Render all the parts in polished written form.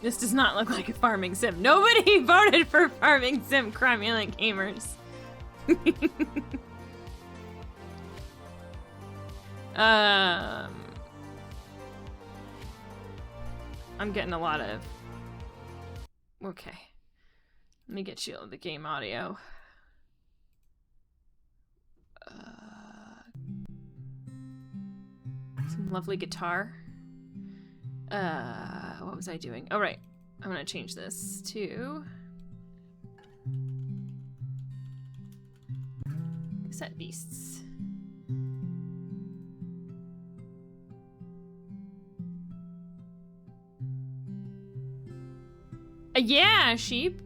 This does not look like a farming sim. Nobody voted for farming sim, cromulent gamers. I'm getting a lot of... Okay. Let me get you the game audio. Some lovely guitar. What was I doing? Oh, right. I'm gonna change this to... Cassette Beasts. Yeah, sheep.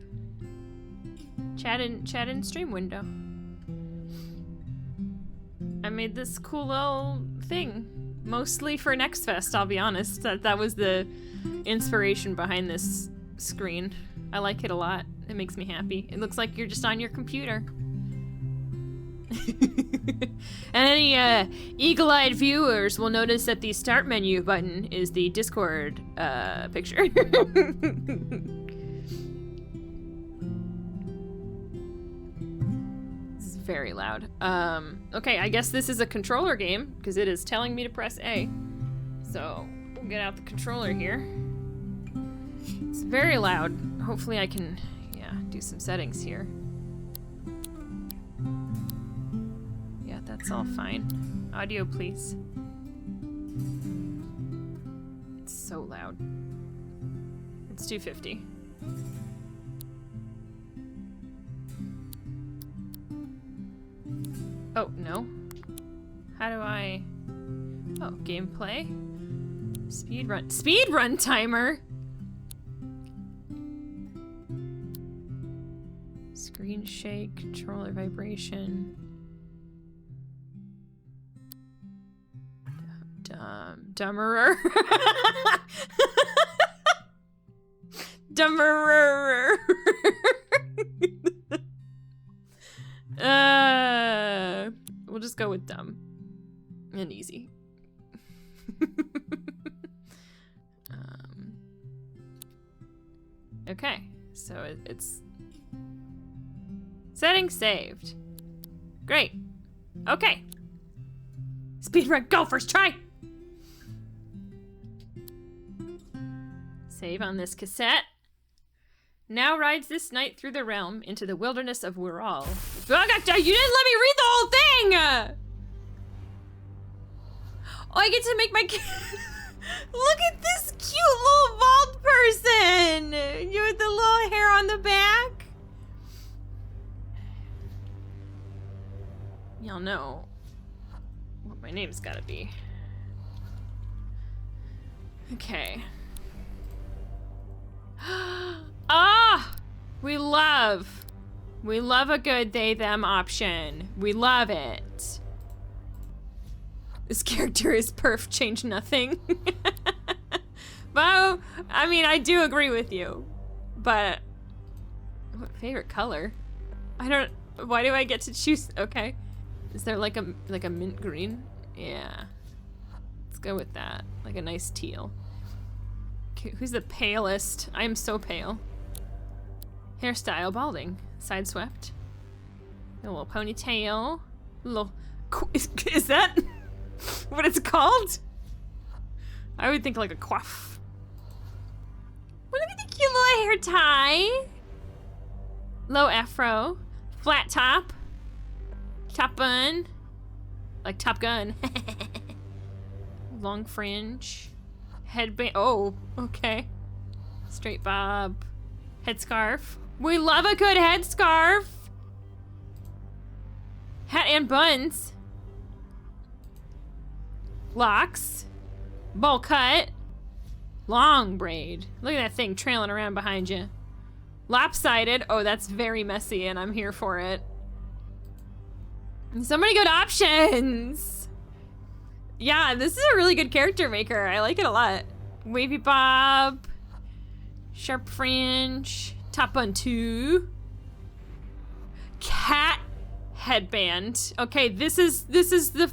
Chat in stream window. I made this cool little thing. Mostly for Next Fest, I'll be honest. That was the inspiration behind this screen. I like it a lot. It makes me happy. It looks like you're just on your computer. And any eagle-eyed viewers will notice that the start menu button is the Discord picture. This is very loud. Okay, I guess this is a controller game because it is telling me to press A. So we'll get out the controller here. It's very loud. Hopefully I can, yeah, do some settings here. That's all fine. Audio, please. It's so loud. It's 250. Oh, no. How do I... Oh, gameplay. Speedrun. Speedrun timer! Screen shake, controller vibration. Dumberer. Dumberer. We'll just go with dumb and easy. Okay, so it's settings saved. Great. Okay. Speedrun, go first try. Save on this cassette. Now rides this knight through the realm into the wilderness of Wirral. You didn't let me read the whole thing! Oh, I get to make my... Look at this cute little bald person! You with the little hair on the back? Y'all know what my name's gotta be. Okay. Ah! We love a good they them option. We love it. This character is perf, change nothing. But I mean, I do agree with you. But what favorite color? I don't, why do I get to choose? Okay. Is there like a mint green? Yeah. Let's go with that. Like a nice teal. Okay, who's the palest? I am so pale. Hairstyle, balding. Side swept. A little ponytail. A little... Is that what it's called? I would think like a coif. Well, look at the cute little hair tie. Low afro. Flat top. Top bun. Like Top Gun. Long fringe. Headband. Oh, okay. Straight bob. Headscarf. We love a good headscarf. Hat and buns. Locks. Bowl cut. Long braid. Look at that thing trailing around behind you. Lopsided. Oh, that's very messy and I'm here for it. So many good options. Yeah, this is a really good character maker. I like it a lot. Wavy bob. Sharp fringe. Top bun too. Cat headband. Okay, this is the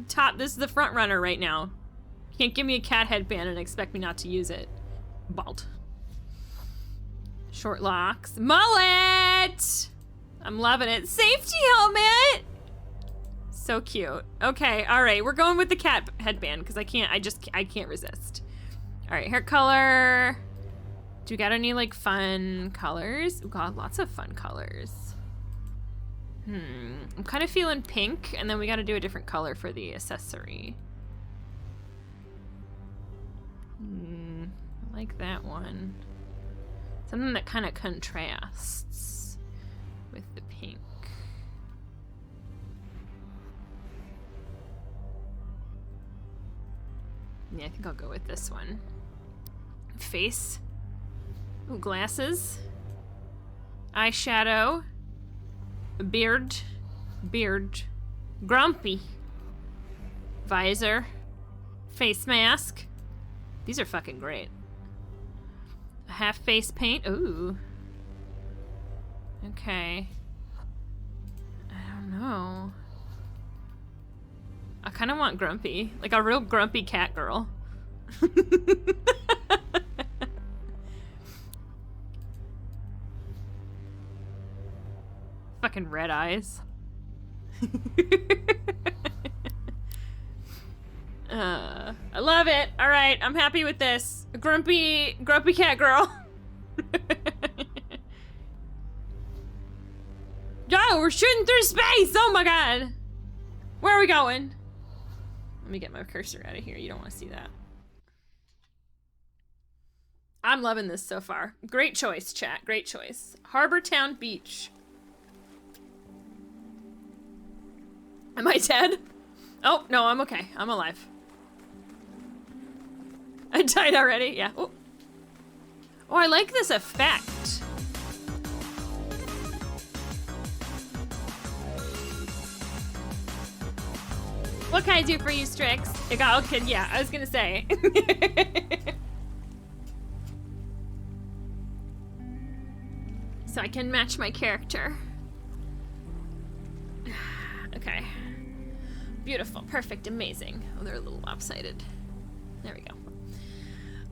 top, this is the front runner right now. Can't give me a cat headband and expect me not to use it. Bald. Short locks. Mullet! I'm loving it. Safety helmet! So cute. Okay, all right. We're going with the cat headband because I can't resist. All right, hair color. Do you got any like fun colors? We got lots of fun colors. I'm kind of feeling pink, and then we got to do a different color for the accessory. I like that one. Something that kind of contrasts with the pink. Yeah, I think I'll go with this one. Face. Ooh, glasses. Eyeshadow. Beard. Grumpy. Visor. Face mask. These are fucking great. Half face paint. Ooh. Okay. I don't know. I kind of want grumpy. Like a real grumpy cat girl. Fucking red eyes. I love it. All right, I'm happy with this. A grumpy cat girl. Yo, we're shooting through space. Oh my god. Where are we going? Let me get my cursor out of here. You don't want to see that. I'm loving this so far. Great choice, chat. Great choice. Harbor Town Beach. Am I dead? Oh, no, I'm okay. I'm alive. I died already? Yeah. Oh, I like this effect. What can I do for you, Strix? Okay, yeah, I was gonna say. So I can match my character. Okay. Beautiful, perfect, amazing. Oh, they're a little lopsided. There we go.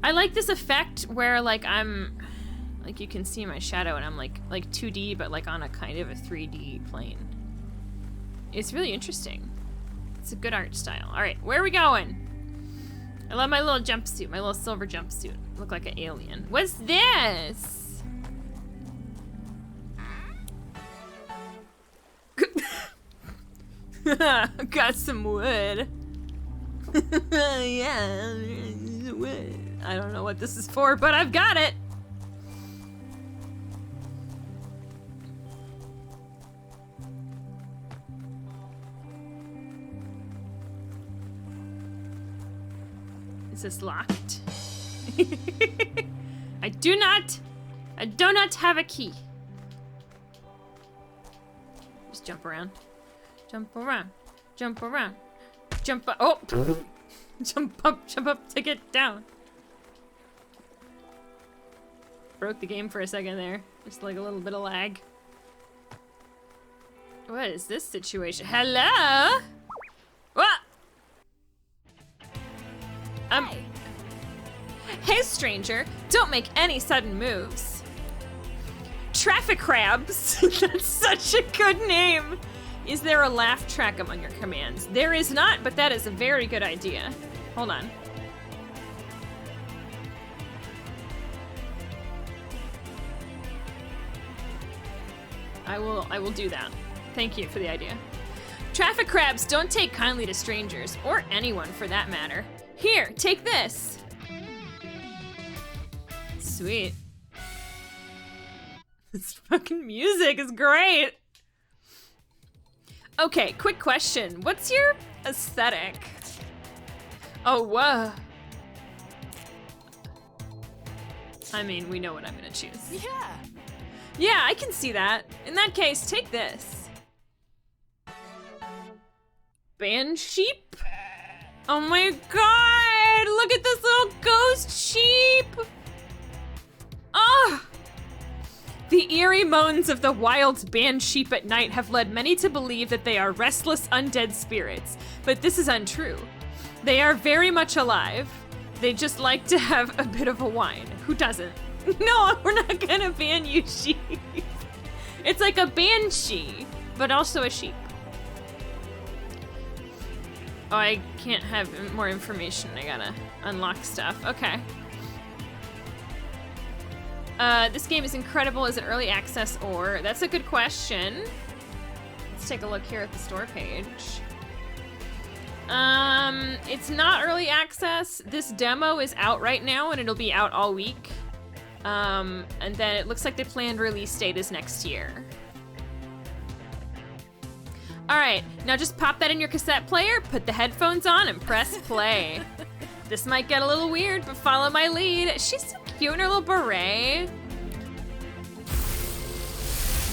I like this effect where like I'm, like you can see my shadow and I'm like 2D, but like on a kind of a 3D plane. It's really interesting. It's a good art style. All right, where are we going? I love my little jumpsuit, my little silver jumpsuit. Look like an alien. What's this? Got some wood. Yeah, wood. I don't know what this is for, but I've got it. Is this locked? I do not have a key. Just jump around. Jump around. Jump around. Jump up. Oh! Jump up to get down. Broke the game for a second there. Just like a little bit of lag. What is this situation? Hello? What? Hey, stranger. Don't make any sudden moves. Traffic crabs. That's such a good name. Is there a laugh track among your commands? There is not, but that is a very good idea. Hold on. I will do that. Thank you for the idea. Traffic crabs don't take kindly to strangers, or anyone for that matter. Here, take this. Sweet. This fucking music is great. Okay, quick question. What's your aesthetic? Oh, whoa. I mean, we know what I'm gonna choose. Yeah. Yeah, I can see that. In that case, take this. Band sheep? Oh my god! Look at this little ghost sheep! Oh! The eerie moans of the wild band sheep at night have led many to believe that they are restless undead spirits, but this is untrue. They are very much alive. They just like to have a bit of a whine. Who doesn't? No, we're not gonna ban you, sheep. It's like a banshee, but also a sheep. Oh, I can't have more information. I gotta unlock stuff. Okay. This game is incredible. Is it early access or? That's a good question. Let's take a look here at the store page. It's not early access. This demo is out right now and it'll be out all week. And then it looks like the planned release date is next year. All right, now just pop that in your cassette player, put the headphones on, and press play. This might get a little weird, but follow my lead. She's so cute in her little beret.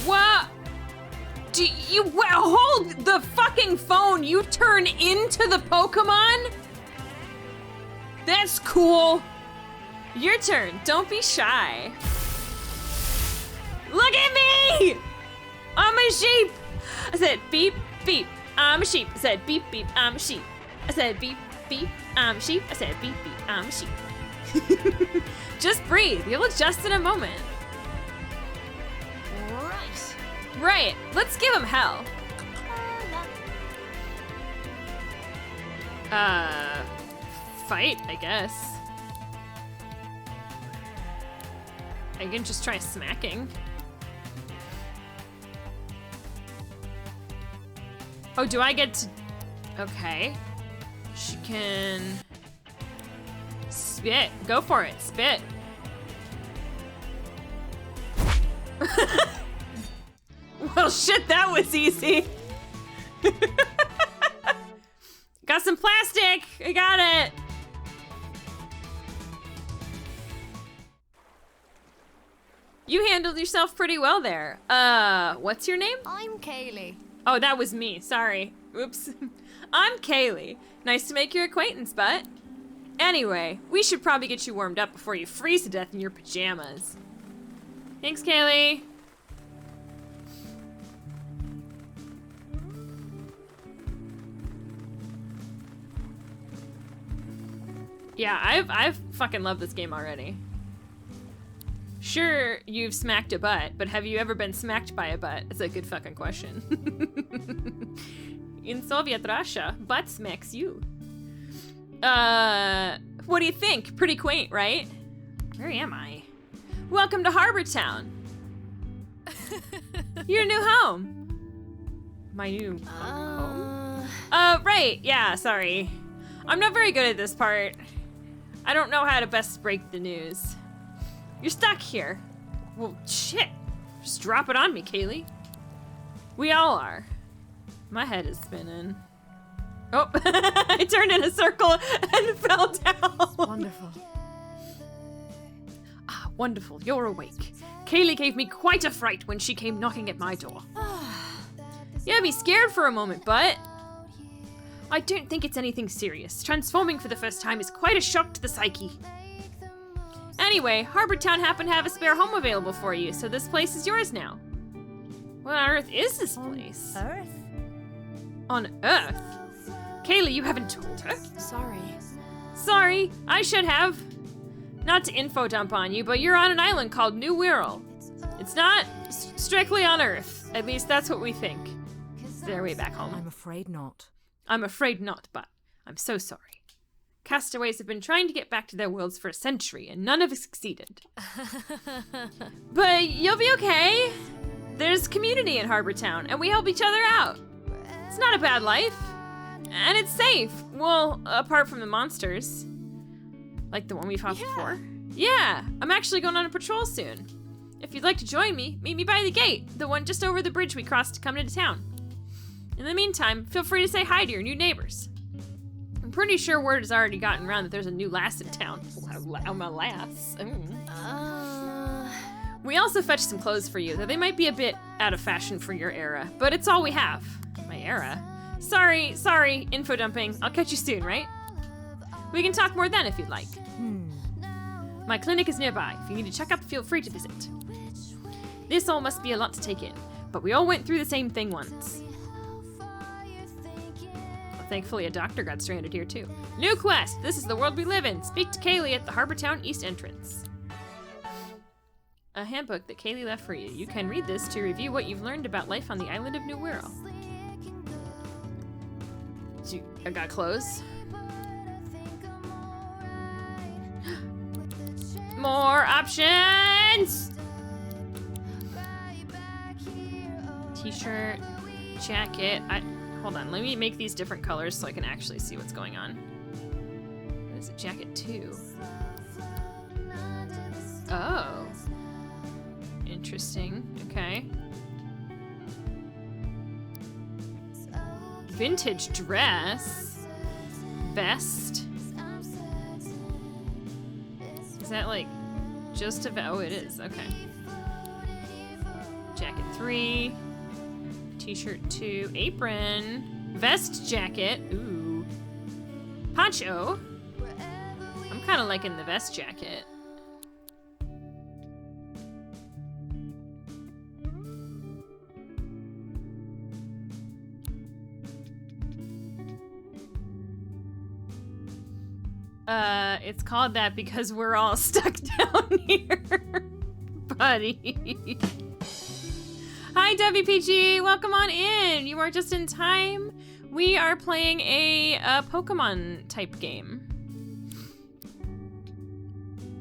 What? Do you hold the fucking phone? You turn into the Pokemon? That's cool. Your turn. Don't be shy. Look at me! I'm a sheep. I said beep, beep, I'm a sheep. I said beep, beep, I'm a sheep. I said beep, beep, I'm a sheep. I said beep, beep, I'm a sheep. Just breathe. You'll adjust in a moment. Right. Let's give him hell. Fight, I guess. I can just try smacking. Oh, do I get to... Okay. She can... Spit. Go for it. Spit. Well, shit, that was easy. Got some plastic. I got it. You handled yourself pretty well there. What's your name? I'm Kaylee. Oh, that was me. Sorry. Oops. I'm Kaylee. Nice to make your acquaintance, but... Anyway, we should probably get you warmed up before you freeze to death in your pajamas. Thanks, Kaylee. Yeah, I've fucking loved this game already. Sure, you've smacked a butt, but have you ever been smacked by a butt? It's a good fucking question. In Soviet Russia, butt smacks you. What do you think? Pretty quaint, right? Where am I? Welcome to Harbor Town. Your new home. My new home? Right, yeah, sorry. I'm not very good at this part. I don't know how to best break the news. You're stuck here. Well, shit. Just drop it on me, Kaylee. We all are. My head is spinning. Oh, I turned in a circle and fell down. Wonderful. Ah, wonderful. You're awake. Kaylee gave me quite a fright when she came knocking at my door. You had me scared for a moment, but... I don't think it's anything serious. Transforming for the first time is quite a shock to the psyche. Anyway, Harbor Town happened to have a spare home available for you, so this place is yours now. What on earth is this place? Earth? On Earth? Kaylee, you haven't told her? Sorry. Sorry, I should have. Not to info dump on you, but you're on an island called New Wirral. It's not strictly on Earth. At least that's what we think. It's their way back home. I'm afraid not. I'm afraid not, but I'm so sorry. Castaways have been trying to get back to their worlds for a century, and none have succeeded. But you'll be okay. There's community in Harbor Town, and we help each other out. It's not a bad life. And it's safe. Well, apart from the monsters. Like the one we fought before. Yeah, I'm actually going on a patrol soon. If you'd like to join me, meet me by the gate, the one just over the bridge we crossed to come into town. In the meantime, feel free to say hi to your new neighbors. I'm pretty sure word has already gotten around that there's a new lass in town. I'm a lass. We also fetched some clothes for you, though they might be a bit out of fashion for your era, but it's all we have. My era? Sorry, info dumping. I'll catch you soon, right? We can talk more then if you'd like. My clinic is nearby. If you need to check up, feel free to visit. This all must be a lot to take in, but we all went through the same thing once. Thankfully, a doctor got stranded here, too. New quest! This is the world we live in. Speak to Kaylee at the Harbor Town East entrance. a handbook that Kaylee left for you. You can read this to review what you've learned about life on the island of New Wirral. I got clothes. More options! T-shirt, jacket. Hold on, let me make these different colors so I can actually see what's going on. What is it? Jacket 2. Oh. Interesting. Okay. Vintage dress. Vest. Is that like just a oh, it is. Okay. Jacket 3. T-shirt 2. Apron. Vest jacket. Ooh. Poncho. I'm kind of liking the vest jacket. It's called that because we're all stuck down here, buddy. Hi, WPG. Welcome on in. You are just in time. We are playing a Pokemon type game.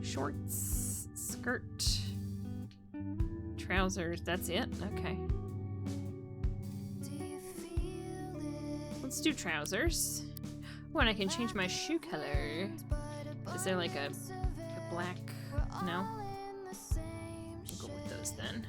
Shorts, skirt, trousers. That's it? Okay. Let's do trousers. Oh, and I can change my shoe color. Is there like a black? No? We'll go with those then.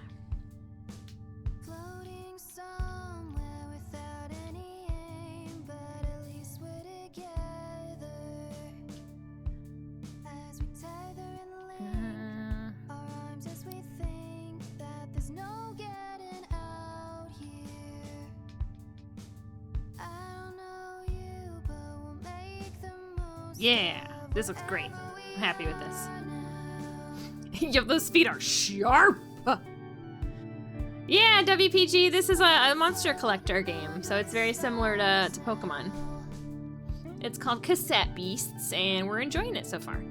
Yeah, this looks great. I'm happy with this. Yo, those feet are sharp. Yeah, WPG, this is a monster collector game, so it's very similar to Pokemon. It's called Cassette Beasts, and we're enjoying it so far.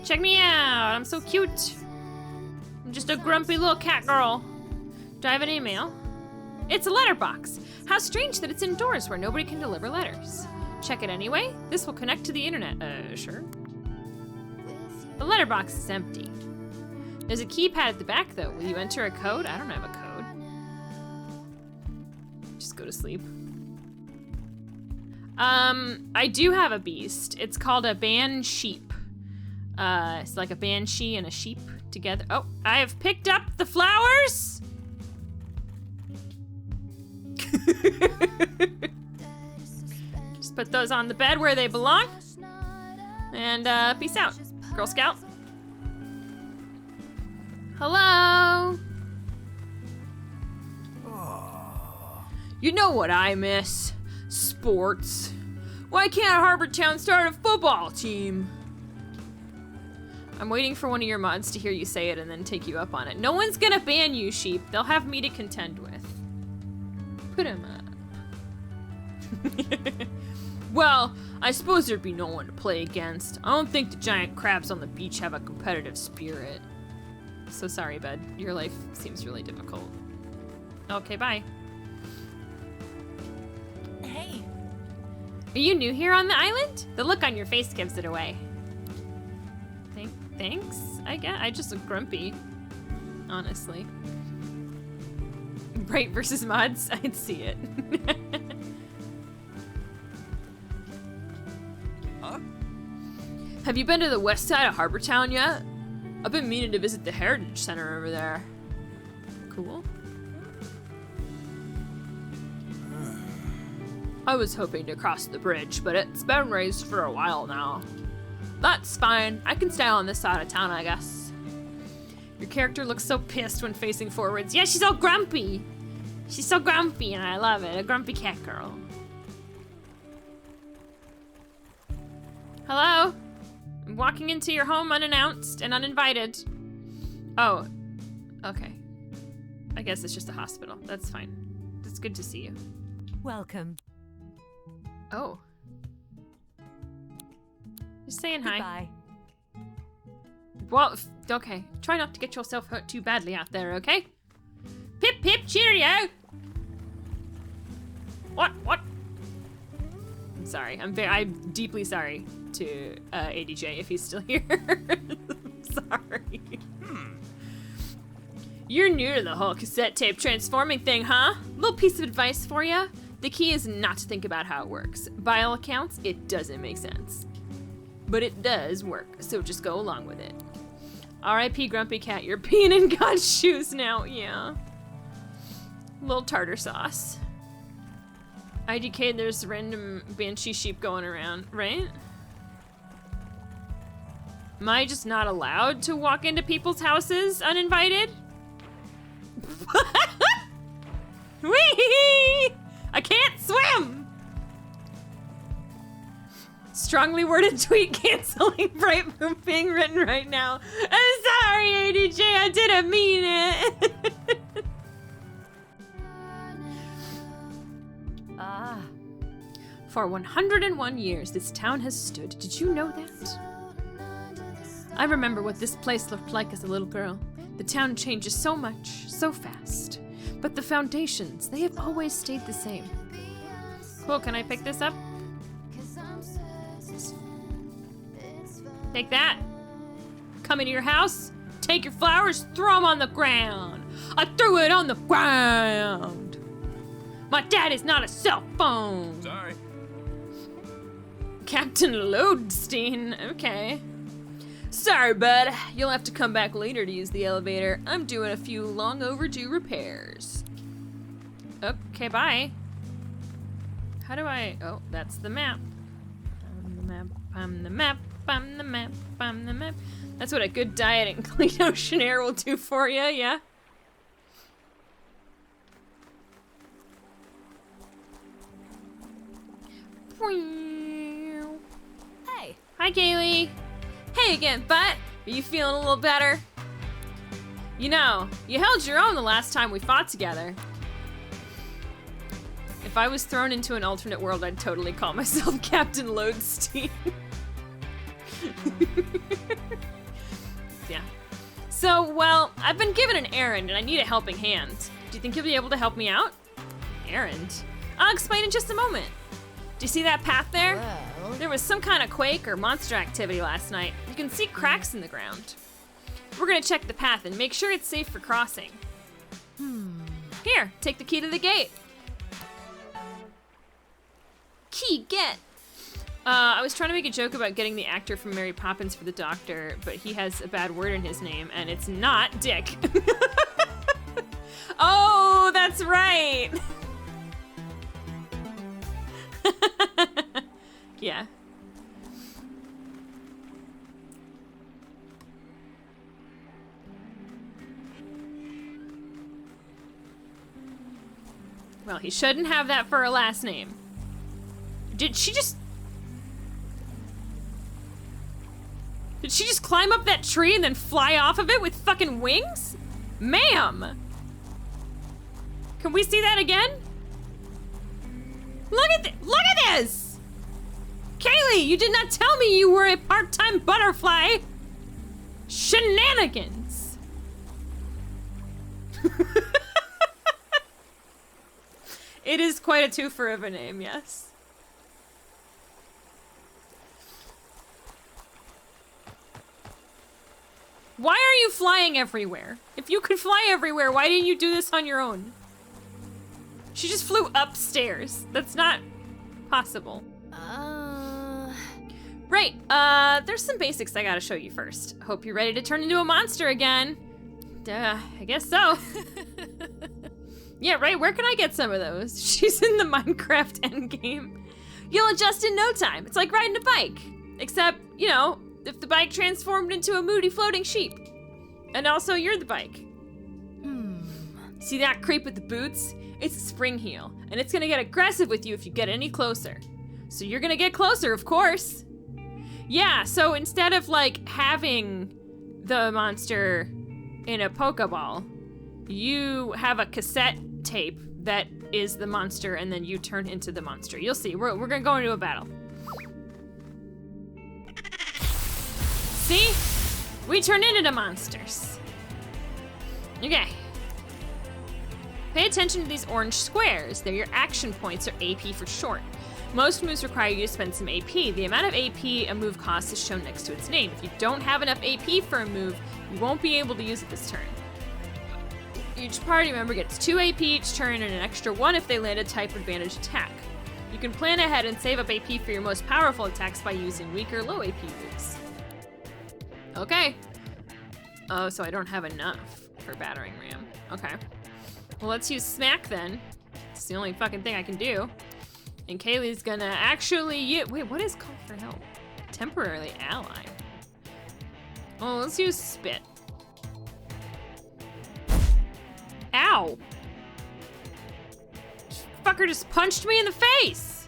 Check me out, I'm so cute. I'm just a grumpy little cat girl. Do I have an email? It's a letterbox. How strange that it's indoors where nobody can deliver letters. Check it anyway. This will connect to the internet. Sure. The letterbox is empty. There's a keypad at the back, though. Will you enter a code? I don't have a code. Just go to sleep. I do have a beast. It's called a ban-sheep. It's like a banshee and a sheep together. Oh, I have picked up the flowers! Just put those on the bed where they belong. And peace out, Girl Scout. Hello. You know what I miss? Sports. Why can't Harbortown start a football team? I'm waiting for one of your mods to hear you say it and then take you up on it. No one's gonna ban you, sheep. They'll have me to contend with. Put him up. Well, I suppose there'd be no one to play against. I don't think the giant crabs on the beach have a competitive spirit. So sorry, bud. Your life seems really difficult. Okay, bye. Hey. Are you new here on the island? The look on your face gives it away. Thanks, I guess. I just look grumpy, honestly. Bright versus mods? I'd see it. Huh? Have you been to the west side of Harbortown yet? I've been meaning to visit the Heritage Center over there. Cool. I was hoping to cross the bridge, but it's been raised for a while now. That's fine. I can stay on this side of town, I guess. Your character looks so pissed when facing forwards. Yeah, she's so grumpy. She's so grumpy, and I love it. A grumpy cat girl. Hello? I'm walking into your home unannounced and uninvited. Oh, okay. I guess it's just a hospital. That's fine. It's good to see you. Welcome. Oh. Just saying hi. Goodbye. Well, okay. Try not to get yourself hurt too badly out there, okay? Pip pip cheerio! What? I'm sorry. I'm deeply sorry to ADJ if he's still here. Sorry. You're new to the whole cassette tape transforming thing, huh? Little piece of advice for you. The key is not to think about how it works. By all accounts, it doesn't make sense. But it does work, so just go along with it. R.I.P. Grumpy Cat, you're peeing in God's shoes now, yeah. Little tartar sauce. IDK, there's random banshee sheep going around, right? Am I just not allowed to walk into people's houses uninvited? Whee! I can't swim! Strongly worded tweet canceling Bright Boom being written right now. I'm sorry, ADJ, I didn't mean it. For 101 years, this town has stood. Did you know that? I remember what this place looked like as a little girl. The town changes so much, so fast. But the foundations, they have always stayed the same. Cool, can I pick this up? Take that. Come into your house, take your flowers, throw them on the ground. I threw it on the ground. My dad is not a cell phone. Sorry. Captain Lodestein, okay. Sorry, bud. You'll have to come back later to use the elevator. I'm doing a few long overdue repairs. Okay, bye. How do I... Oh, that's the map. I'm the map, I'm the map, I'm the map, I'm the map. That's what a good diet and clean ocean air will do for you, yeah? Hey. Hi, Kaylee. Hey again, Butt. Are you feeling a little better? You know, you held your own the last time we fought together. If I was thrown into an alternate world, I'd totally call myself Captain Lodestein. Yeah. So, well, I've been given an errand and I need a helping hand. Do you think you'll be able to help me out? Errand? I'll explain in just a moment. Do you see that path there? Well. There was some kind of quake or monster activity last night. You can see cracks in the ground. We're gonna check the path and make sure it's safe for crossing. Here, take the key to the gate. Key, get. I was trying to make a joke about getting the actor from Mary Poppins for the doctor, but he has a bad word in his name, and it's not Dick. Oh, that's right. Yeah. Well, he shouldn't have that for a last name. Did she just climb up that tree and then fly off of it with fucking wings? Ma'am! Can we see that again? Look at this! Kaylee, you did not tell me you were a part-time butterfly! Shenanigans! It is quite a twofer of a name, yes. Why are you flying everywhere? If you could fly everywhere, why didn't you do this on your own? She just flew upstairs. That's not possible. Right, there's some basics I gotta show you first. Hope you're ready to turn into a monster again. I guess so. Yeah, right, where can I get some of those? She's in the Minecraft endgame. You'll adjust in no time. It's like riding a bike. Except, you know, if the bike transformed into a moody floating sheep. And also, you're the bike. See that creep with the boots? It's a spring heel, and it's gonna get aggressive with you if you get any closer. So you're gonna get closer, of course. Yeah, so instead of like having the monster in a Pokeball, you have a cassette tape that is the monster, and then you turn into the monster. You'll see, we're gonna go into a battle. See? We turn into monsters. Okay. Pay attention to these orange squares. They're your action points, or AP for short. Most moves require you to spend some AP. The amount of AP a move costs is shown next to its name. If you don't have enough AP for a move, you won't be able to use it this turn. Each party member gets 2 AP each turn and an extra 1 if they land a type advantage attack. You can plan ahead and save up AP for your most powerful attacks by using weaker low AP moves. Okay. Oh, so I don't have enough for Battering Ram. Okay. Well, let's use Smack then. It's the only fucking thing I can do. And Kaylee's gonna actually wait, what is Call for Help? Temporarily ally. Well, let's use Spit. Ow! Fucker just punched me in the face!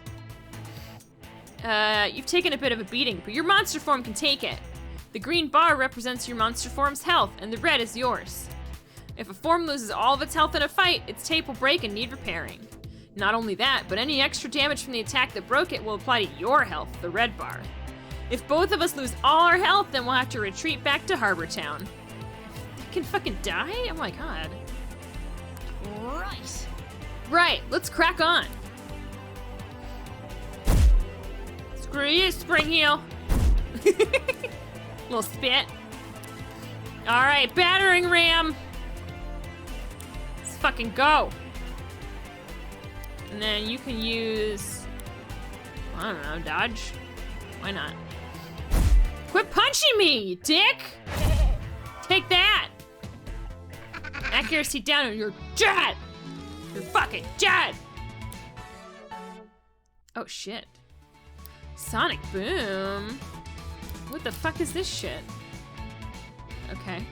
You've taken a bit of a beating, but your monster form can take it. The green bar represents your monster form's health, and the red is yours. If a form loses all of its health in a fight, its tape will break and need repairing. Not only that, but any extra damage from the attack that broke it will apply to your health, the red bar. If both of us lose all our health, then we'll have to retreat back to Harbor Town. I can fucking die? Oh my god. Right, let's crack on. Screw you, Spring Heel. Little spit. All right, Battering Ram. Let's fucking go. And then you can use, I don't know, dodge. Why not? Quit punching me, you dick! Take that! Accuracy down or you're dead! You're fucking dead! Oh shit. Sonic Boom? What the fuck is this shit? Okay.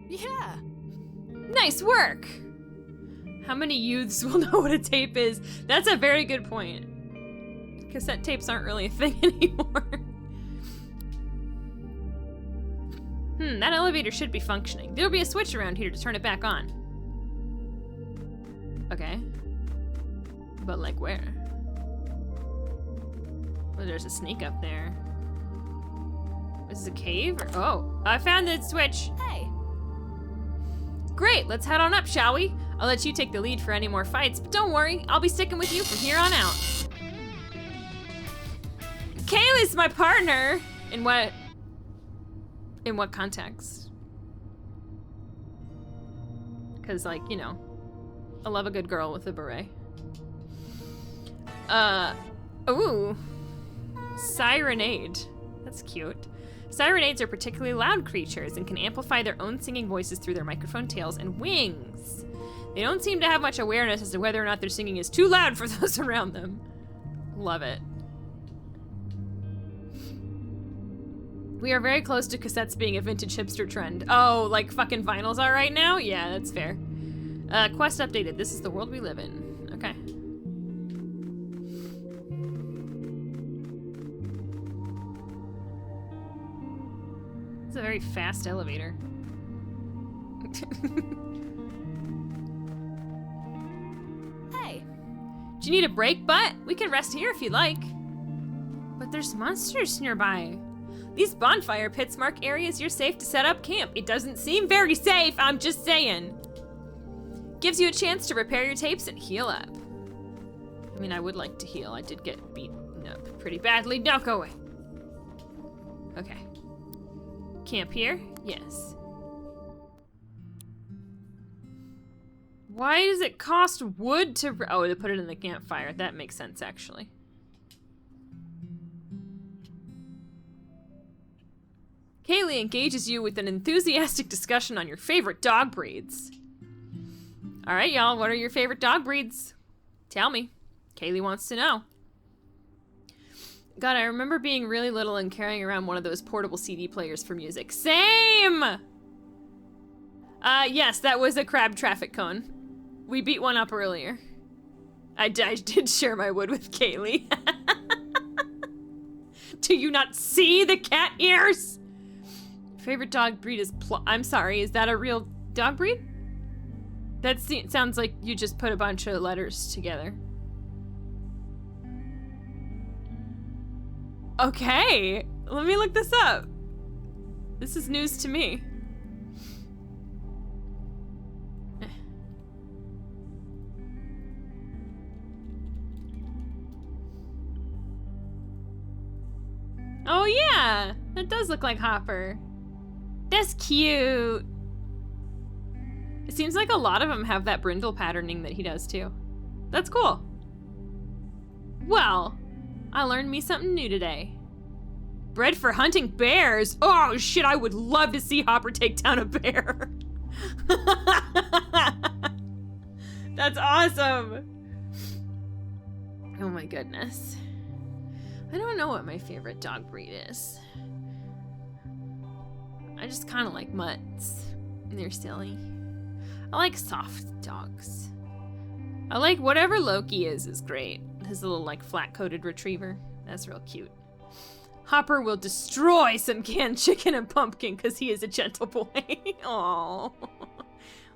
Yeah. Nice work! How many youths will know what a tape is? That's a very good point. Cassette tapes aren't really a thing anymore. That elevator should be functioning. There'll be a switch around here to turn it back on. Okay. But like where? Well, there's a snake up there. Is this a cave? Or, oh, I found the switch. Hey. Great, let's head on up, shall we? I'll let you take the lead for any more fights, but don't worry, I'll be sticking with you from here on out. Kaylee's my partner! In what context? Because, like, you know, I love a good girl with a beret. Ooh. Sirenade. That's cute. Sirenades are particularly loud creatures and can amplify their own singing voices through their microphone tails and wings. They don't seem to have much awareness as to whether or not their singing is too loud for those around them. Love it. We are very close to cassettes being a vintage hipster trend. Oh, like fucking vinyls are right now? Yeah, that's fair. Quest updated. This is the world we live in. Okay. It's a very fast elevator. Hey. Do you need a break, butt? We can rest here if you like. But there's monsters nearby. These bonfire pits mark areas you're safe to set up camp. It doesn't seem very safe, I'm just saying. Gives you a chance to repair your tapes and heal up. I mean, I would like to heal. I did get beaten up pretty badly. Now go away. Okay. Camp here? Yes. Why does it cost wood to... Oh, to put it in the campfire. That makes sense, actually. Kaylee engages you with an enthusiastic discussion on your favorite dog breeds. All right, y'all, what are your favorite dog breeds? Tell me. Kaylee wants to know. God, I remember being really little and carrying around one of those portable CD players for music. Same! Yes, that was a crab traffic cone. We beat one up earlier. I did share my wood with Kaylee. Do you not see the cat ears? Favorite dog breed is I'm sorry, is that a real dog breed? That sounds like you just put a bunch of letters together. Okay, let me look this up. This is news to me. Oh yeah, that does look like Hopper. That's cute. It seems like a lot of them have that brindle patterning that he does too. That's cool. Well, I learned me something new today. Bred for hunting bears? Oh shit, I would love to see Hopper take down a bear. That's awesome. Oh my goodness. I don't know what my favorite dog breed is. I just kind of like mutts. They're silly. I like soft dogs. I like whatever Loki is great. His little like flat-coated retriever. That's real cute. Hopper will destroy some canned chicken and pumpkin because he is a gentle boy. Aww.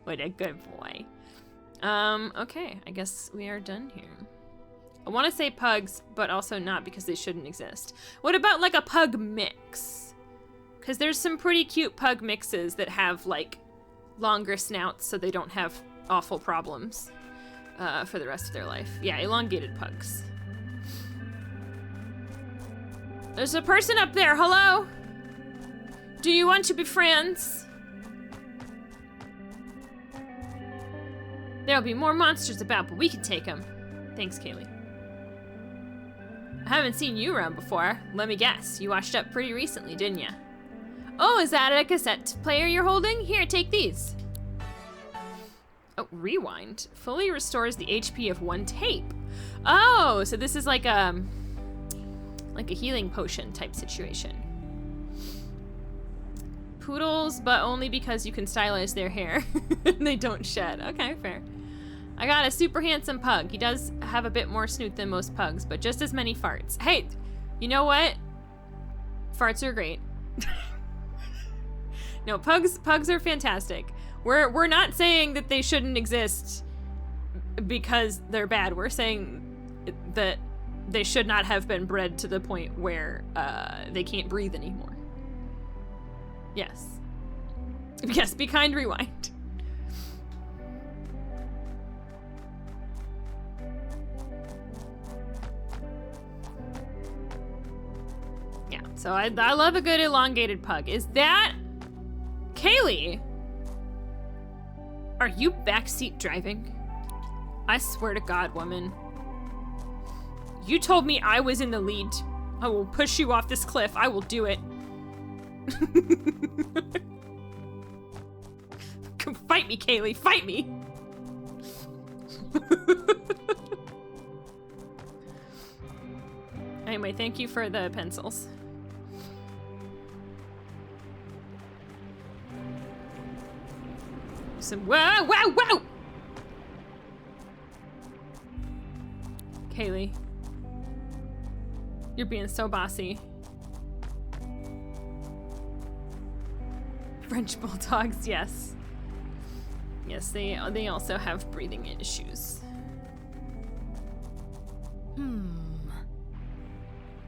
What a good boy. Okay, I guess we are done here. I want to say pugs, but also not because they shouldn't exist. What about like a pug mix? Because there's some pretty cute pug mixes that have like longer snouts so they don't have awful problems for the rest of their life. Yeah, elongated pugs. There's a person up there, hello? Do you want to be friends? There'll be more monsters about, but we can take them. Thanks, Kaylee. I haven't seen you around before. Let me guess, you washed up pretty recently, didn't ya? Oh, is that a cassette player you're holding? Here, take these. Oh, rewind. Fully restores the HP of one tape. Oh, so this is like a healing potion type situation. Poodles, but only because you can stylize their hair. They don't shed. Okay, fair. I got a super handsome pug. He does have a bit more snoot than most pugs, but just as many farts. Hey, you know what? Farts are great. No, pugs are fantastic. We're not saying that they shouldn't exist because they're bad. We're saying that they should not have been bred to the point where they can't breathe anymore. Yes. Yes, be kind, rewind. Yeah, so I love a good elongated pug. Is that... Kaylee? Are you backseat driving? I swear to God, woman. You told me I was in the lead. I will push you off this cliff. I will do it. Come fight me, Kaylee. Fight me. Anyway, thank you for the pencils. Some whoa, whoa, whoa! Kaylee. You're being so bossy. French bulldogs, yes. Yes, they also have breathing issues.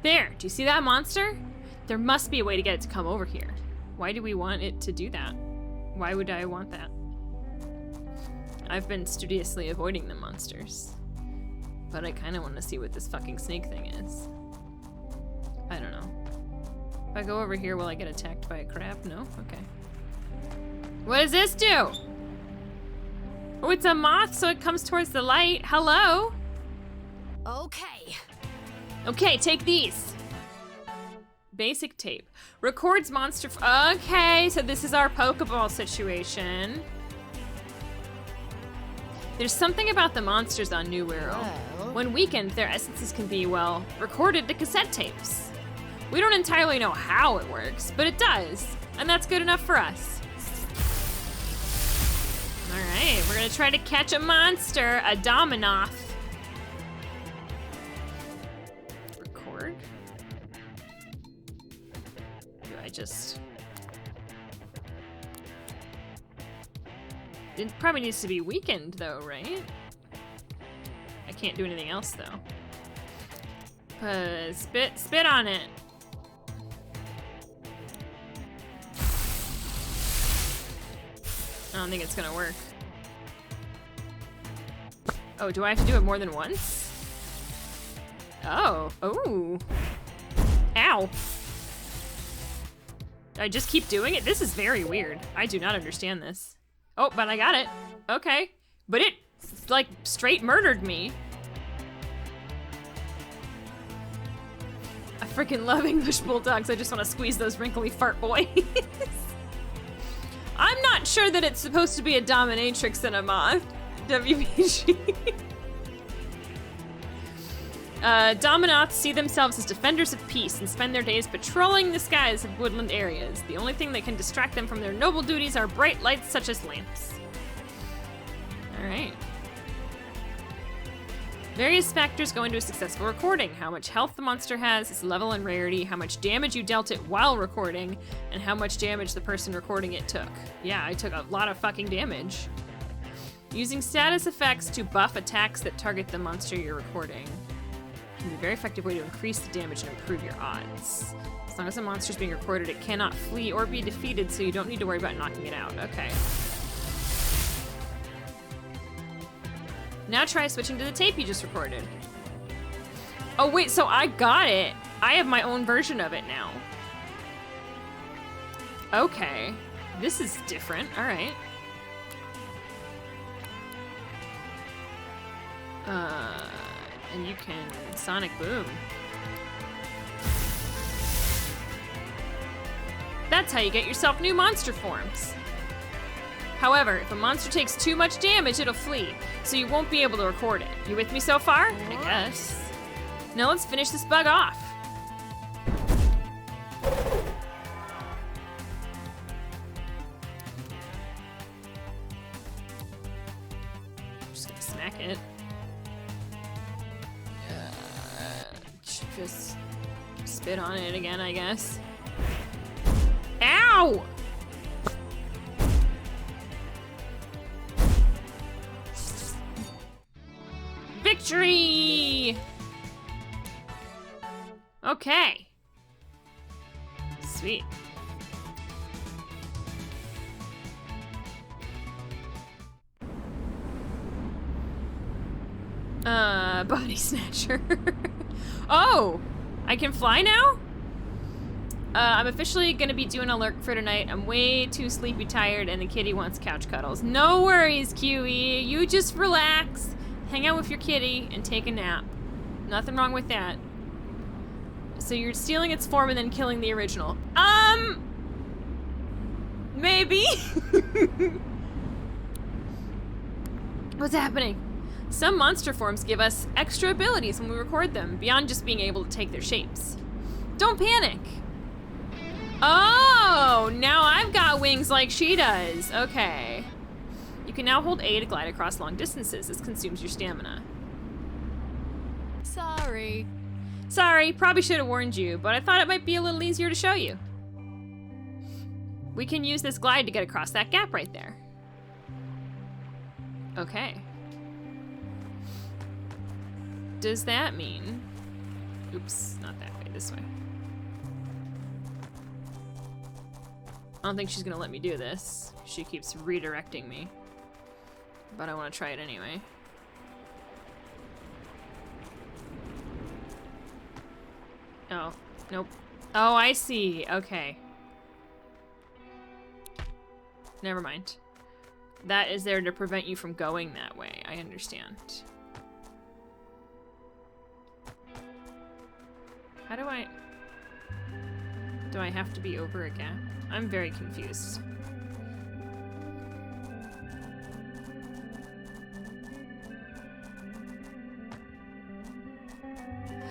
There, do you see that monster? There must be a way to get it to come over here. Why do we want it to do that? Why would I want that? I've been studiously avoiding the monsters. But I kind of want to see what this fucking snake thing is. I don't know. If I go over here, will I get attacked by a crab? No? Okay. What does this do? Oh, it's a moth, so it comes towards the light. Hello? Okay. Okay, take these. Basic tape. Records monster... Okay, so this is our Pokeball situation. There's something about the monsters on New World. Well. When weakened, their essences can be, well, recorded to cassette tapes. We don't entirely know how it works, but it does. And that's good enough for us. All right, we're gonna try to catch a monster, a Dominoth. Record? Do I just... It probably needs to be weakened though, right? I can't do anything else though. Spit on it. I don't think it's gonna work. Oh, do I have to do it more than once? Oh, oh. Ow. I just keep doing it? This is very weird. I do not understand this. Oh, but I got it. Okay. But it, like, straight murdered me. I freaking love English bulldogs. I just want to squeeze those wrinkly fart boys. I'm not sure that it's supposed to be a dominatrix and a moth. WBG. Dominoths see themselves as defenders of peace and spend their days patrolling the skies of woodland areas. The only thing that can distract them from their noble duties are bright lights such as lamps. Alright. Various factors go into a successful recording. How much health the monster has, its level and rarity, how much damage you dealt it while recording, and how much damage the person recording it took. Yeah, I took a lot of fucking damage. Using status effects to buff attacks that target the monster you're recording can be a very effective way to increase the damage and improve your odds. As long as a monster's being recorded, it cannot flee or be defeated, so you don't need to worry about knocking it out. Okay. Now try switching to the tape you just recorded. Oh wait, so I got it. I have my own version of it now. Okay. This is different. All right. And you can sonic boom. That's how you get yourself new monster forms. However, if a monster takes too much damage, it'll flee, so you won't be able to record it. You with me so far? I guess. Now let's finish this bug off. Just gonna smack it. Just spit on it again, I guess. Ow! Victory! Okay. Sweet. Body snatcher. Oh! I can fly now? I'm officially gonna be doing a lurk for tonight. I'm way too sleepy tired and the kitty wants couch cuddles. No worries, QE. You just relax. Hang out with your kitty and take a nap. Nothing wrong with that. So you're stealing its form and then killing the original. Maybe? What's happening? Some monster forms give us extra abilities when we record them, beyond just being able to take their shapes. Don't panic. Oh, now I've got wings like she does. Okay. You can now hold A to glide across long distances. This consumes your stamina. Sorry. Sorry, probably should have warned you, but I thought it might be a little easier to show you. We can use this glide to get across that gap right there. Okay. Does that mean... Oops, not that way, this way. I don't think she's gonna let me do this. She keeps redirecting me. But I want to try it anyway. Oh, nope. Oh, I see. Okay. Never mind. That is there to prevent you from going that way. I understand. How do I... Do I have to be over a gap? I'm very confused.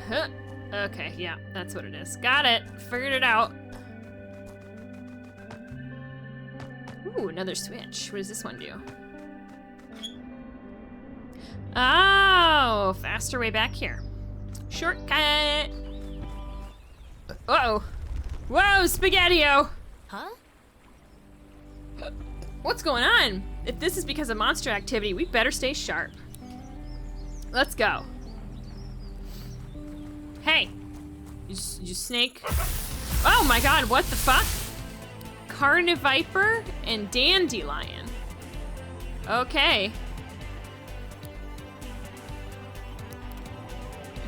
Huh. Okay, yeah, that's what it is. Got it. Figured it out. Ooh, another switch. What does this one do? Oh, faster way back here. Shortcut. Uh-oh. Whoa, Spaghetti-O! Huh? What's going on? If this is because of monster activity, we better stay sharp. Let's go. Hey, You snake. Oh my god, what the fuck? Carniviper and Dandelion. Okay.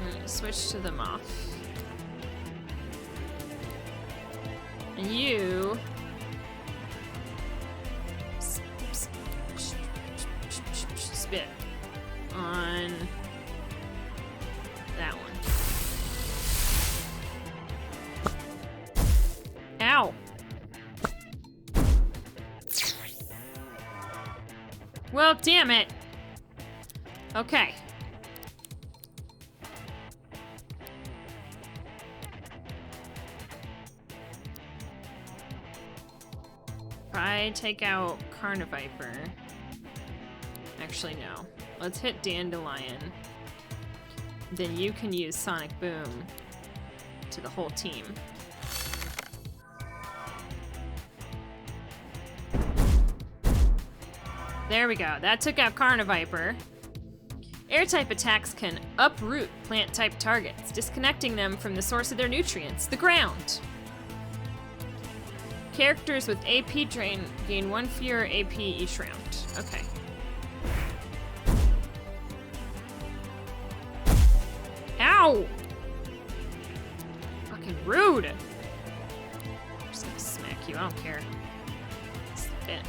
I'm gonna switch to the moth. And you... spit on that one. Ow. Well, damn it. Okay. If I take out Carniviper. Actually, no. Let's hit Dandelion. Then you can use Sonic Boom to the whole team. There we go. That took out Carniviper. Air-type attacks can uproot plant-type targets, disconnecting them from the source of their nutrients, the ground. Characters with AP drain gain 1 fewer AP each round. Okay. Ow! Fucking rude. I'm just gonna smack you. I don't care. Spit.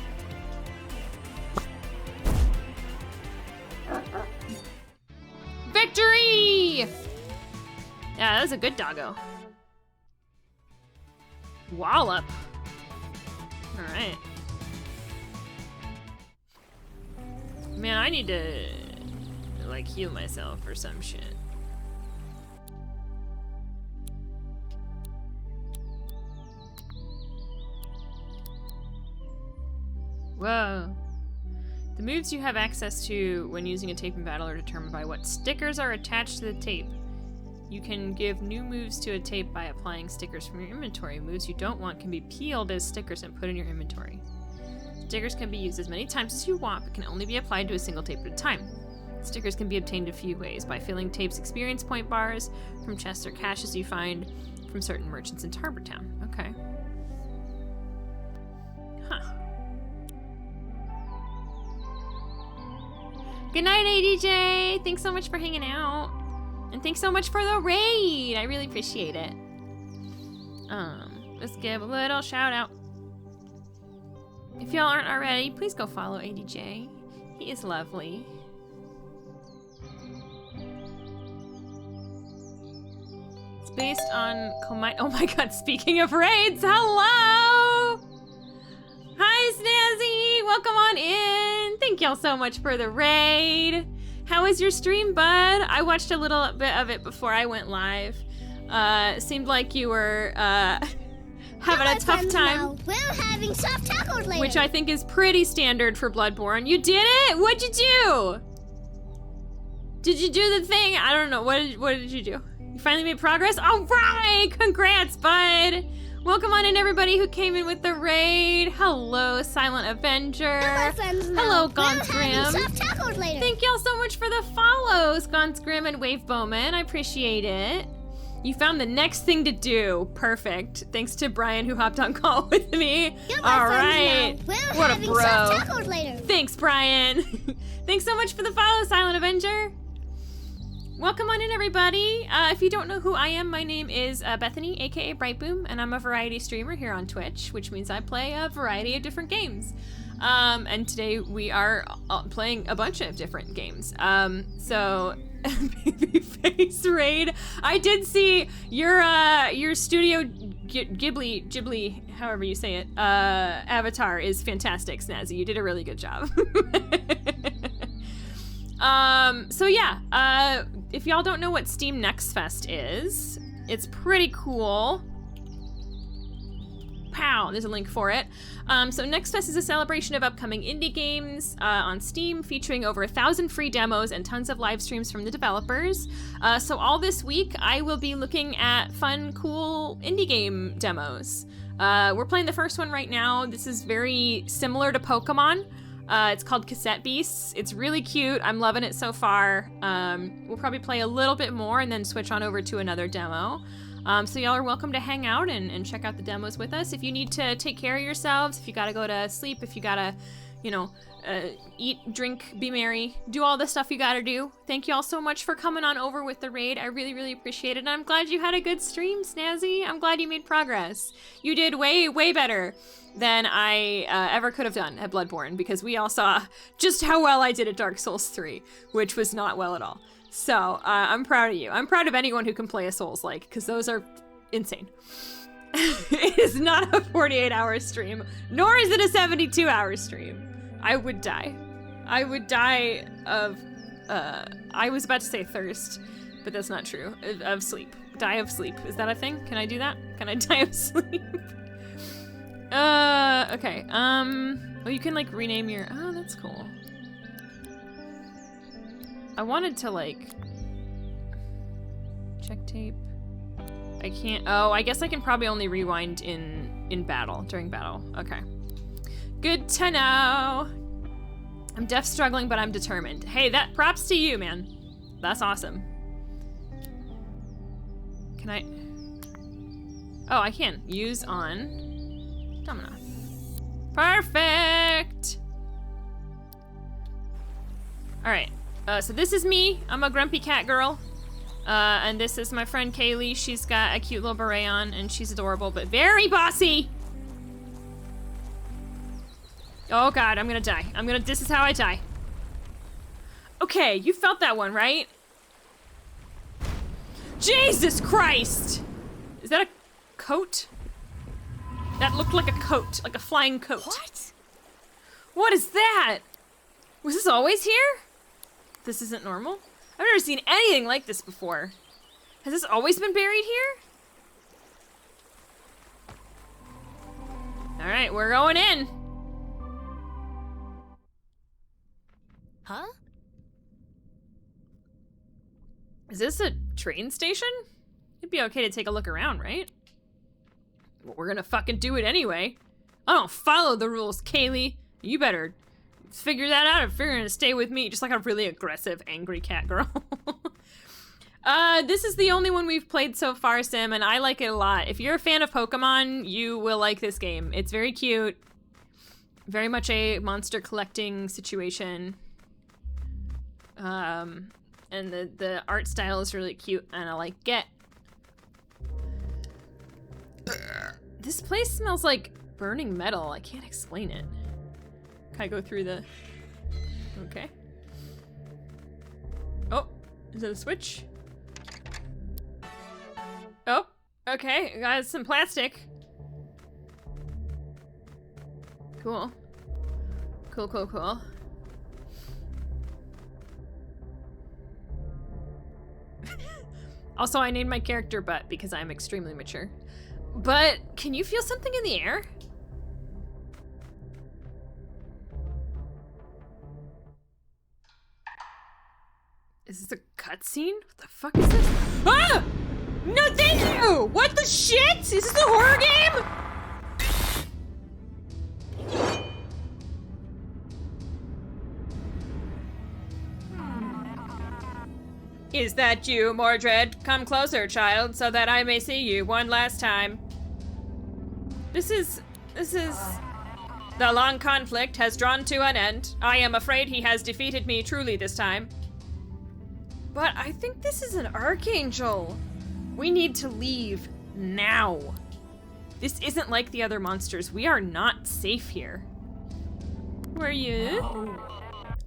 Victory! Yeah, that was a good doggo. Wallop. Alright. Man, I need to, like, heal myself or some shit. Whoa. The moves you have access to when using a tape in battle are determined by what stickers are attached to the tape. You can give new moves to a tape by applying stickers from your inventory. Moves you don't want can be peeled as stickers and put in your inventory. Stickers can be used as many times as you want, but can only be applied to a single tape at a time. Stickers can be obtained a few ways: by filling tapes' experience point bars from chests or caches you find from certain merchants in Harbor Town. Okay. Huh. Good night, ADJ! Thanks so much for hanging out. And thanks so much for the raid! I really appreciate it. Let's give a little shout out. If y'all aren't already, please go follow ADJ. He is lovely. It's based on oh my god, speaking of raids, hello! Hi, Snazzy! Welcome on in! Thank y'all so much for the raid. How was your stream, bud? I watched a little bit of it before I went live. Seemed like you were having a tough time. Now. We're having soft tacos later. Which I think is pretty standard for Bloodborne. You did it? What'd you do? Did you do the thing? I don't know. What did you do? You finally made progress? All right! Congrats, bud! Welcome on in, everybody who came in with the raid. Hello, Silent Avenger. Hello, Gaunt's Grim. Thank y'all so much for the follows, Gaunt's Grim and Wave Bowman. I appreciate it. You found the next thing to do. Perfect. Thanks to Brian who hopped on call with me. All right. What a bro. Thanks, Brian. Thanks so much for the follow, Silent Avenger. Welcome on in, everybody. If you don't know who I am, my name is Bethany, aka Brightboom, and I'm a variety streamer here on Twitch, which means I play a variety of different games. And today we are playing a bunch of different games. So, Babyface Raid. I did see your Studio Ghibli, however you say it, avatar is fantastic, Snazzy. You did a really good job. So yeah, if y'all don't know what Steam Next Fest is, it's pretty cool. Pow, there's a link for it. So Next Fest is a celebration of upcoming indie games on Steam, featuring over 1,000 free demos and tons of live streams from the developers. So all this week, I will be looking at fun, cool indie game demos. We're playing the first one right now. This is very similar to Pokemon. It's called Cassette Beasts. It's really cute. I'm loving it so far. We'll probably play a little bit more and then switch on over to another demo. So y'all are welcome to hang out and check out the demos with us. If you need to take care of yourselves, if you gotta go to sleep, if you gotta, eat, drink, be merry, do all the stuff you gotta do. Thank you all so much for coming on over with the raid. I really, really appreciate it. And I'm glad you had a good stream, Snazzy. I'm glad you made progress. You did way, way better than I ever could have done at Bloodborne, because we all saw just how well I did at Dark Souls 3, which was not well at all. So I'm proud of you. I'm proud of anyone who can play a Souls-like, because those are insane. It is not a 48-hour stream, nor is it a 72-hour stream. I would die. I would die of, I was about to say thirst, but that's not true. Of sleep. Die of sleep. Is that a thing? Can I do that? Can I die of sleep? Okay. Oh, you can, like, rename your... Oh, that's cool. I wanted to, like... Check tape. I can't... Oh, I guess I can probably only rewind in battle, during battle. Okay. Good to know. I'm deaf struggling, but I'm determined. Hey, that props to you, man. That's awesome. Can I... Oh, I can. Use on... Domino. Perfect! Alright. So this is me. I'm a grumpy cat girl. And this is my friend Kaylee. She's got a cute little beret on, and she's adorable, but very bossy! Oh god, I'm gonna die. This is how I die. Okay, you felt that one, right? Jesus Christ! Is that a coat? That looked like a coat, like a flying coat. What? What is that? Was this always here? This isn't normal? I've never seen anything like this before. Has this always been buried here? All right, we're going in. Huh? Is this a train station? It'd be okay to take a look around, right? Well, we're gonna fucking do it anyway. I don't follow the rules, Kaylee. You better figure that out if you're gonna stay with me, just like a really aggressive, angry cat girl. This is the only one we've played so far, Sim, and I like it a lot. If you're a fan of Pokemon, you will like this game. It's very cute. Very much a monster collecting situation. And the art style is really cute, and I like it. This place smells like burning metal. I can't explain it. Can I go through the... Okay. Oh, is it a switch? Oh, okay, got some plastic. Cool. Cool, cool, cool. Also, I named my character Butt because I'm extremely mature. But can you feel something in the air? Is this a cutscene? What the fuck is this? Ah! No, thank you! What the shit? Is this a horror game? Is that you, Mordred? Come closer, child, so that I may see you one last time. This is... The long conflict has drawn to an end. I am afraid he has defeated me truly this time. But I think this is an archangel. We need to leave now. This isn't like the other monsters. We are not safe here. Who are you?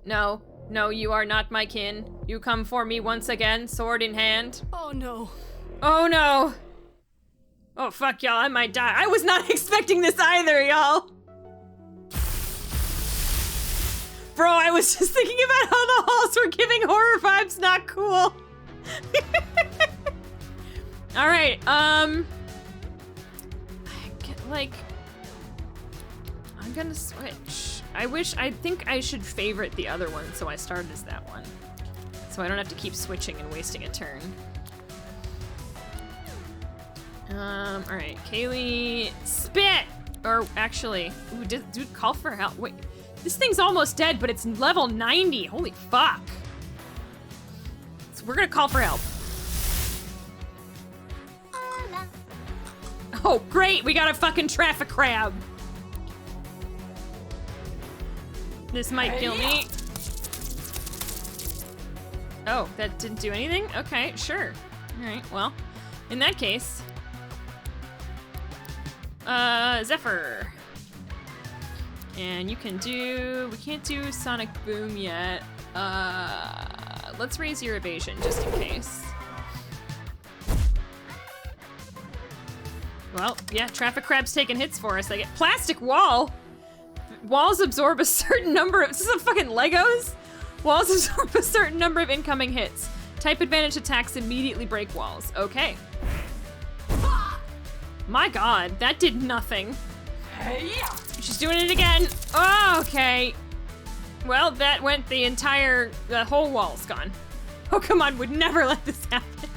No. No, you are not my kin. You come for me once again, sword in hand. Oh no. Oh no. Oh fuck y'all, I might die. I was not expecting this either, y'all. Bro, I was just thinking about how the halls were giving horror vibes, not cool. All right, I'm gonna switch. I think I should favorite the other one, so I started as that one. So I don't have to keep switching and wasting a turn. All right, Kaylee, spit! Or actually, ooh, dude, call for help. Wait, this thing's almost dead, but it's level 90. Holy fuck. So we're gonna call for help. Oh, great, we got a fucking traffic crab. This might kill me. Oh, that didn't do anything? Okay, sure. All right, well, in that case, Zephyr. And you can do, we can't do Sonic Boom yet. Let's raise your evasion just in case. Well, yeah, traffic crab's taking hits for us. I get plastic wall. Walls absorb a certain number of, this is fucking Legos? Walls absorb a certain number of incoming hits. Type advantage attacks immediately break walls. Okay. My god, that did nothing. She's doing it again. Oh, okay. Well, that went the whole wall's gone. Pokemon would never let this happen.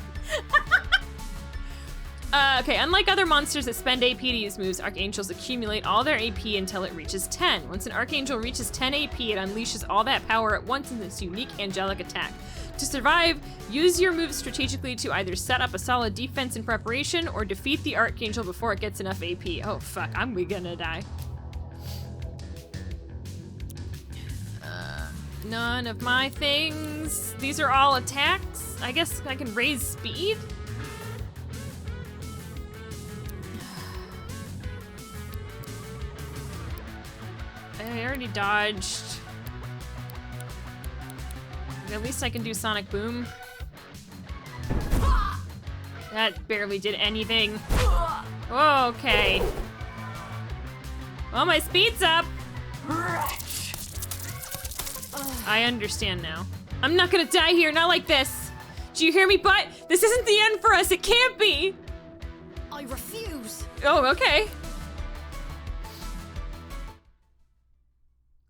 Okay, unlike other monsters that spend AP to use moves, Archangels accumulate all their AP until it reaches 10. Once an Archangel reaches 10 AP, it unleashes all that power at once in this unique angelic attack. To survive, use your moves strategically to either set up a solid defense in preparation or defeat the Archangel before it gets enough AP. Oh fuck, we gonna die. None of my things. These are all attacks. I guess I can raise speed? I already dodged. At least I can do Sonic Boom. That barely did anything. Okay. Well, my speed's up. I understand now. I'm not gonna die here, not like this. Do you hear me, butt? This isn't the end for us, it can't be. I refuse. Oh, okay.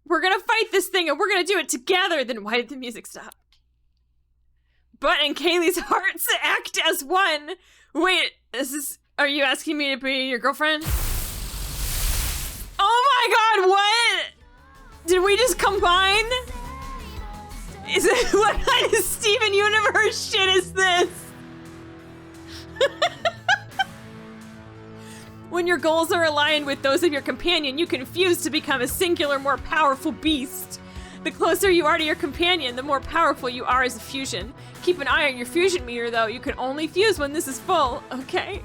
We're gonna fight this thing and we're gonna do it together. Then why did the music stop? Butt and Kaylee's hearts act as one. Wait, are you asking me to be your girlfriend? Oh my god, what? Did we just combine? Is it, what kind of Steven Universe shit is this? When your goals are aligned with those of your companion, you can fuse to become a singular, more powerful beast. The closer you are to your companion, the more powerful you are as a fusion. Keep an eye on your fusion meter, though. You can only fuse when this is full, okay?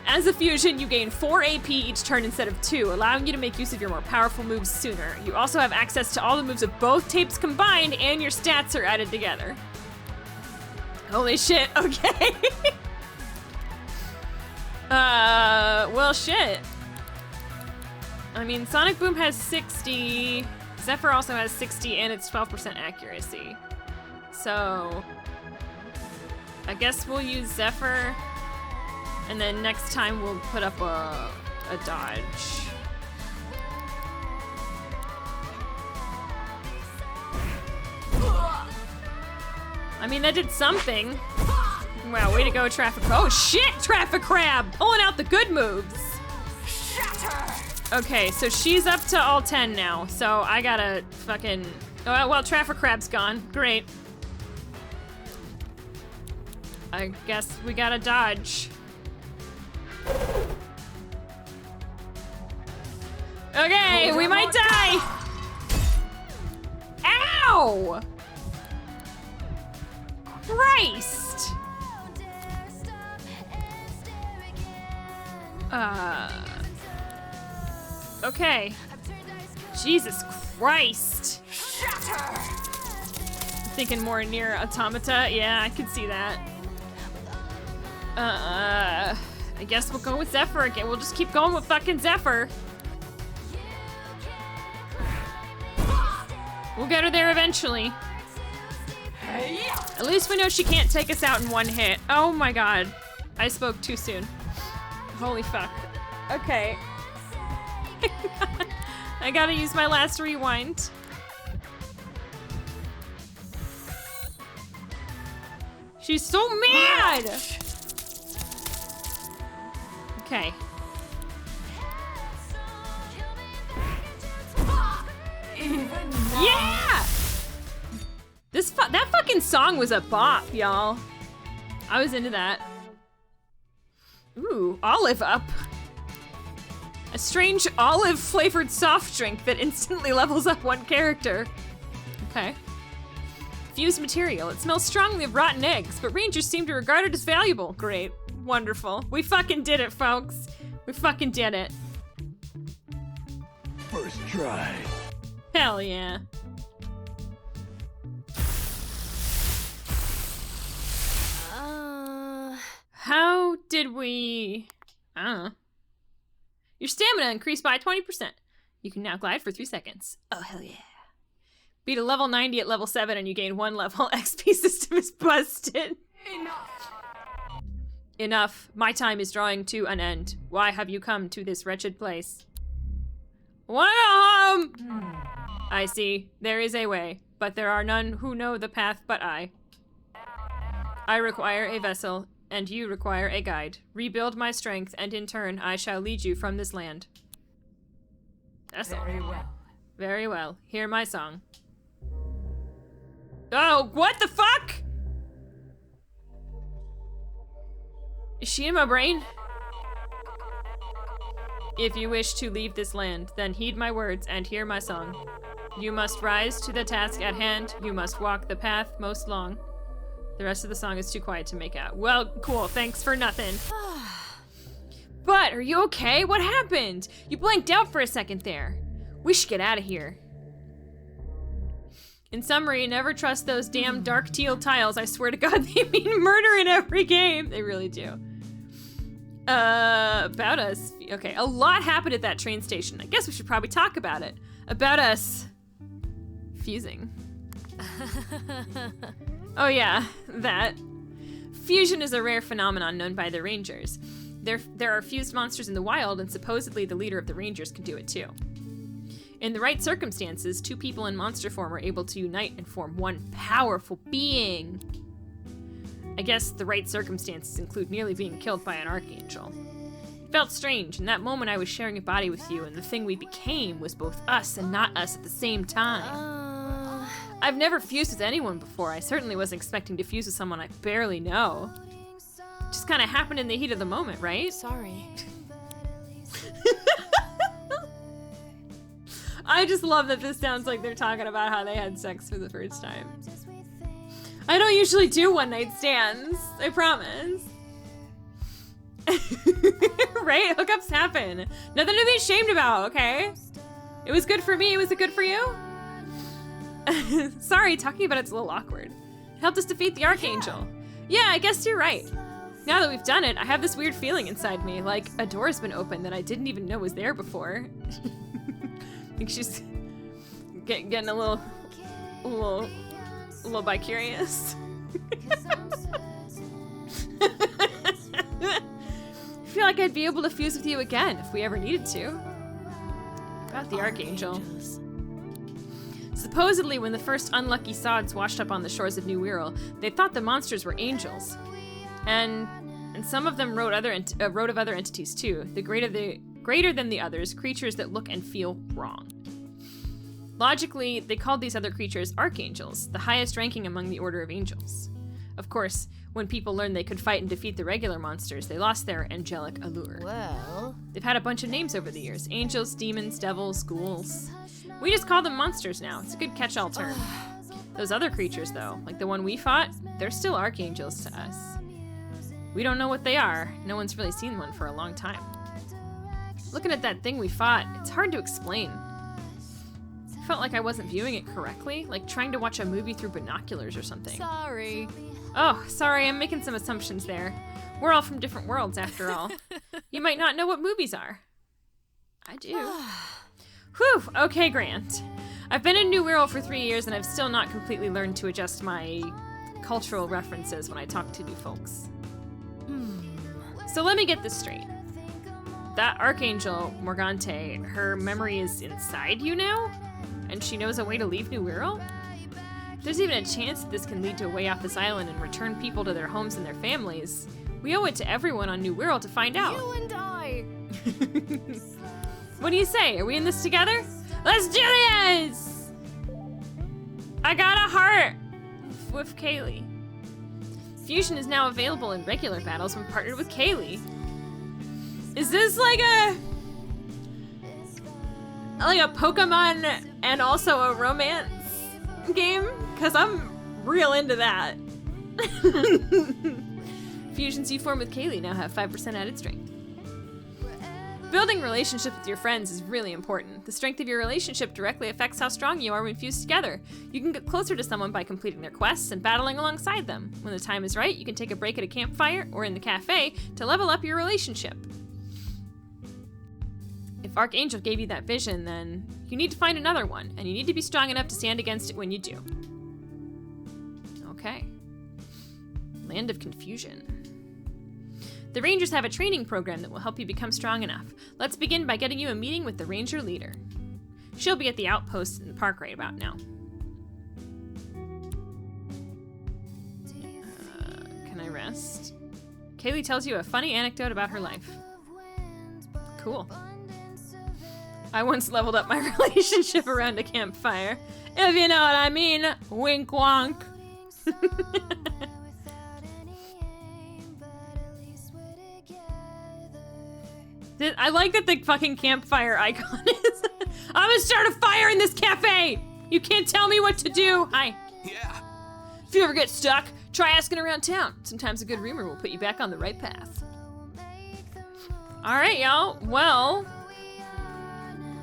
As a fusion, you gain 4 AP each turn instead of 2, allowing you to make use of your more powerful moves sooner. You also have access to all the moves of both tapes combined, and your stats are added together. Holy shit, okay. Well, shit. I mean, Sonic Boom has 60. Zephyr also has 60, and it's 12% accuracy. So, I guess we'll use Zephyr, and then next time we'll put up a dodge. I mean, that did something. Wow, way to go, Traffic. Oh shit, Traffic Crab! Pulling out the good moves. Okay, so she's up to all 10 now, so I gotta fucking... Oh, well, Traffic Crab's gone. Great. I guess we gotta dodge. Okay, we might die! Ow! Christ! Okay. Jesus Christ. I'm thinking more near Automata. Yeah, I can see that. I guess we'll go with Zephyr again. We'll just keep going with fucking Zephyr. We'll get her there eventually. At least we know she can't take us out in one hit. Oh my god. I spoke too soon. Holy fuck. Okay. I gotta use my last rewind. She's so mad! Okay. Yeah! That fucking song was a bop, y'all. I was into that. Ooh, olive up. A strange olive-flavored soft drink that instantly levels up one character. Okay. Fused material. It smells strongly of rotten eggs, but rangers seem to regard it as valuable. Great. Wonderful. We fucking did it, folks. We fucking did it. First try. Hell yeah. How did we... Your stamina increased by 20%. You can now glide for 3 seconds. Oh, hell yeah. Beat a level 90 at level 7 and you gain 1 level. XP system is busted. Enough. My time is drawing to an end. Why have you come to this wretched place? Wanna go home? I see. There is a way, but there are none who know the path but I. I require a vessel, and you require a guide. Rebuild my strength, and in turn, I shall lead you from this land. Vessel. Very well. Very well. Hear my song. Oh, what the fuck? Is she in my brain? If you wish to leave this land, then heed my words and hear my song. You must rise to the task at hand. You must walk the path most long. The rest of the song is too quiet to make out. Well, cool. Thanks for nothing. But, are you okay? What happened? You blanked out for a second there. We should get out of here. In summary, never trust those damn dark teal tiles. I swear to God, they mean murder in every game. They really do. About us. Okay, a lot happened at that train station. I guess we should probably talk about it. About us fusing. Oh yeah, that. Fusion is a rare phenomenon known by the Rangers. There are fused monsters in the wild, and supposedly the leader of the Rangers can do it too. In the right circumstances, 2 people in monster form are able to unite and form one powerful being. I guess the right circumstances include nearly being killed by an archangel. It felt strange. In that moment I was sharing a body with you, and the thing we became was both us and not us at the same time. I've never fused with anyone before. I certainly wasn't expecting to fuse with someone I barely know. Just kind of happened in the heat of the moment, right? Sorry. I just love that this sounds like they're talking about how they had sex for the first time. I don't usually do one-night stands, I promise. Right? Hookups happen. Nothing to be ashamed about, okay? It was good for me, was it good for you? Sorry, talking about it's a little awkward. It helped us defeat the Archangel. Yeah, I guess you're right. Now that we've done it, I have this weird feeling inside me, like a door's been opened that I didn't even know was there before. I think she's getting a little bi-curious. I feel like I'd be able to fuse with you again if we ever needed to. About the Archangel. Supposedly, when the first unlucky sods washed up on the shores of New Wirral, they thought the monsters were angels. And some of them wrote of other entities too, the greater than the others, creatures that look and feel wrong. Logically, they called these other creatures archangels, the highest ranking among the order of angels. Of course, when people learned they could fight and defeat the regular monsters, they lost their angelic allure. Well, They've had a bunch of names over the years: angels, demons, devils, ghouls. We just call them monsters now. It's a good catch-all term. Those other creatures, though, like the one we fought, they're still archangels to us. We don't know what they are. No one's really seen one for a long time. Looking at that thing we fought, it's hard to explain. I felt like I wasn't viewing it correctly, like trying to watch a movie through binoculars or something. sorry. Oh, sorry, I'm making some assumptions there. We're all from different worlds, after all. You might not know what movies are. I do. Whew, okay, Grant. I've been in New Wirral for 3 years, and I've still not completely learned to adjust my cultural references when I talk to new folks. So let me get this straight. That Archangel, Morgante, her memory is inside you now? And she knows a way to leave New Wirral? If there's even a chance that this can lead to a way off this island and return people to their homes and their families, we owe it to everyone on New Wirral to find out. You and I. What do you say? Are we in this together? Let's do this! I got a heart with Kaylee. Fusion is now available in regular battles when partnered with Kaylee. Is this like a Pokemon and also a romance game? Because I'm real into that. Fusions you form with Kaylee now have 5% added strength. Building relationships with your friends is really important. The strength of your relationship directly affects how strong you are when fused together. You can get closer to someone by completing their quests and battling alongside them. When the time is right, you can take a break at a campfire or in the cafe to level up your relationship. If Archangel gave you that vision, then you need to find another one, and you need to be strong enough to stand against it when you do. Okay. Land of Confusion. The Rangers have a training program that will help you become strong enough. Let's begin by getting you a meeting with the Ranger leader. She'll be at the outpost in the park right about now. Can I rest? Kaylee tells you a funny anecdote about her life. Cool. I once leveled up my relationship around a campfire. If you know what I mean. Wink wonk. I like that the fucking campfire icon is. I'm gonna start a fire in this cafe! You can't tell me what to do! Hi. Yeah. If you ever get stuck, try asking around town. Sometimes a good rumor will put you back on the right path. Alright, y'all. Well,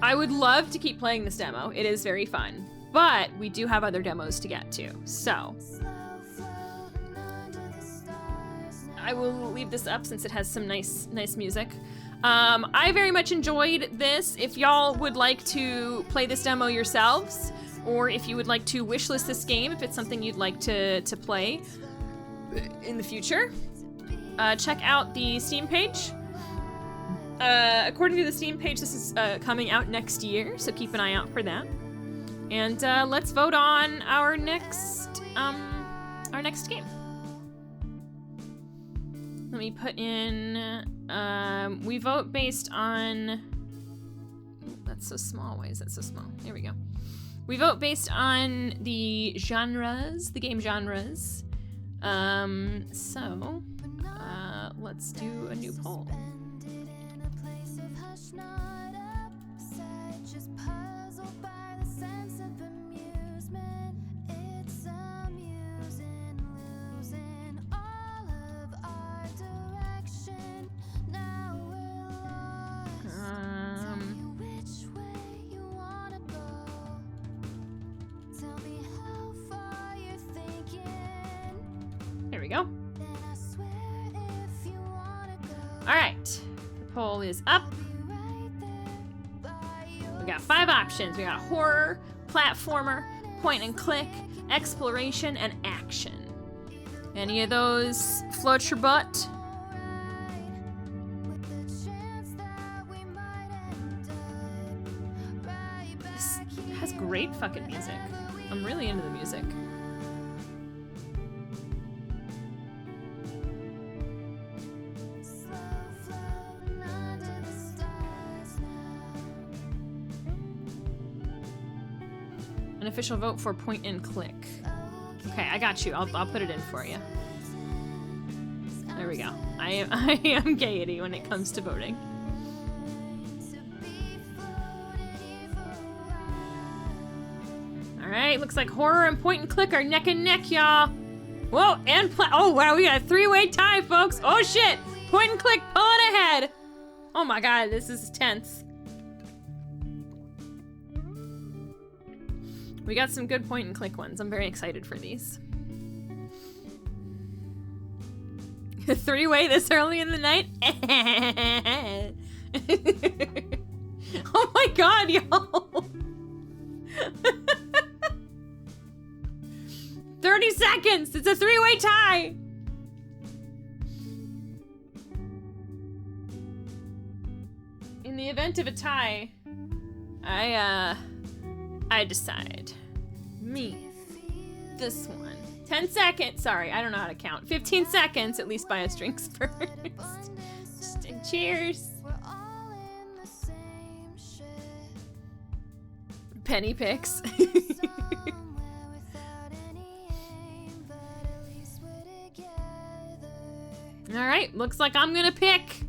I would love to keep playing this demo. It is very fun. But we do have other demos to get to. So I will leave this up since it has some nice music. I very much enjoyed this. If y'all would like to play this demo yourselves, or if you would like to wishlist this game, if it's something you'd like to play in the future, check out the Steam page. According to the Steam page, this is coming out next year, so keep an eye out for that. And let's vote on our next game. Let me put in, we vote based on, that's so small, why is that so small? There we go. We vote based on the genres, the game genres. So, let's do a new poll. There we go. All right, the poll is up. We got 5 options. We got horror, platformer, point and click, exploration, and action. Any of those float your butt? This has great fucking music. I'm really into the music. An official vote for point and click. Okay, I got you. I'll put it in for you. There we go. I am Gaiety when it comes to voting. All right, looks like horror and point and click are neck and neck, y'all. Whoa, and oh wow, we got a 3-way tie, folks. Oh shit, point and click pulling ahead. Oh my god, this is tense. We got some good point and click ones. I'm very excited for these. 3-way this early in the night? Oh my god, y'all. 30 seconds. It's a 3-way tie. In the event of a tie, I decide. Me. This one. 10 seconds. Sorry, I don't know how to count. 15 seconds. At least buy us drinks first. Just cheers. Penny picks. All right, looks like I'm gonna pick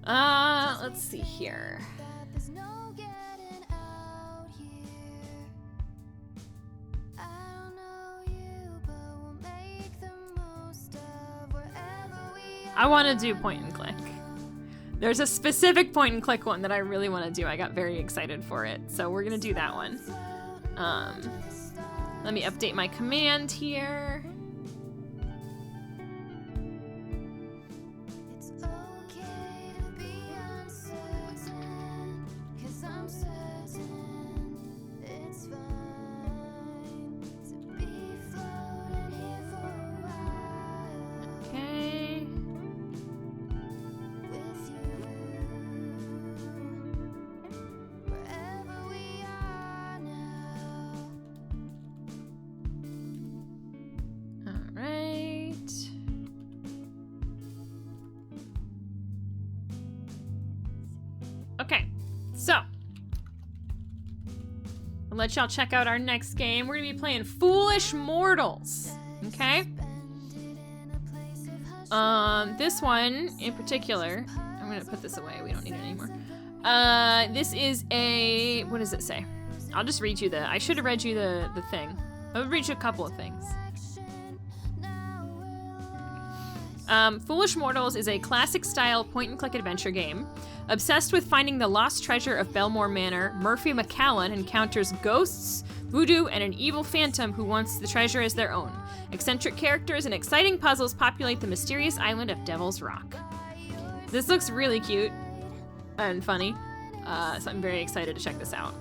Let's see here. I want to do point and click. There's a specific point and click one that I really want to do. I got very excited for it, so we're gonna do that one. Let me update my command here. Okay, so I'll let y'all check out our next game. We're gonna be playing Foolish Mortals, okay? This one in particular, I'm gonna put this away. We don't need it anymore. This is a, what does it say? I'll just read you I should have read you the thing. I'll read you a couple of things. Foolish Mortals is a classic-style point-and-click adventure game. Obsessed with finding the lost treasure of Belmore Manor, Murphy McCallan encounters ghosts, voodoo, and an evil phantom who wants the treasure as their own. Eccentric characters and exciting puzzles populate the mysterious island of Devil's Rock. This looks really cute and funny, so I'm very excited to check this out.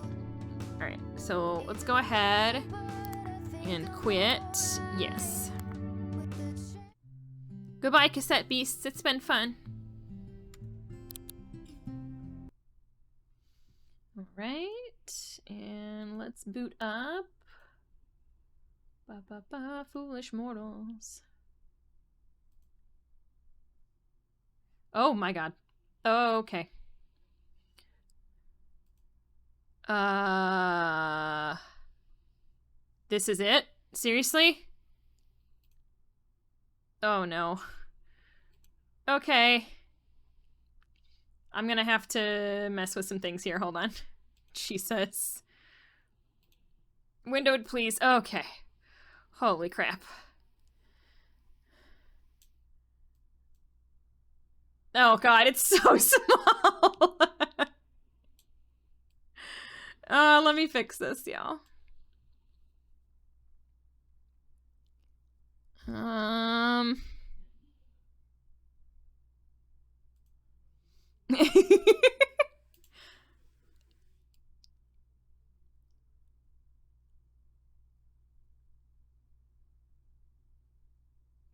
Alright, so let's go ahead and quit. Yes. Goodbye, Cassette Beasts. It's been fun. All right, and let's boot up. Foolish Mortals. Oh my god. Oh, okay. This is it? Seriously? Oh no. Okay. I'm gonna have to mess with some things here. Hold on. Jesus. Windowed, please. Okay. Holy crap. Oh god, it's so small. Let me fix this, y'all.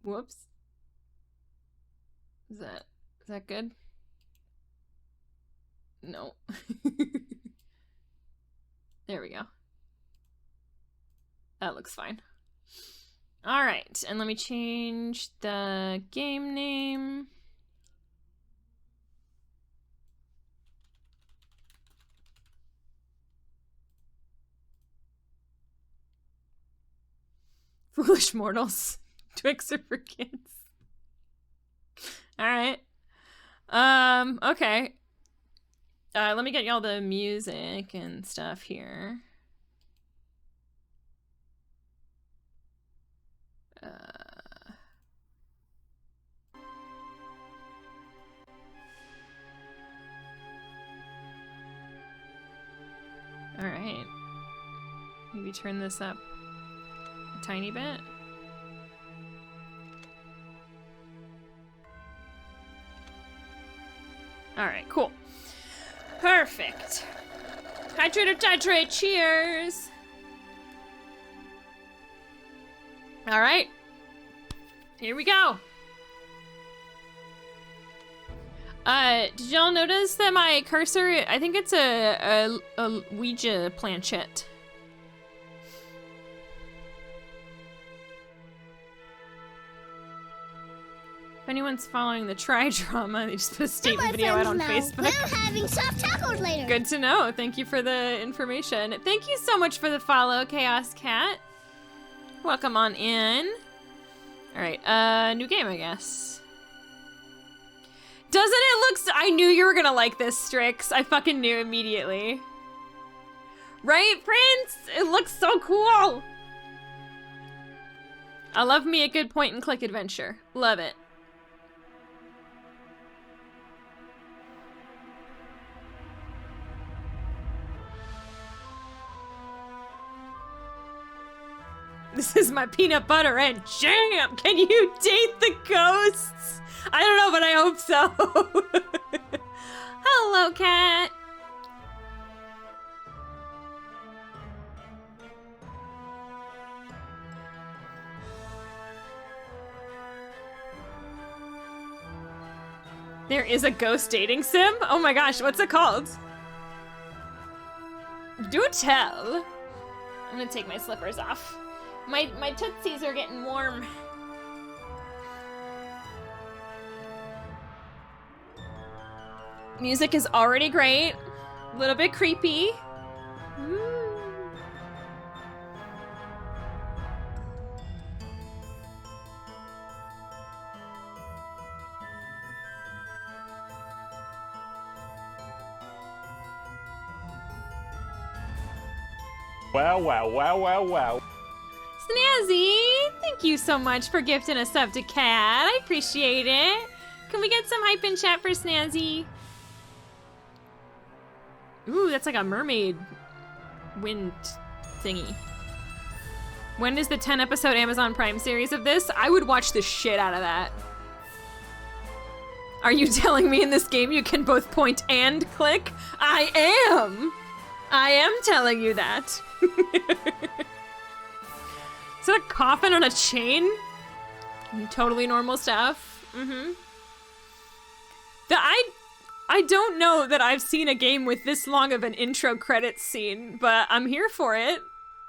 Whoops. Is that good? No. There we go. That looks fine. All right, and let me change the game name. Foolish Mortals. Twix are for kids. All right. Okay. Let me get y'all the music and stuff here. All right. Maybe turn this up a tiny bit. All right, cool. Perfect. Hydrate or titrate, cheers. All right. Here we go. Did y'all notice that my cursor, I think it's a Ouija planchette. If anyone's following the Tri-Drama, they just put a statement video out on Facebook. We're having soft tacos later. Good to know. Thank you for the information. Thank you so much for the follow, Chaos Cat. Welcome on in. All right, new game, I guess. Doesn't it look I knew you were gonna like this, Strix. I fucking knew immediately. Right, Prince? It looks so cool. I love me a good point and click adventure. Love it. This is my peanut butter and jam. Can you date the ghosts? I don't know, but I hope so. Hello, cat. There is a ghost dating sim? Oh my gosh, what's it called? Do tell. I'm gonna take my slippers off. My tootsies are getting warm. Music is already great. A little bit creepy. Wow, wow, wow, wow, wow. Snazzy, thank you so much for gifting a sub to Cat. I appreciate it. Can we get some hype in chat for Snazzy? Ooh, that's like a mermaid wind thingy. When is the 10-episode Amazon Prime series of this? I would watch the shit out of that. Are you telling me in this game you can both point and click? I am! I am telling you that. Is that a coffin on a chain? Totally normal stuff. Mm-hmm. I don't know that I've seen a game with this long of an intro credits scene, but I'm here for it.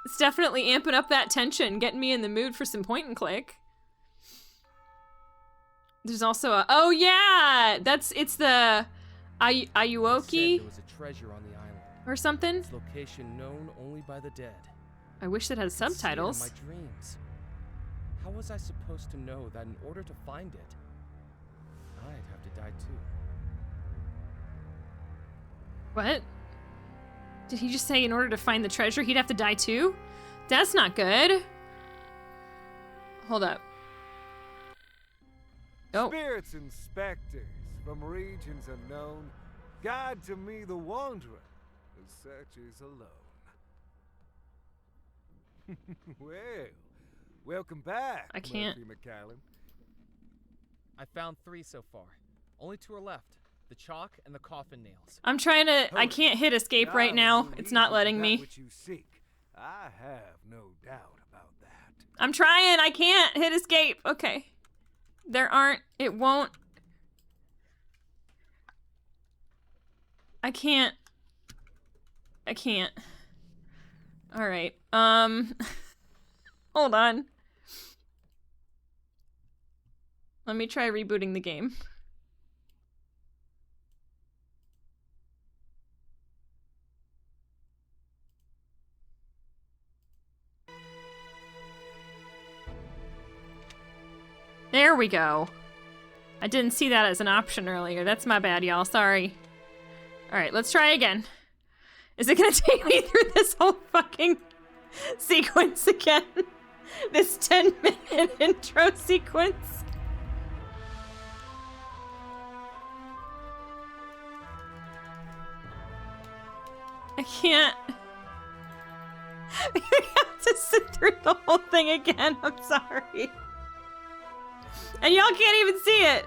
It's definitely amping up that tension, getting me in the mood for some point and click. There's also a, oh yeah, it's the Ayuoki There was a treasure on the island. or something. Its location known only by the dead. I wish it had subtitles. See it in my dreams. How was I supposed to know that in order to find it, I'd have to die too? What? Did he just say in order to find the treasure, he'd have to die too? That's not good. Hold up. Oh. Spirits and specters from regions unknown, guide to me the wanderer who searches alone. Well, welcome back, I can't. Murphy McCallum. I found 3 so far. Only 2 are left. The chalk and the coffin nails. I'm trying to, I can't hit escape right now. It's not letting me. What you seek. I have no doubt about that. I'm trying, I can't hit escape. Okay. There aren't, it won't. I can't. All right. Hold on. Let me try rebooting the game. There we go. I didn't see that as an option earlier. That's my bad, y'all. Sorry. All right, let's try again. Is it gonna take me through this whole fucking sequence again? This 10-minute intro sequence? I can't. We have to sit through the whole thing again. I'm sorry. And y'all can't even see it.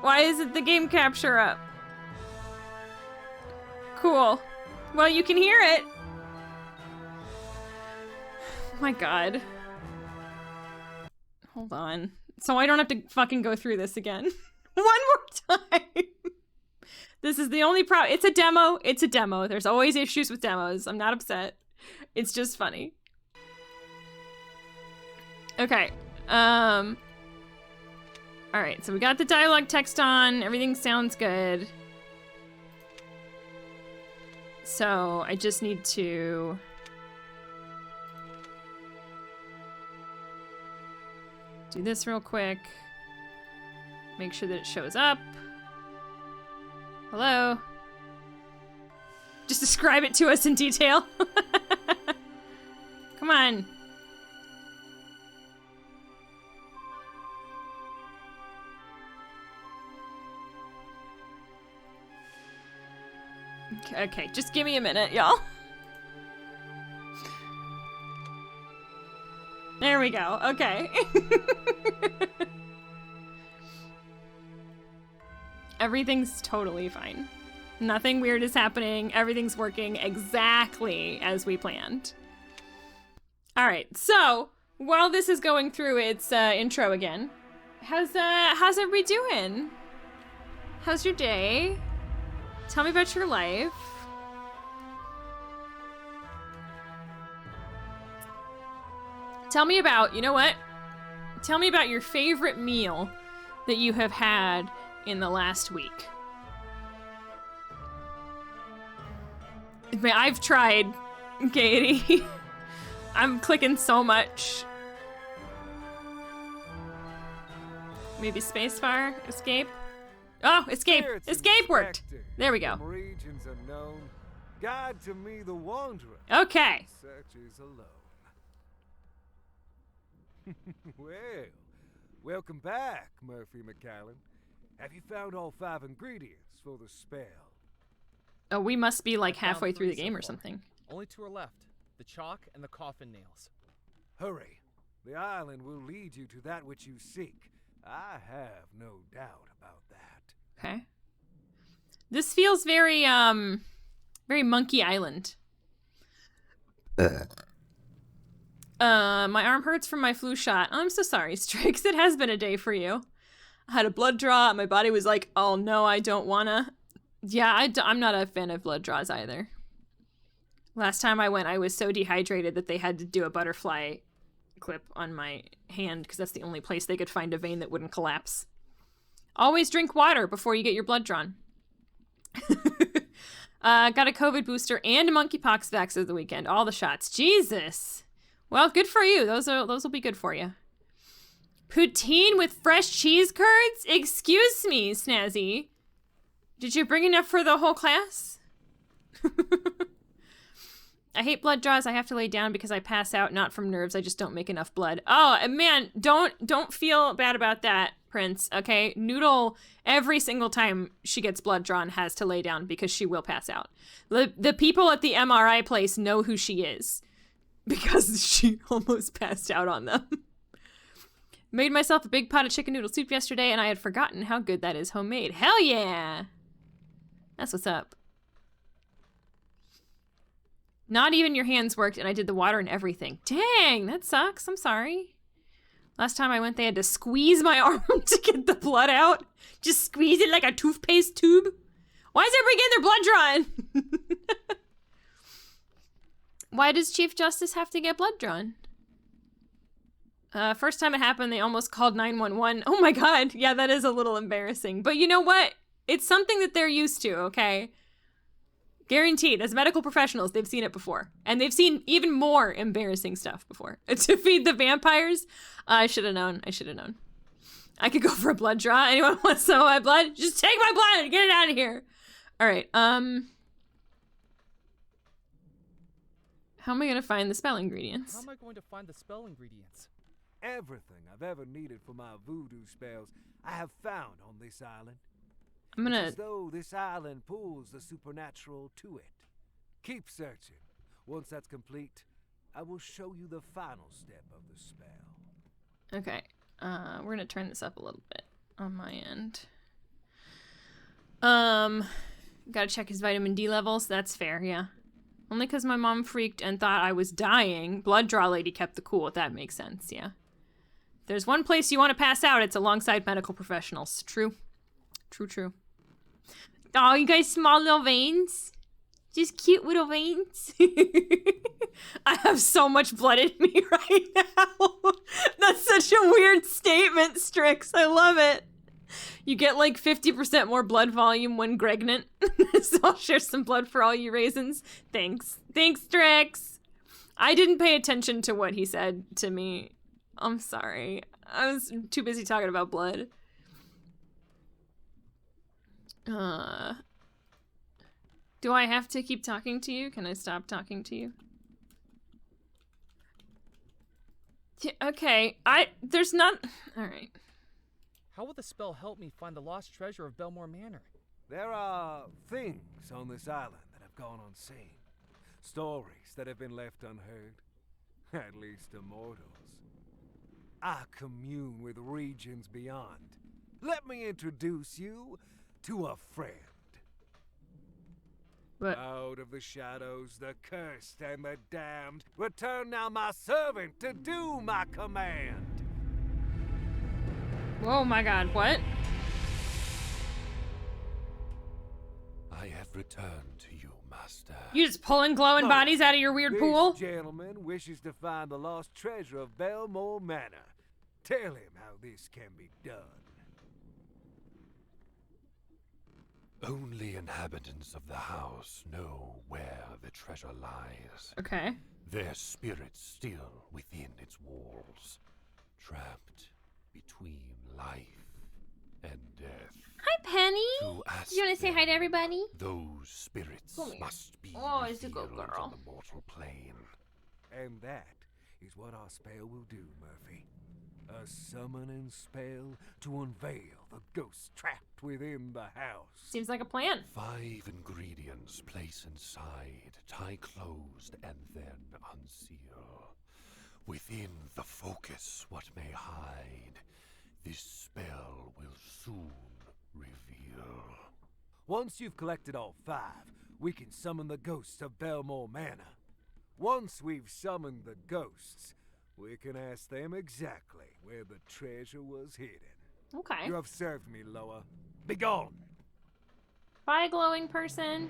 Why isn't the game capture up? Cool. Well, you can hear it. Oh my god. Hold on. So I don't have to fucking go through this again. One more time. This is the only problem. It's a demo. It's a demo. There's always issues with demos. I'm not upset. It's just funny. Okay. All right, so we got the dialogue text on. Everything sounds good. So I just need to do this real quick. Make sure that it shows up. Hello? Just describe it to us in detail. Come on. Okay, just give me a minute, y'all. There we go. Okay. Everything's totally fine. Nothing weird is happening. Everything's working exactly as we planned. All right, so while this is going through its intro again, how's everybody doing? How's your day? Tell me about your life. Tell me about, you know what? Tell me about your favorite meal that you have had in the last week. Man, I've tried, Katie. I'm clicking so much. Maybe spacebar, escape. Oh, escape! Escape worked! There we go. Regions unknown, guide to me the wanderer. Okay. Searches alone. Well, welcome back, Murphy McCallan. Have you found all 5 ingredients for the spell? Oh, we must be like halfway Found through the 3 game so or far. something. Only 2 are left. The chalk and the coffin nails. Hurry. The island will lead you to that which you seek. I have no doubt about that. Okay. This feels very, very Monkey Island. My arm hurts from my flu shot. Oh, I'm so sorry, Strix. It has been a day for you. I had a blood draw. My body was like, oh no, I don't wanna. Yeah, I'm not a fan of blood draws either. Last time I went, I was so dehydrated that they had to do a butterfly clip on my hand because that's the only place they could find a vein that wouldn't collapse. Always drink water before you get your blood drawn. Got a COVID booster and a monkeypox vax over the weekend. All the shots. Jesus. Well, good for you. Those will be good for you. Poutine with fresh cheese curds? Excuse me, Snazzy. Did you bring enough for the whole class? I hate blood draws. I have to lay down because I pass out, not from nerves. I just don't make enough blood. Oh, man, don't feel bad about that, Prince, okay? Noodle, every single time she gets blood drawn, has to lay down because she will pass out. The people at the MRI place know who she is because she almost passed out on them. Made myself a big pot of chicken noodle soup yesterday, and I had forgotten how good that is homemade. Hell yeah! That's what's up. Not even your hands worked, and I did the water and everything. Dang, that sucks. I'm sorry. Last time I went, they had to squeeze my arm to get the blood out. Just squeeze it like a toothpaste tube. Why is everybody getting their blood drawn? Why does Chief Justice have to get blood drawn? First time it happened, they almost called 911. Oh my god, yeah, that is a little embarrassing. But you know what? It's something that they're used to, okay? Guaranteed, as medical professionals, they've seen it before. And they've seen even more embarrassing stuff before. To feed the vampires? I should have known. I could go for a blood draw. Anyone wants some of my blood? Just take my blood! Get it out of here! Alright, how am I gonna find the spell ingredients? How am I going to find the spell ingredients? Everything I've ever needed for my voodoo spells, I have found on this island. I'm It's gonna... as though this island pulls the supernatural to it. Keep searching. Once that's complete, I will show you the final step of the spell. Okay, we're gonna turn this up a little bit on my end. Gotta check his vitamin D levels. That's fair, yeah. Only because my mom freaked and thought I was dying. Blood draw lady kept the cool. That makes sense, yeah. If there's one place you want to pass out, it's alongside medical professionals. True. True. Oh, you guys, small little veins. Just cute little veins. I have so much blood in me right now. That's such a weird statement, Strix. I love it. You get like 50% more blood volume when pregnant. So I'll share some blood for all you raisins. Thanks, Strix. I didn't pay attention to what he said to me. I'm sorry. I was too busy talking about blood. Do I have to keep talking to you? Can I stop talking to you? Yeah, okay, there's not... Alright. How will the spell help me find the lost treasure of Belmore Manor? There are things on this island that have gone unseen. Stories that have been left unheard. At least to mortals. I commune with regions beyond. Let me introduce you to a friend. What? Out of the shadows, the cursed and the damned, return now my servant to do my command. Oh my god, what? I have returned to you, master. You just pulling glowing bodies out of your weird pool? This gentleman wishes to find the lost treasure of Belmore Manor. Tell him how this can be done. Only inhabitants of the house know where the treasure lies. Okay. Their spirits still within its walls, trapped between life and death. Hi, Penny. To ask You want to say hi to everybody? Those spirits Come here. must be Oh, it's a good revealed girl. on the mortal plane. And that is what our spell will do, Murphy. A summoning spell to unveil the ghosts trapped within the house. Seems like a plan. 5 ingredients place inside, tie closed, and then unseal. Within the focus what may hide, this spell will soon reveal. Once you've collected all 5, we can summon the ghosts of Belmore Manor. Once we've summoned the ghosts, we can ask them exactly where the treasure was hidden. Okay. You have served me, Loa. Begone! Bye, glowing person.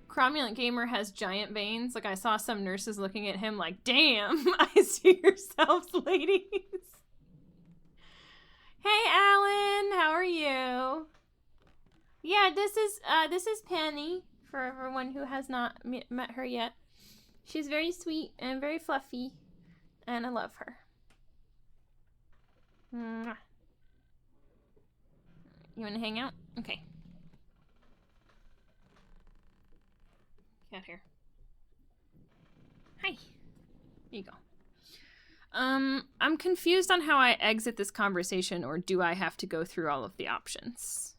Cromulent Gamer has giant veins. Like, I saw some nurses looking at him like, damn, I see yourselves, ladies. Hey, Alan, how are you? Yeah, this is Penny, for everyone who has not met her yet. She's very sweet and very fluffy, and I love her. Mwah. You want to hang out? Okay. Cat here. Hi. Here you go. I'm confused on how I exit this conversation, or do I have to go through all of the options?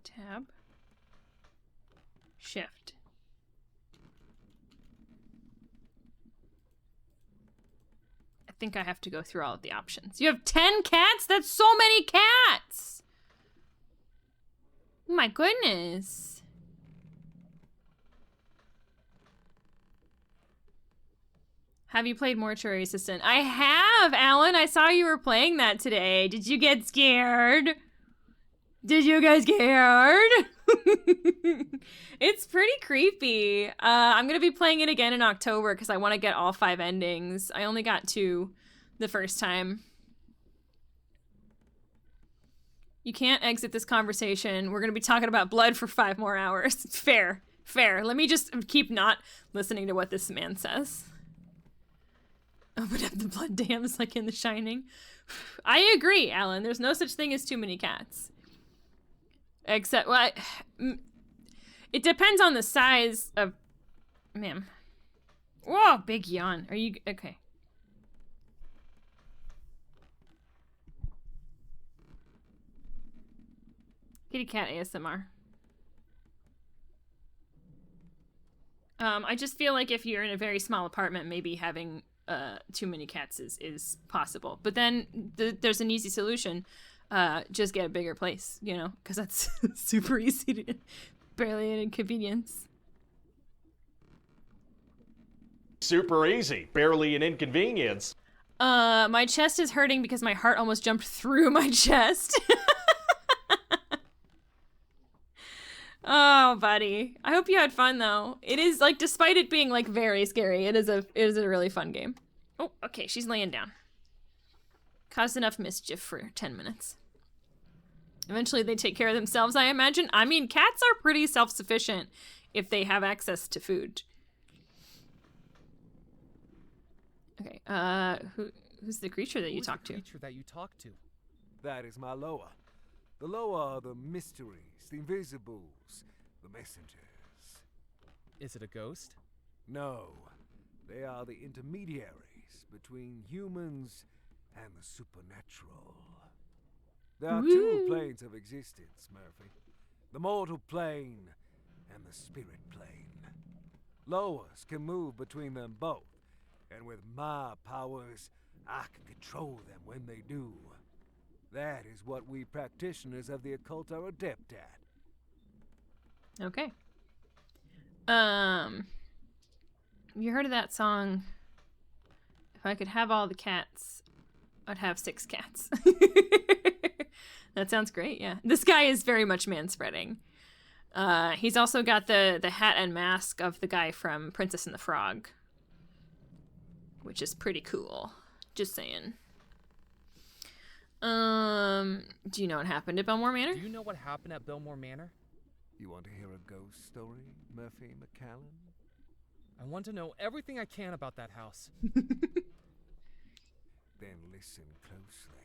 Tab. Shift. I think I have to go through all of the options. You have 10 cats? That's so many cats! Oh my goodness. Have you played Mortuary Assistant? I have, Alan. I saw you were playing that today. Did you get scared? Did you get scared? It's pretty creepy. I'm going to be playing it again in October because I want to get all 5 endings. I only got 2 the first time. You can't exit this conversation. We're going to be talking about blood for 5 more hours. Fair. Fair. Let me just keep not listening to what this man says. Open up the blood dams like in The Shining. I agree, Alan. There's no such thing as too many cats. Except, well, it depends on the size of... Ma'am. Whoa, big yawn. Are you... Okay. Kitty cat ASMR. I just feel like if you're in a very small apartment, maybe having too many cats is possible. But then there's an easy solution. Just get a bigger place, you know, because that's super easy to... Barely an inconvenience. Super easy. Barely an inconvenience. My chest is hurting because my heart almost jumped through my chest. Oh, buddy. I hope you had fun, though. It is, like, despite it being, like, very scary, it is a really fun game. Oh, okay, she's laying down. Caused enough mischief for 10 minutes. Eventually they take care of themselves, I imagine. I mean, cats are pretty self-sufficient if they have access to food. Okay, Who's the creature that you Who's the talk to? creature that you talk to? That is my Loa. The Loa are the mysteries, the invisibles, the messengers. Is it a ghost? No, they are the intermediaries between humans and the supernatural. There are two planes of existence, Murphy. The mortal plane and the spirit plane. Loas can move between them both, and with my powers, I can control them when they do. That is what we practitioners of the occult are adept at. Okay. You heard of that song? If I could have all the cats, I'd have 6 cats. That sounds great, yeah. This guy is very much manspreading. He's also got the hat and mask of the guy from Princess and the Frog, which is pretty cool. Just saying. Do you know what happened at Belmore Manor? Do you know what happened at Belmore Manor? You want to hear a ghost story, Murphy McCallan? I want to know everything I can about that house. Then listen closely.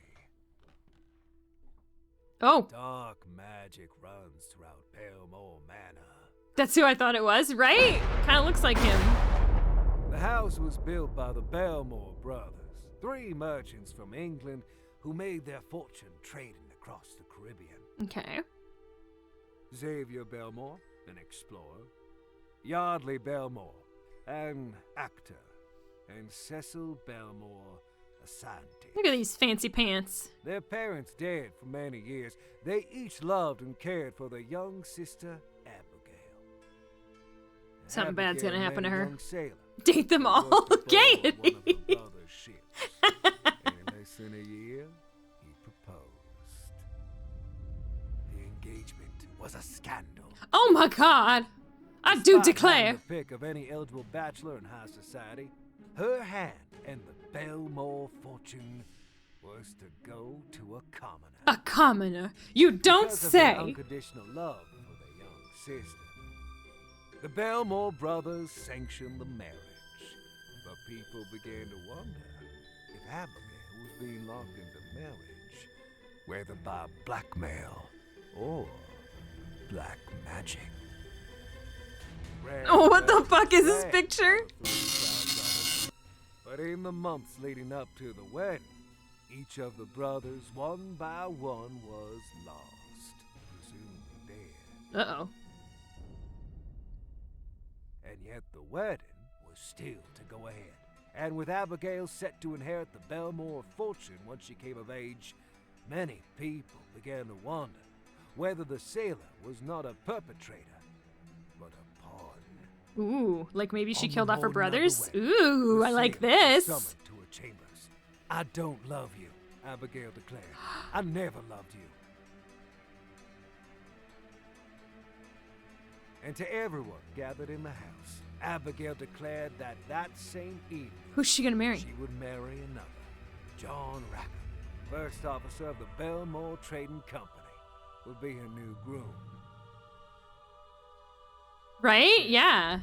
Oh, Dark magic runs throughout Belmore Manor. that's who I thought it was, right? Kind of looks like him. The house was built by the Belmore brothers, 3 merchants from England who made their fortune trading across the Caribbean. Okay. Xavier Belmore, an explorer. Yardley Belmore, an actor. And Cecil Belmore, a scientist. Look at these fancy pants. Their parents dead for many years. They each loved and cared for their young sister, Abigail. Something bad's gonna Abigail happen met to a her. young sailor Date them who all. was to board Gaiety. one of her brother's ships. And in less than a year, he proposed. The engagement was a scandal. Oh my god. I do Despite declare. having the pick of any eligible bachelor in high society, her hand and the Belmore fortune was to go to a commoner. A commoner. You don't Because of their say. unconditional love for their young sister. The Belmore brothers sanctioned the marriage, but people began to wonder if Abigail was being locked into marriage, whether by blackmail or black magic. Oh, what the fuck is this picture? But in the months leading up to the wedding, each of the brothers, one by one, was lost, presumed dead. Uh-oh. And yet the wedding was still to go ahead. And with Abigail set to inherit the Belmore fortune once she came of age, many people began to wonder whether the sailor was not a perpetrator, but a pawn. Ooh, like maybe she On killed the off her morning of the brothers? wedding, Ooh, the I like sailor was this. summoned to her chambers. I don't love you, Abigail declared. I never loved you. And to everyone gathered in the house, Abigail declared that that same evening Who's she gonna marry? she would marry another, John Rackham, first officer of the Belmore Trading Company, would be her new groom. Right? Yeah.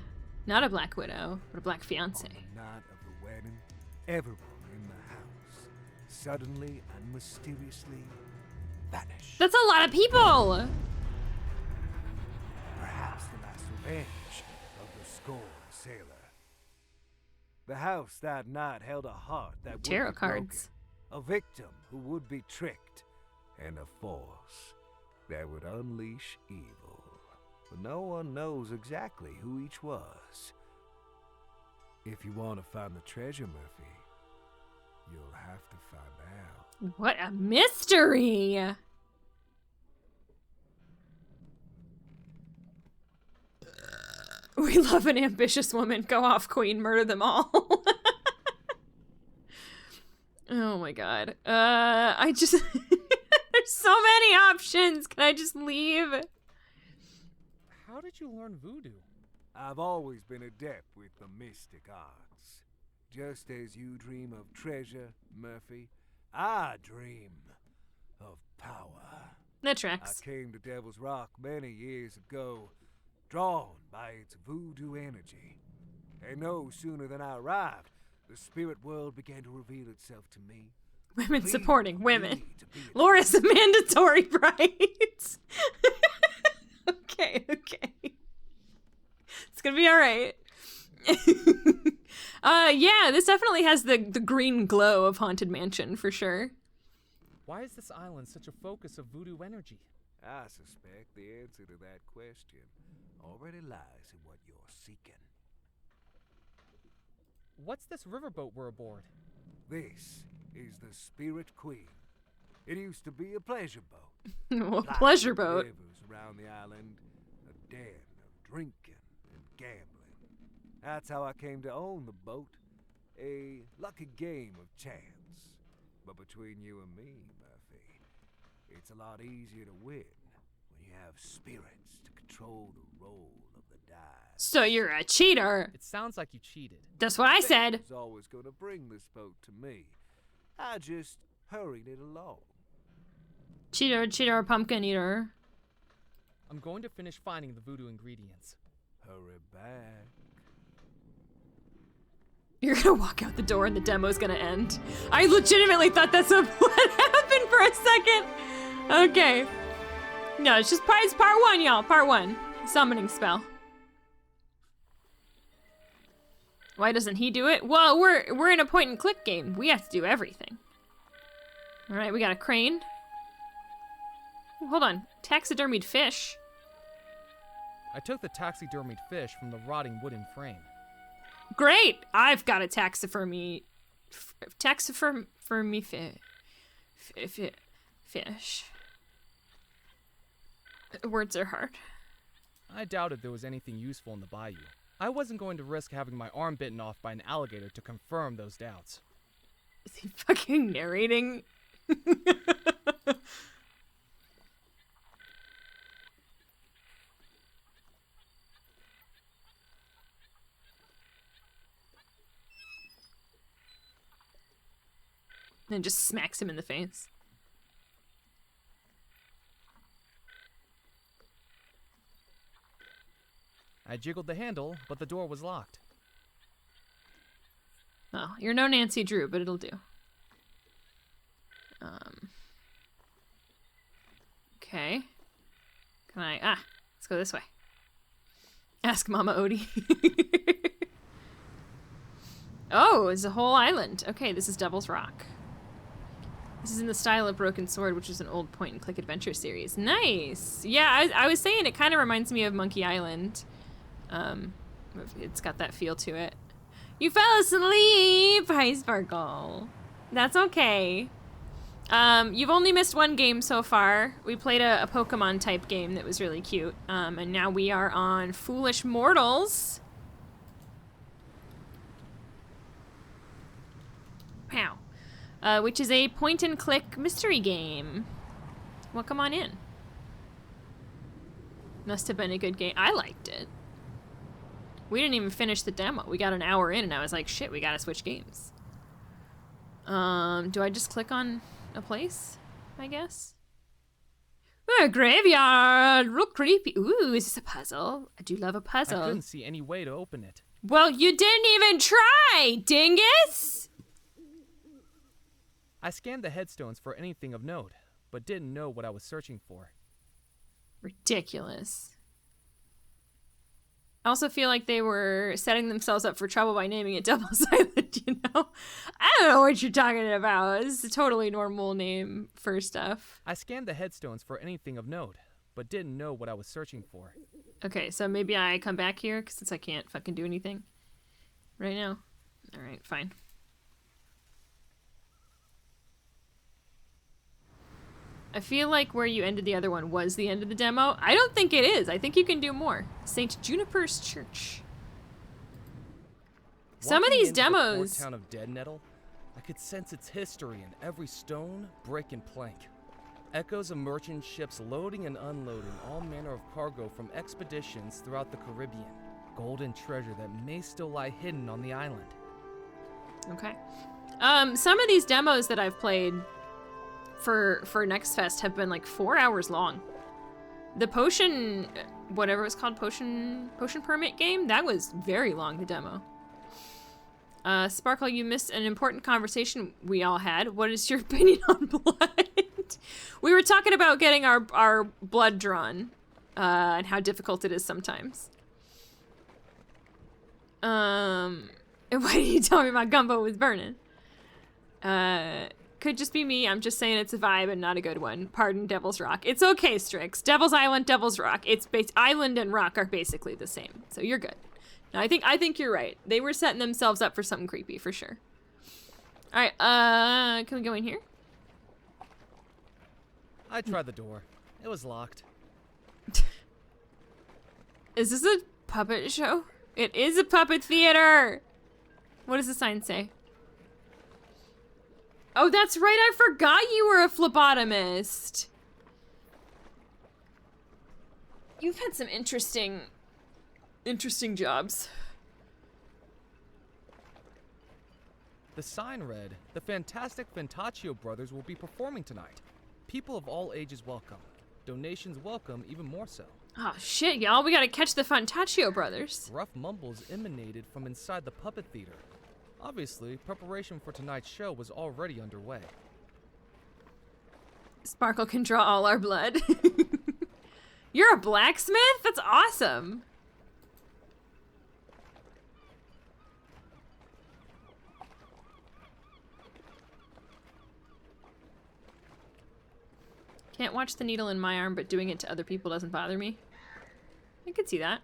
Not a black widow, but a black fiance. On the night of the wedding, everyone in the house suddenly and mysteriously vanished. That's a lot of people. Perhaps the last revenge of the scorned sailor. The house that night held a heart that would Tarot be broken, cards. a victim who would be tricked, and a force that would unleash evil. But no one knows exactly who each was. If you want to find the treasure, Murphy, you'll have to find out. What a mystery. We love an ambitious woman. Go off, queen. Murder them all. Oh my god. I just... There's so many options. Can I just leave? How did you learn voodoo? I've always been adept with the mystic arts. Just as you dream of treasure, Murphy, I dream of power. That I tracks. came to Devil's Rock many years ago, drawn by its voodoo energy. And no sooner than I arrived, the spirit world began to reveal itself to me. Women Pleading supporting for women. me to be its Laura's a mandatory, right? Okay. It's gonna be all right. Yeah, this definitely has the green glow of Haunted Mansion for sure. Why is this island such a focus of voodoo energy? I suspect the answer to that question already lies in what you're seeking. What's this riverboat we're aboard? This is the Spirit Queen. It used to be a pleasure boat. Well, Plying pleasure the boat. Rivers around the island, a den of drinking and gambling. That's how I came to own the boat. A lucky game of chance. But between you and me, Murphy, it's a lot easier to win when you have spirits to control the roll of the dice. So you're a cheater. It sounds like you cheated. That's what I said. was always going to bring this boat to me. I just hurried it along. Cheater, pumpkin eater. I'm going to finish finding the voodoo ingredients. Hurry back. You're gonna walk out the door and the demo's gonna end. I legitimately thought that's what happened for a second. Okay. No, it's just part one, y'all. Part one. Summoning spell. Why doesn't he do it? Well, we're in a point and click game. We have to do everything. All right, we got a crane. Ooh, hold on, taxidermied fish. I took the taxidermied fish from the rotting wooden frame. Great! I've got a taxidermy fish. Words are hard. I doubted there was anything useful in the bayou. I wasn't going to risk having my arm bitten off by an alligator to confirm those doubts. Is he fucking narrating? And just smacks him in the face. I jiggled the handle, but the door was locked. Oh, you're no Nancy Drew, but it'll do. Okay. Can I... let's go this way. Ask Mama Odie. Oh, it's a whole island. Okay, this is Devil's Rock. This is in the style of Broken Sword, which is an old point-and-click adventure series. Nice! Yeah, I was saying it kind of reminds me of Monkey Island. It's got that feel to it. You fell asleep! Hi, Sparkle. That's okay. You've only missed one game so far. We played a Pokemon-type game that was really cute. And now we are on Foolish Mortals. Wow. Which is a point-and-click mystery game. Well, come on in. Must have been a good game. I liked it. We didn't even finish the demo. We got an hour in, and I was like, shit, we gotta switch games. Do I just click on a place, I guess? Oh, a graveyard! Real creepy. Ooh, is this a puzzle? I do love a puzzle. I couldn't see any way to open it. Well, you didn't even try, dingus! I scanned the headstones for anything of note, but didn't know what I was searching for. Ridiculous. I also feel like they were setting themselves up for trouble by naming it Devil's Island, you know? I don't know what you're talking about. This is a totally normal name for stuff. I scanned the headstones for anything of note, but didn't know what I was searching for. Okay, so maybe I come back here, since I can't fucking do anything right now. Alright, fine. I feel like where you ended the other one was the end of the demo. I don't think it is. I think you can do more. St. Juniper's Church. Some of Walking these into the demos... port town of Dead Nettle, I could sense its history in every stone, brick, and plank. Echoes of merchant ships loading and unloading all manner of cargo from expeditions throughout the Caribbean. Golden treasure that may still lie hidden on the island. Okay. Some of these demos that I've played for Next Fest have been like 4 hours long. The potion, whatever it's called, potion permit game, that was very long, the demo. Sparkle, you missed an important conversation we all had. What is your opinion on blood? We were talking about getting our blood drawn, and how difficult it is sometimes. And why did you tell me my gumbo was burning? Could just be me. I'm just saying it's a vibe and not a good one. Pardon, Devil's Rock. It's okay, Strix. Devil's Island, Devil's Rock. It's island and rock are basically the same, so you're good. No, I think you're right. They were setting themselves up for something creepy for sure. All right, can we go in here? I tried the door. It was locked. Is this a puppet show? It is a puppet theater. What does the sign say? Oh, that's right. I forgot you were a phlebotomist. You've had some interesting jobs. The sign read, "The Fantastic Fantaccio Brothers will be performing tonight. People of all ages welcome. Donations welcome even more so." Oh shit, y'all. We gotta catch the Fantaccio brothers. Rough mumbles emanated from inside the puppet theater. Obviously, preparation for tonight's show was already underway. Sparkle can draw all our blood. You're a blacksmith? That's awesome. Can't watch the needle in my arm, but doing it to other people doesn't bother me. I could see that.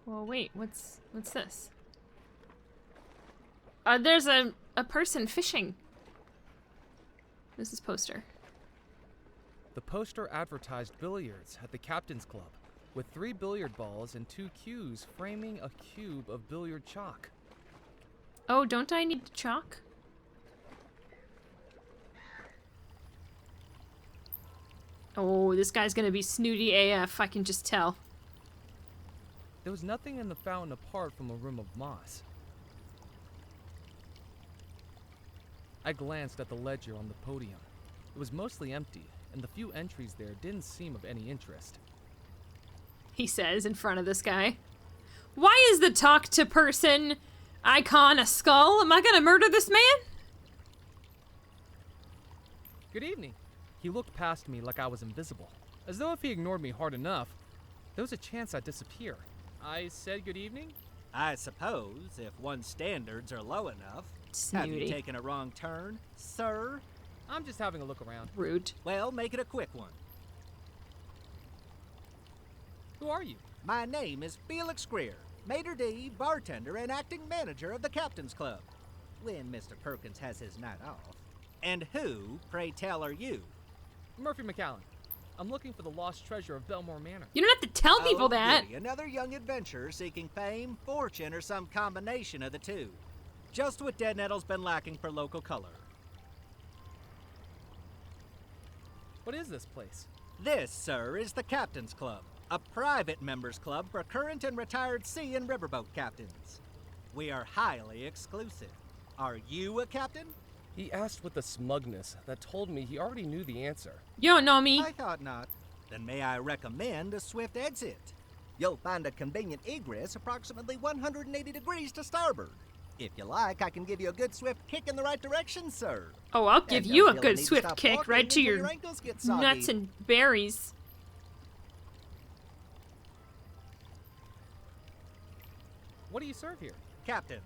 Well, wait, what's this? There's a person fishing. This is poster. The poster advertised billiards at the Captain's Club, with 3 billiard balls and 2 cues framing a cube of billiard chalk. Oh, don't I need chalk? Oh, this guy's gonna be snooty AF, I can just tell. There was nothing in the fountain apart from a rim of moss. I glanced at the ledger on the podium. It was mostly empty, and the few entries there didn't seem of any interest. He says in front of this guy. Why is the talk to person icon a skull? Am I gonna murder this man? Good evening. He looked past me like I was invisible, as though if he ignored me hard enough, there was a chance I'd disappear. I said good evening? I suppose, if one's standards are low enough. Have you Snooty. taken a wrong turn, sir? I'm just having a look around. Rude. Well, make it a quick one. Who are you? My name is Felix Greer, maitre d', bartender, and acting manager of the Captain's Club, when Mr. Perkins has his night off. And who, pray tell, are you? Murphy McAllen. I'm looking for the lost treasure of Belmore Manor. You don't have to tell people that. Goody, another young adventurer seeking fame, fortune, or some combination of the two. Just what Dead Nettle's been lacking for local color. What is this place? This, sir, is the Captain's Club, a private members club for current and retired sea and riverboat captains. We are highly exclusive. Are you a captain? He asked with a smugness that told me he already knew the answer. You don't know me. I thought not. Then may I recommend a swift exit? You'll find a convenient egress approximately 180 degrees to starboard. If you like, I can give you a good swift kick in the right direction, sir. Oh, I'll give And you a don't feel the good need to swift stop kick walking right to until your ankles get soggy. nuts and berries. What do you serve here? Captains.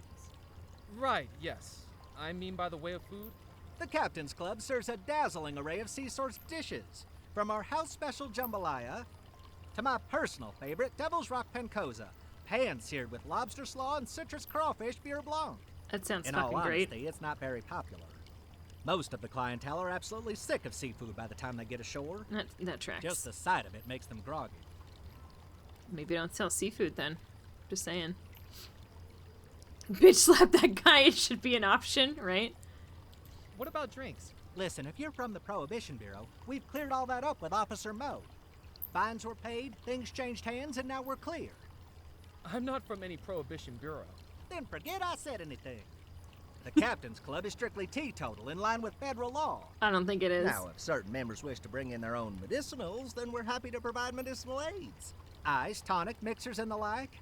Right, yes. I mean by the way of food? The Captain's Club serves a dazzling array of sea-source dishes, from our house special jambalaya to my personal favorite, Devil's Rock Pancoza, pan-seared with lobster slaw and citrus crawfish beurre blanc. That sounds In all fucking great. honesty, it's not very popular. Most of the clientele are absolutely sick of seafood by the time they get ashore. That tracks. Just the sight of it makes them groggy. Maybe don't sell seafood then. Just saying. Bitch slap that guy, it should be an option, right? What about drinks? Listen, if you're from the Prohibition Bureau, we've cleared all that up with Officer Moe. Fines were paid, things changed hands, and now we're clear. I'm not from any Prohibition Bureau. Then forget I said anything. The Captain's Club is strictly teetotal, in line with federal law. I don't think it is. Now, if certain members wish to bring in their own medicinals, then we're happy to provide medicinal aids. Ice, tonic, mixers, and the like.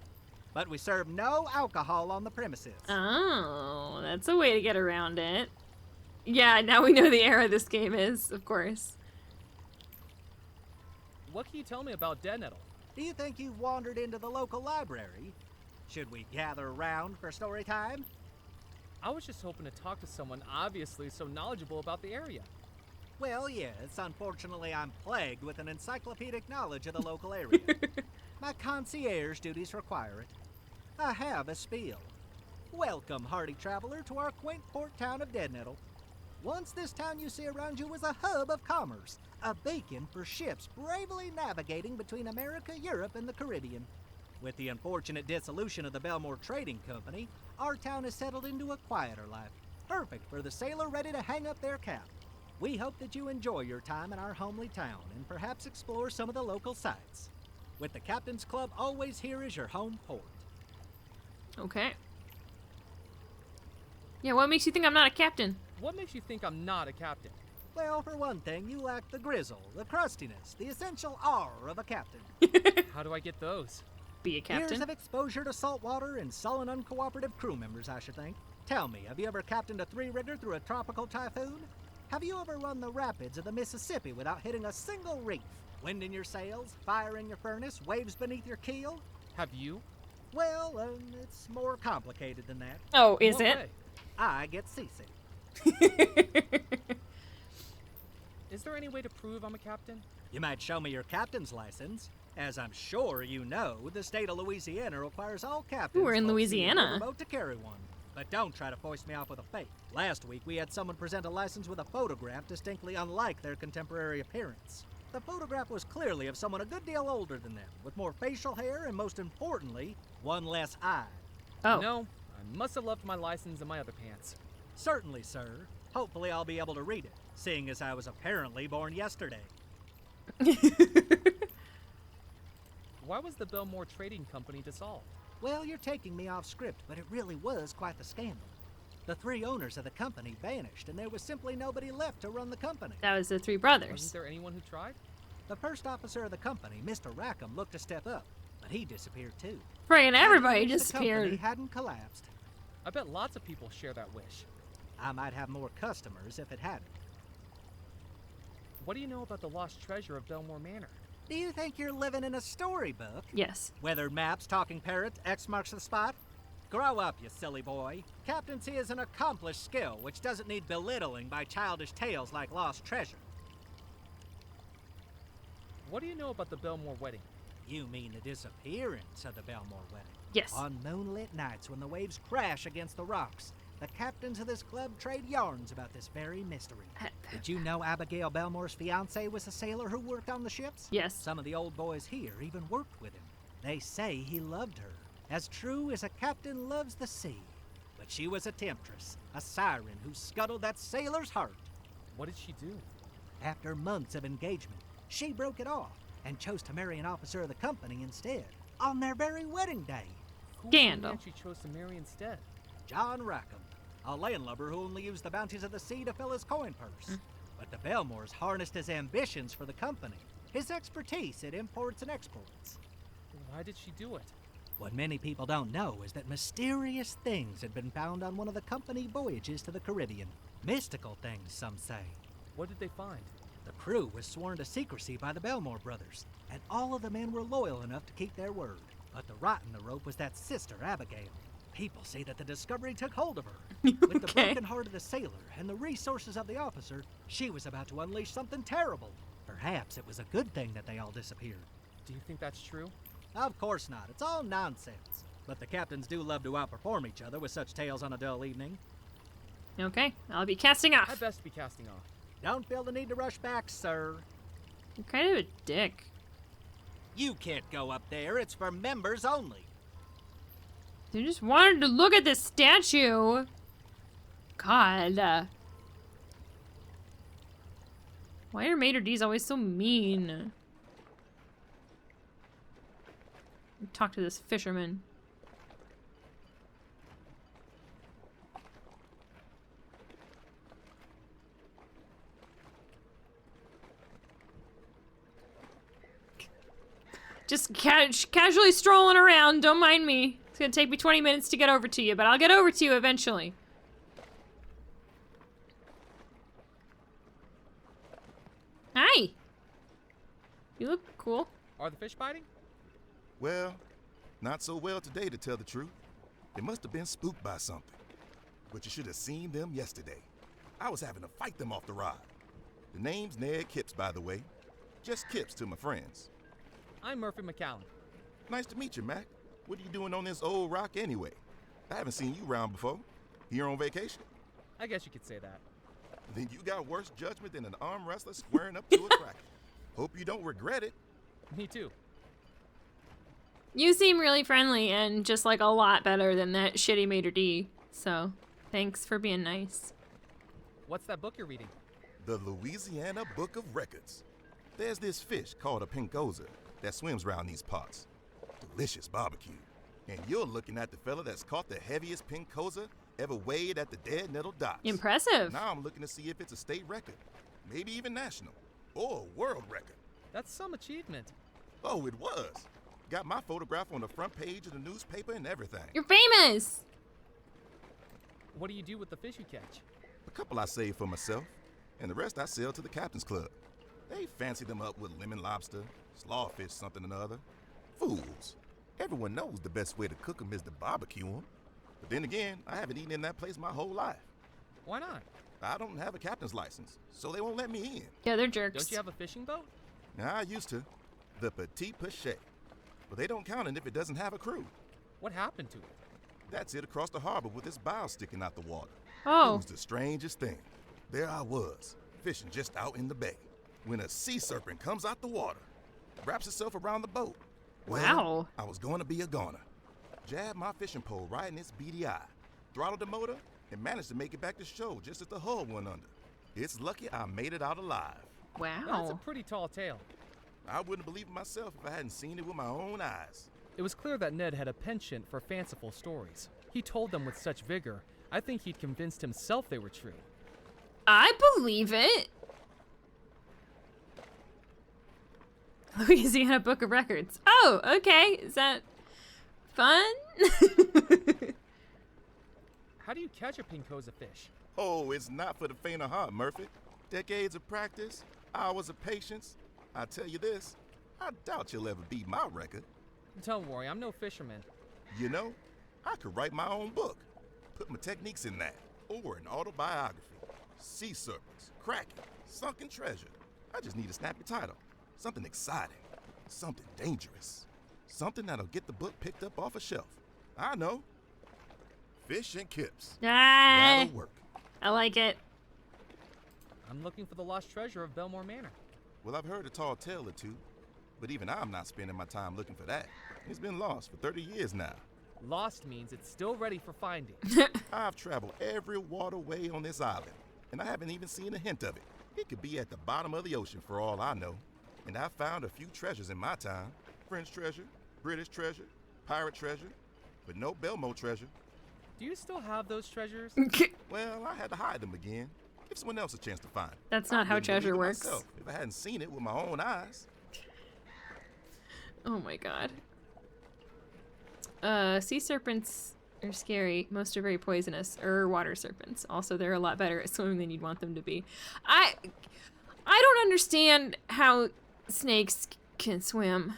but we serve no alcohol on the premises. Oh, that's a way to get around it. Yeah, now we know the era this game is, of course. What can you tell me about Dead Nettle? Do you think you've wandered into the local library? Should we gather around for story time? I was just hoping to talk to someone obviously so knowledgeable about the area. Well, yes. Unfortunately, I'm plagued with an encyclopedic knowledge of the local area. My concierge duties require it. I have a spiel. Welcome, hardy traveler, to our quaint port town of Dead Nettle. Once this town you see around you was a hub of commerce, a beacon for ships bravely navigating between America, Europe, and the Caribbean. With the unfortunate dissolution of the Belmore Trading Company, our town has settled into a quieter life, perfect for the sailor ready to hang up their cap. We hope that you enjoy your time in our homely town and perhaps explore some of the local sites. With the Captain's Club always here as your home port. Okay. Yeah, what makes you think I'm not a captain? What makes you think I'm not a captain? Well, for one thing, you lack the grizzle, the crustiness, the essential R of a captain. How do I get those? Be a Years captain. of exposure to salt water and sullen, uncooperative crew members, I should think. Tell me, have you ever captained a three-rigger through a tropical typhoon? Have you ever run the rapids of the Mississippi without hitting a single reef? Wind in your sails, fire in your furnace, waves beneath your keel? Have you? Well, it's more complicated than that. Oh, is What it? way? I get seasick. Is there any way to prove I'm a captain? You might show me your captain's license. As I'm sure you know, the state of Louisiana requires all captains We're in both sea Louisiana. and remote to carry one. But don't try to foist me off with a fake. Last week, we had someone present a license with a photograph distinctly unlike their contemporary appearance. The photograph was clearly of someone a good deal older than them, with more facial hair and, most importantly, one less eye. Oh. No, I must have left my license in my other pants. Certainly, sir. Hopefully I'll be able to read it, seeing as I was apparently born yesterday. Why was the Belmore Trading Company dissolved? Well, you're taking me off script, but it really was quite the scandal. The three owners of the company vanished, and there was simply nobody left to run the company. That was the three brothers. Wasn't there anyone who tried? The first officer of the company, Mr. Rackham, looked to step up, but he disappeared too. Freaking everybody I wish just the company disappeared. hadn't collapsed. I bet lots of people share that wish. I might have more customers if it hadn't. What do you know about the lost treasure of Belmore Manor? Do you think you're living in a storybook? Yes. Weathered maps, talking parrot, X marks the spot? Grow up, you silly boy. Captaincy is an accomplished skill which doesn't need belittling by childish tales like lost treasure. What do you know about the Belmore wedding? You mean the disappearance of the Belmore wedding? Yes. On moonlit nights when the waves crash against the rocks, the captains of this club trade yarns about this very mystery. Did you know Abigail Belmore's fiancé was a sailor who worked on the ships? Yes. Some of the old boys here even worked with him. They say he loved her, as true as a captain loves the sea. But she was a temptress, a siren who scuttled that sailor's heart. What did she do? After months of engagement, she broke it off and chose to marry an officer of the company instead, on their very wedding day. Who was the Scandal. man she chose to marry instead? John Rackham, a landlubber who only used the bounties of the sea to fill his coin purse. But the Belmores harnessed his ambitions for the company, his expertise at imports and exports. Why did she do it? What many people don't know is that mysterious things had been found on one of the company voyages to the Caribbean. Mystical things, some say. What did they find? The crew was sworn to secrecy by the Belmore brothers, and all of the men were loyal enough to keep their word. But the rot in the rope was that sister, Abigail. People say that the discovery took hold of her. With the Okay. broken heart of the sailor and the resources of the officer, she was about to unleash something terrible. Perhaps it was a good thing that they all disappeared. Do you think that's true? Of course not. It's all nonsense. But the captains do love to outperform each other with such tales on a dull evening. Okay, I'll be casting I off. best be casting off. Don't feel the need to rush back, sir. You're kind of a dick. You can't go up there. It's for members only. I just wanted to look at this statue. God. Why are Mater D's always so mean? Talk to this fisherman. Just casually strolling around. Don't mind me. It's gonna take me 20 minutes to get over to you, but I'll get over to you eventually. Hi. You look cool. Are the fish biting? Well, not so well today, to tell the truth. They must have been spooked by something. But you should have seen them yesterday. I was having to fight them off the rod. The name's Ned Kipps, by the way. Just Kipps to my friends. I'm Murphy McCallum. Nice to meet you, Mac. What are you doing on this old rock anyway? I haven't seen you around before. Here on vacation? I guess you could say that. Then you got worse judgment than an arm wrestler squaring up to a cracker. Hope you don't regret it. Me too. You seem really friendly and just like a lot better than that shitty Mater D. So, thanks for being nice. What's that book you're reading? The Louisiana Book of Records. There's this fish called a pinkoza that swims around these parts. Delicious barbecue. And you're looking at the fella that's caught the heaviest pinkoza ever weighed at the Dead Nettle Docks. Impressive. Now I'm looking to see if it's a state record, maybe even national, or a world record. That's some achievement. Oh, it was. Got my photograph on the front page of the newspaper and everything. You're famous. What do you do with the fish you catch? A couple I save for myself, and the rest I sell to the Captain's Club. They fancy them up with lemon lobster, slawfish something or another. Fools. Everyone knows the best way to cook them is to barbecue them. But then again, I haven't eaten in that place my whole life. Why not? I don't have a captain's license, so they won't let me in. Yeah, they're jerks. Don't you have a fishing boat? Now, I used to. The Petit Pichet. But they don't count it if it doesn't have a crew. What happened to it? That's it across the harbor with its bow sticking out the water. It Oh. was the strangest thing. There I was, fishing just out in the bay, when a sea serpent comes out the water, wraps itself around the boat. Well, Wow. I was going to be a goner. Jabbed my fishing pole right in its beady eye, throttled the motor, and managed to make it back to shore just as the hull went under. It's lucky I made it out alive. That's a Wow. pretty tall tale. I wouldn't believe it myself if I hadn't seen it with my own eyes. It was clear that Ned had a penchant for fanciful stories. He told them with such vigor, I think he'd convinced himself they were true. I believe it. Louisiana Book of Records. Oh, okay. Is that fun? How do you catch a pinkoza fish? Oh, it's not for the faint of heart, Murphy. Decades of practice, hours of patience. I tell you this, I doubt you'll ever beat my record. Don't worry, I'm no fisherman. You know, I could write my own book, put my techniques in that, or an autobiography. Sea serpents, kraken, sunken treasure. I just need a snappy title. Something exciting, something dangerous, something that'll get the book picked up off a shelf. I know. Fish and Kipps. Ah, That'll work. I like it. I'm looking for the lost treasure of Belmore Manor. Well, I've heard a tall tale or two, but even I'm not spending my time looking for that. It's been lost for 30 years now. Lost means it's still ready for finding. I've traveled every waterway on this island, and I haven't even seen a hint of it. It could be at the bottom of the ocean for all I know. And I've found a few treasures in my time. French treasure, British treasure, pirate treasure, but no Belmore treasure. Do you still have those treasures? Well, I had to hide them again. Give someone else a chance to find it. That's not I how wouldn't treasure believe it works. myself if I hadn't seen it with my own eyes. Oh my god. Sea serpents are scary. Most are very poisonous. Water serpents. Also, they're a lot better at swimming than you'd want them to be. I don't understand how snakes can swim.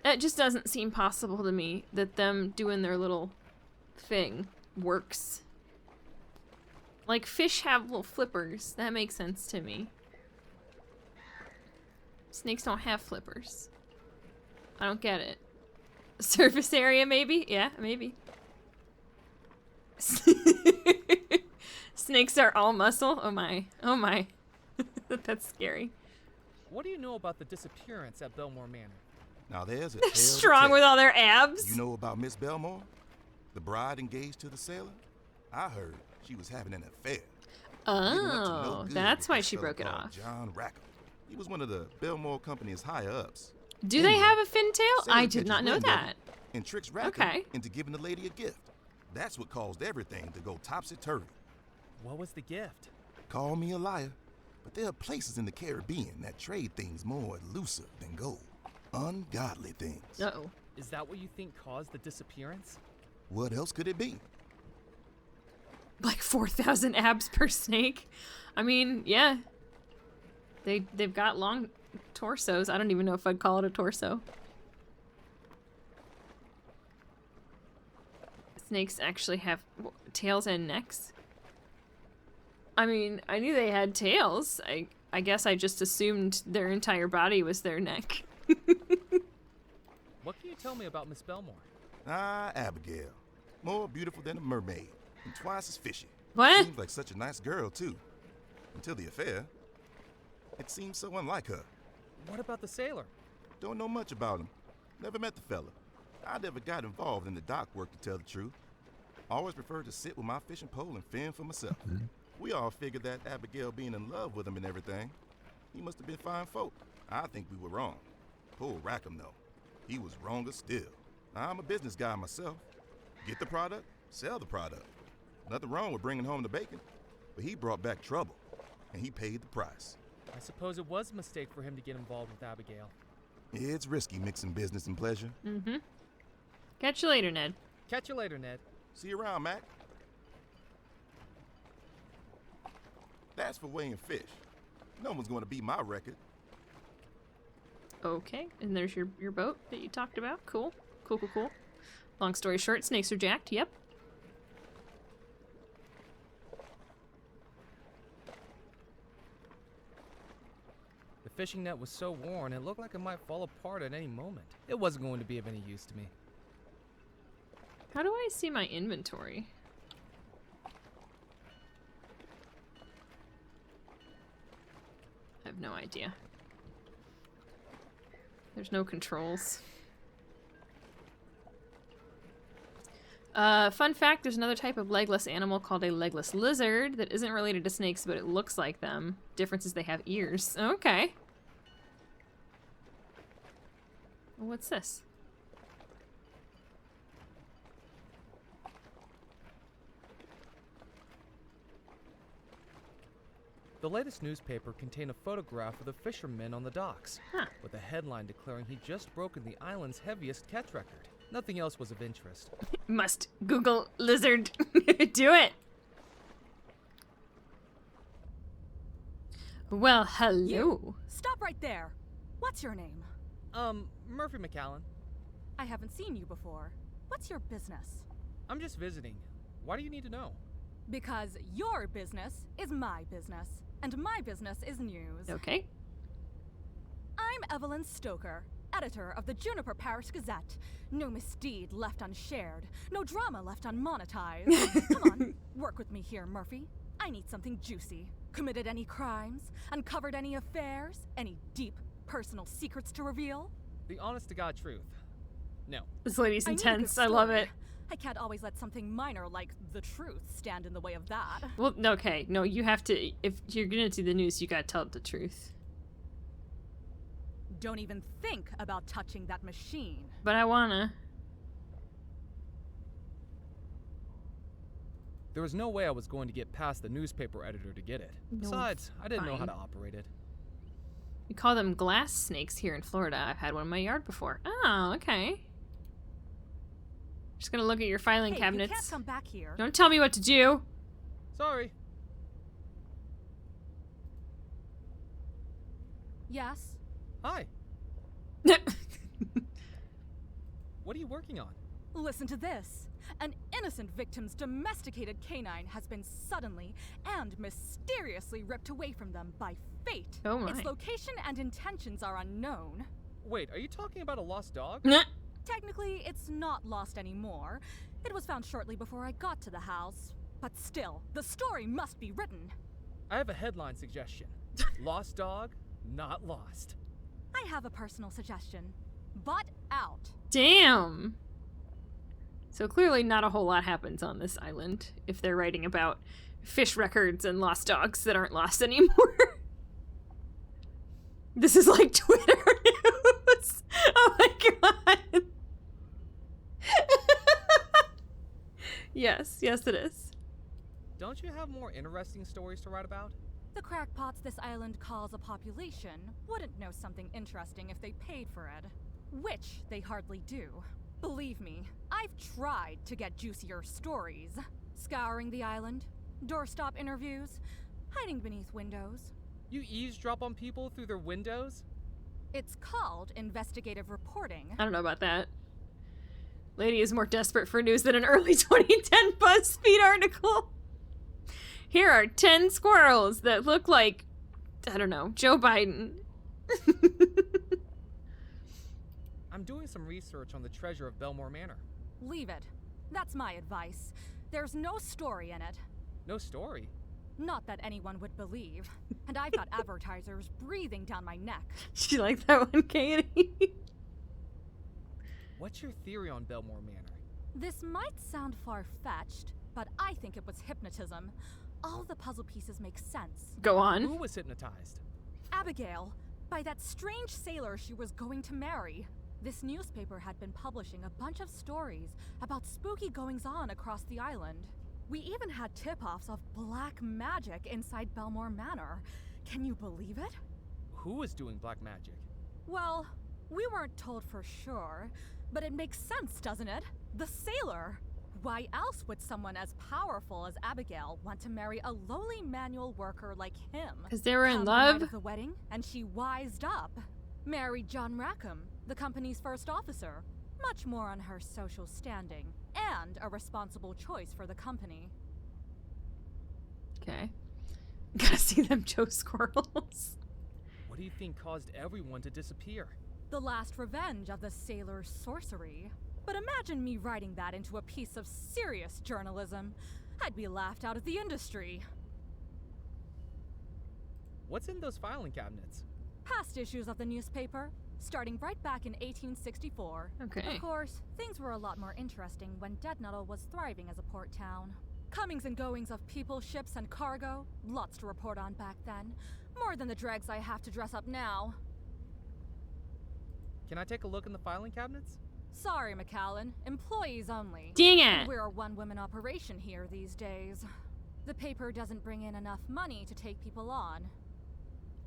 It just doesn't seem possible to me that them doing their little thing works. Like, fish have little flippers. That makes sense to me. Snakes don't have flippers. I don't get it. Surface area, maybe? Yeah, maybe. Snakes are all muscle? Oh my. Oh my. That's scary. What do you know about the disappearance at Belmore Manor? Now there's a They're tale to strong tell. with all their abs. You know about Miss Belmore? The bride engaged to the sailor? I heard she was having an affair. Getting up to no Oh, good that's with why this she fella broke it called off. John Rackham. He was one of the Belmore Company's higher ups. Do they Anyway, have a fin tail? sailor I did catches not know wind of it that. And tricks Rackham Okay. into giving the lady a gift. That's what caused everything to go topsy-turvy. What was the gift? Call me a liar, but there are places in the Caribbean that trade things more elusive than gold. Ungodly things. Uh-oh. Is that what you think caused the disappearance? What else could it be? Like 4,000 abs per snake. I mean, yeah. They've got long torsos. I don't even know if I'd call it a torso. Snakes actually have tails and necks. I mean, I knew they had tails. I guess I just assumed their entire body was their neck. What can you tell me about Miss Belmore? Ah, Abigail. More beautiful than a mermaid, and twice as fishy. What? Seems like such a nice girl, too. Until the affair. It seems so unlike her. What about the sailor? Don't know much about him. Never met the fella. I never got involved in the dock work, to tell the truth. Always preferred to sit with my fishing pole and fend for myself. We all figured that Abigail being in love with him and everything. He must have been fine folk. I think we were wrong. Poor Rackham, though. He was wronger still. I'm a business guy myself. Get the product, sell the product. Nothing wrong with bringing home the bacon. But he brought back trouble, and he paid the price. I suppose it was a mistake for him to get involved with Abigail. It's risky mixing business and pleasure. Mm-hmm. Catch you later, Ned. Catch you later, Ned. See you around, Mac. That's for weighing fish. No one's going to beat my record. Okay, and there's your boat that you talked about. Cool. Cool, cool, cool. Long story short, snakes are jacked. Yep. The fishing net was so worn, it looked like it might fall apart at any moment. It wasn't going to be of any use to me. How do I see my inventory? I have no idea. There's no controls. Fun fact, there's another type of legless animal called a legless lizard that isn't related to snakes, but it looks like them. Difference is they have ears. Okay. What's this? The latest newspaper contained a photograph of the fisherman on the docks, with a headline declaring he'd just broken the island's heaviest catch record. Nothing else was of interest. Must Google lizard. Do it. Well, hello. You! Stop right there. What's your name? Murphy McAllen. I haven't seen you before. What's your business? I'm just visiting. Why do you need to know? Because your business is my business, and my business is news. Okay. I'm Evelyn Stoker, editor of the Juniper Parish Gazette. No misdeed left unshared, no drama left unmonetized. Come on, work with me here, Murphy. I need something juicy. Committed any crimes? Uncovered any affairs? Any deep, personal secrets to reveal? The honest-to-God truth. No. This lady's I need a good intense. I love story. it. I can't always let something minor like the truth stand in the way of that. Well, okay. No, you have to. If you're gonna do the news, you gotta tell the truth. Don't even think about touching that machine. But I wanna. There was no way I was going to get past the newspaper editor to get it. No, Besides, I didn't know how fine. to operate it. We call them glass snakes here in Florida. I've had one in my yard before. Oh, okay. Just gonna look at your filing Hey, cabinets. you can't come back here. Don't tell me what to do. Sorry. Yes? Hi. What are you working on? Listen to this. An innocent victim's domesticated canine has been suddenly and mysteriously ripped away from them by fate. Oh my. Its location and intentions are unknown. Wait, are you talking about a lost dog? Technically, it's not lost anymore. It was found shortly before I got to the house. But still, the story must be written. I have a headline suggestion. Lost dog, not lost. I have a personal suggestion. Butt out. Damn. So clearly not a whole lot happens on this island if they're writing about fish records and lost dogs that aren't lost anymore. This is like Twitter news. Oh my god. Yes, it is. Don't you have more interesting stories to write about? The crackpots this island calls a population wouldn't know something interesting if they paid for it. which they hardly do. Believe me, I've tried to get juicier stories. Scouring the island, doorstop interviews, hiding beneath windows. You eavesdrop on people through their windows? It's called investigative reporting. I don't know about that. Lady is more desperate for news than an early 2010 BuzzFeed article. Here are 10 squirrels that look like, I don't know, Joe Biden. I'm doing some research on the treasure of Belmore Manor. Leave it. That's my advice. There's no story in it. No story? Not that anyone would believe. And I've got advertisers breathing down my neck. She liked that one, Katie. What's your theory on Belmore Manor? This might sound far-fetched, but I think it was hypnotism. All the puzzle pieces make sense. Go on. Who was hypnotized? Abigail, by that strange sailor she was going to marry. This newspaper had been publishing a bunch of stories about spooky goings-on across the island. We even had tip-offs of black magic inside Belmore Manor. Can you believe it? Who was doing black magic? Well, we weren't told for sure, but it makes sense, doesn't it? The sailor! Why else would someone as powerful as Abigail want to marry a lowly manual worker like him? Because they were in Come the night love? of the wedding, and she wised up. Married John Rackham, the company's first officer. Much more on her social standing, and a responsible choice for the company. Okay. Gotta see them Joe Squirrels. What do you think caused everyone to disappear? The last revenge of the sailor's sorcery. But imagine me writing that into a piece of serious journalism. I'd be laughed out of the industry. What's in those filing cabinets? Past issues of the newspaper, starting right back in 1864. Okay. Of course, things were a lot more interesting when Deadnuttle was thriving as a port town. Comings and goings of people, ships, and cargo, lots to report on back then. More than the dregs I have to dress up now. Can I take a look in the filing cabinets? Sorry, McAllen. Employees only. Dang it! We're a one-woman operation here these days. The paper doesn't bring in enough money to take people on.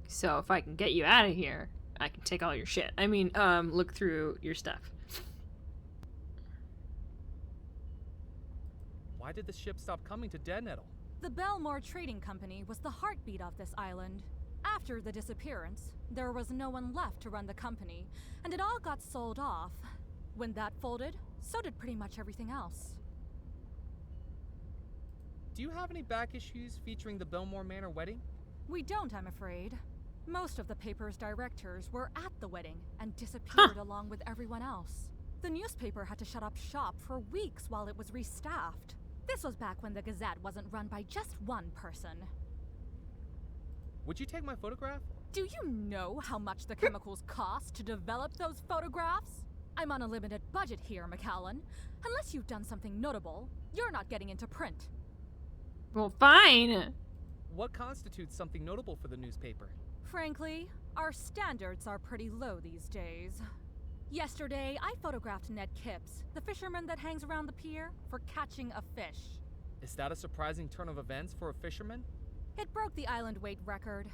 So if I can get you out of here, I can take all your shit. I mean, look through your stuff. Why did the ship stop coming to Deadnuttle? The Belmore Trading Company was the heartbeat of this island. After the disappearance, there was no one left to run the company, and it all got sold off. When that folded, so did pretty much everything else. Do you have any back issues featuring the Belmore Manor wedding? We don't, I'm afraid. Most of the paper's directors were at the wedding and disappeared along with everyone else. The newspaper had to shut up shop for weeks while it was restaffed. This was back when the Gazette wasn't run by just one person. Would you take my photograph? Do you know how much the chemicals cost to develop those photographs? I'm on a limited budget here, McAllen. Unless you've done something notable, you're not getting into print. Well, fine. What constitutes something notable for the newspaper? Frankly, our standards are pretty low these days. Yesterday, I photographed Ned Kipps, the fisherman that hangs around the pier, for catching a fish. Is that a surprising turn of events for a fisherman? It broke the island weight record.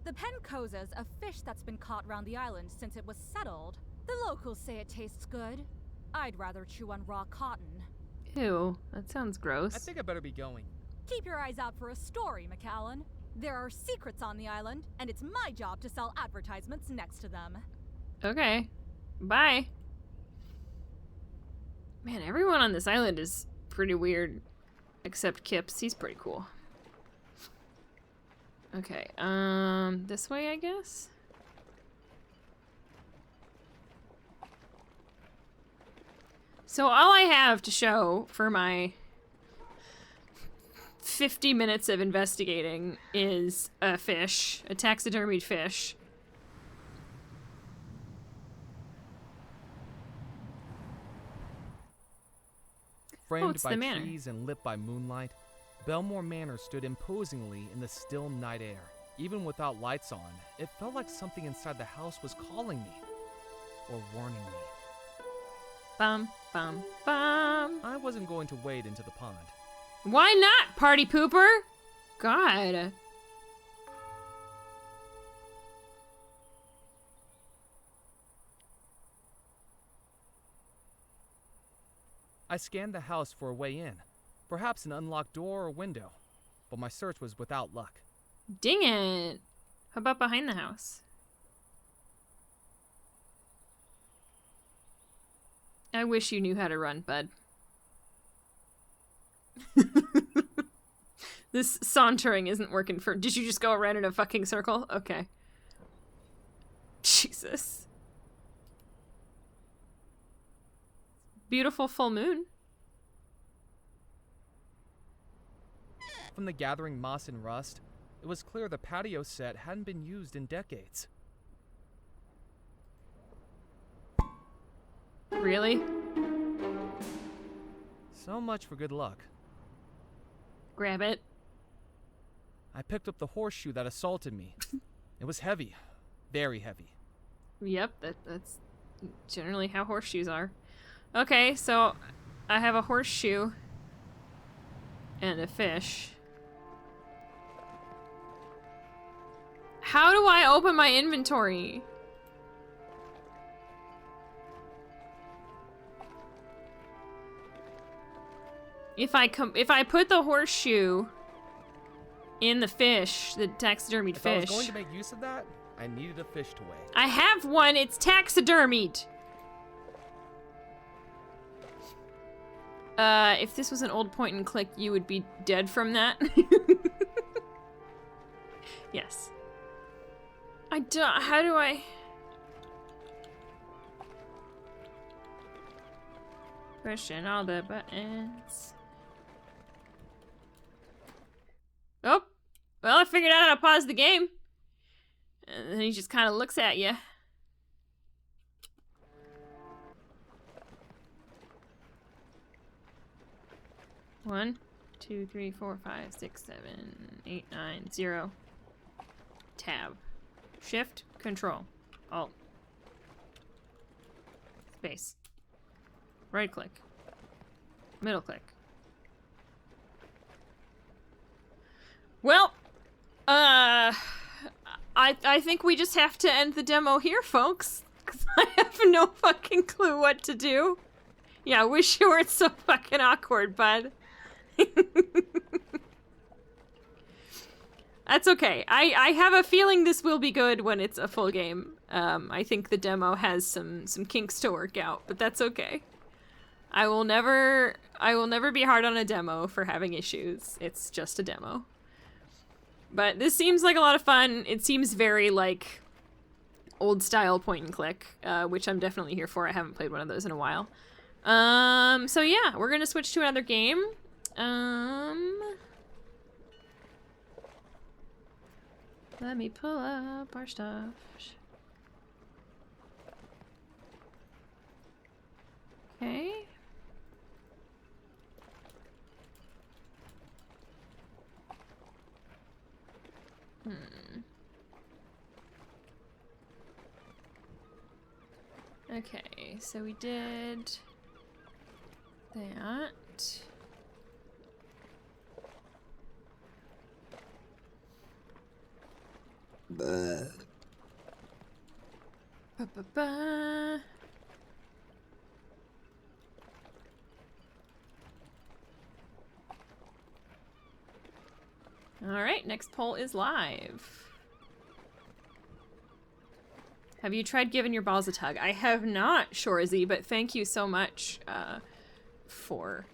The pencosa's a fish that's been caught round the island since it was settled. The locals say it tastes good. I'd rather chew on raw cotton. Ew, that sounds gross. I think I better be going. Keep your eyes out for a story, McAllen. There are secrets on the island, and it's my job to sell advertisements next to them. Okay. Bye. Man, everyone on this island is pretty weird. Except Kipps, he's pretty cool. Okay, this way, I guess? So all I have to show for my 50 minutes of investigating is a fish, a taxidermied fish. Framed it's by the manor. trees and lit by moonlight, Belmore Manor stood imposingly in the still night air. Even without lights on, it felt like something inside the house was calling me, or warning me. Bum, bum, bum. I wasn't going to wade into the pond. Why not, party pooper? God. I scanned the house for a way in, perhaps an unlocked door or window, but my search was without luck. Dang it. How about behind the house? I wish you knew how to run, bud. This sauntering isn't working for... Did you just go around in a fucking circle? Okay. Jesus. Beautiful full moon. From the gathering moss and rust, it was clear the patio set hadn't been used in decades. Really? So much for good luck. Grab it. I picked up the horseshoe that assaulted me. It was heavy. Very heavy. Yep, that's generally how horseshoes are. Okay, so I have a horseshoe and a fish. How do I open my inventory? If I put the horseshoe in the fish, the taxidermied If I fish. was going to make use of that, I needed a fish to weigh. I have one, it's taxidermied. If this was an old point and click, you would be dead from that. Yes. How do I? Pushing all the buttons. Oh, well, I figured out how to pause the game. And then he just kind of looks at you. One, 2, 3, 4, 5, 6, 7, 8, 9, 0. Tab. Shift, Control, Alt. Space. Right click. Middle click. Well, I think we just have to end the demo here, folks. 'Cause I have no fucking clue what to do. Yeah, I wish you weren't so fucking awkward, bud. That's okay. I have a feeling this will be good when it's a full game. I think the demo has some kinks to work out, but that's okay. I will never be hard on a demo for having issues. It's just a demo. But this seems like a lot of fun. It seems very like old style point and click, which I'm definitely here for. I haven't played one of those in a while. So yeah, we're gonna switch to another game. Let me pull up our stuff. Okay. Okay, so we did that. Ba-ba-ba. All right, next poll is live. Have you tried giving your balls a tug? I have not, Shorzy, but thank you so much for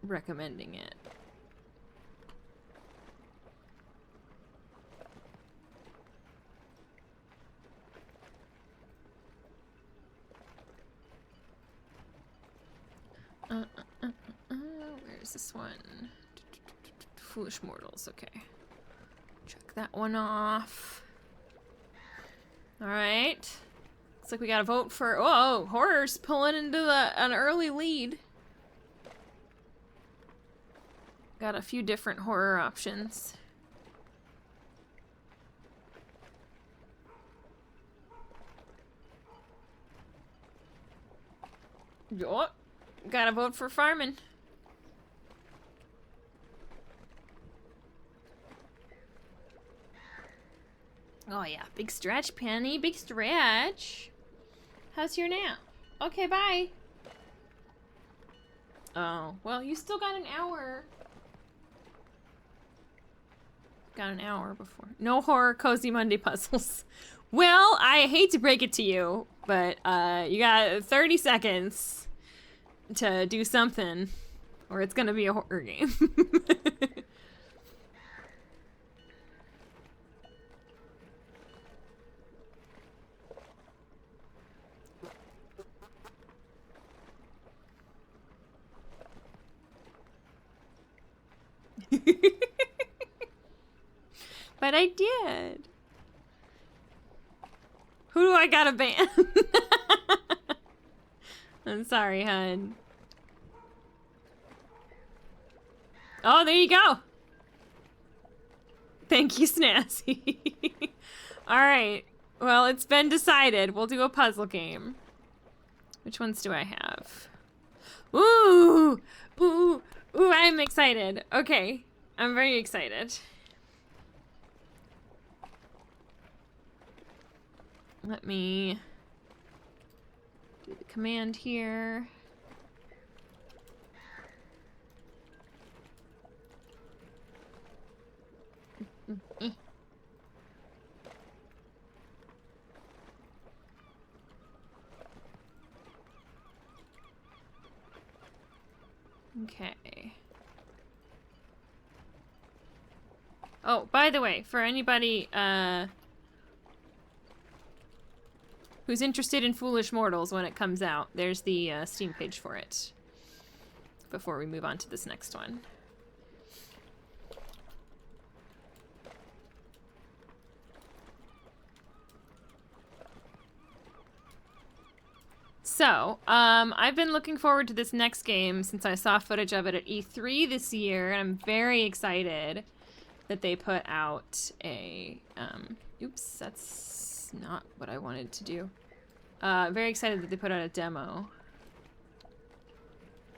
recommending it. Where's this one? Foolish Mortals, okay. Check that one off. Alright. Looks like we gotta vote for... Oh, horror's pulling into an early lead. Got a few different horror options. Oh, gotta vote for farming. Oh yeah, big stretch, Penny, big stretch. How's your nap? Okay, bye. Oh, well, you still got an hour. Got an hour before. No horror, cozy Monday puzzles. Well, I hate to break it to you, but you got 30 seconds to do something, or it's gonna be a horror game. But I did. Who do I gotta ban? I'm sorry, hun. Oh, there you go. Thank you, Snazzy. Alright. Well, it's been decided. We'll do a puzzle game. Which ones do I have? Ooh! Ooh! Ooh, I'm excited. Okay. I'm very excited. Let me do the command here. Okay. Oh, by the way, for anybody who's interested in Foolish Mortals when it comes out, there's the Steam page for it. Before we move on to this next one. So, I've been looking forward to this next game since I saw footage of it at E3 this year, and I'm very excited that they put out a, oops, that's not what I wanted to do. Very excited that they put out a demo.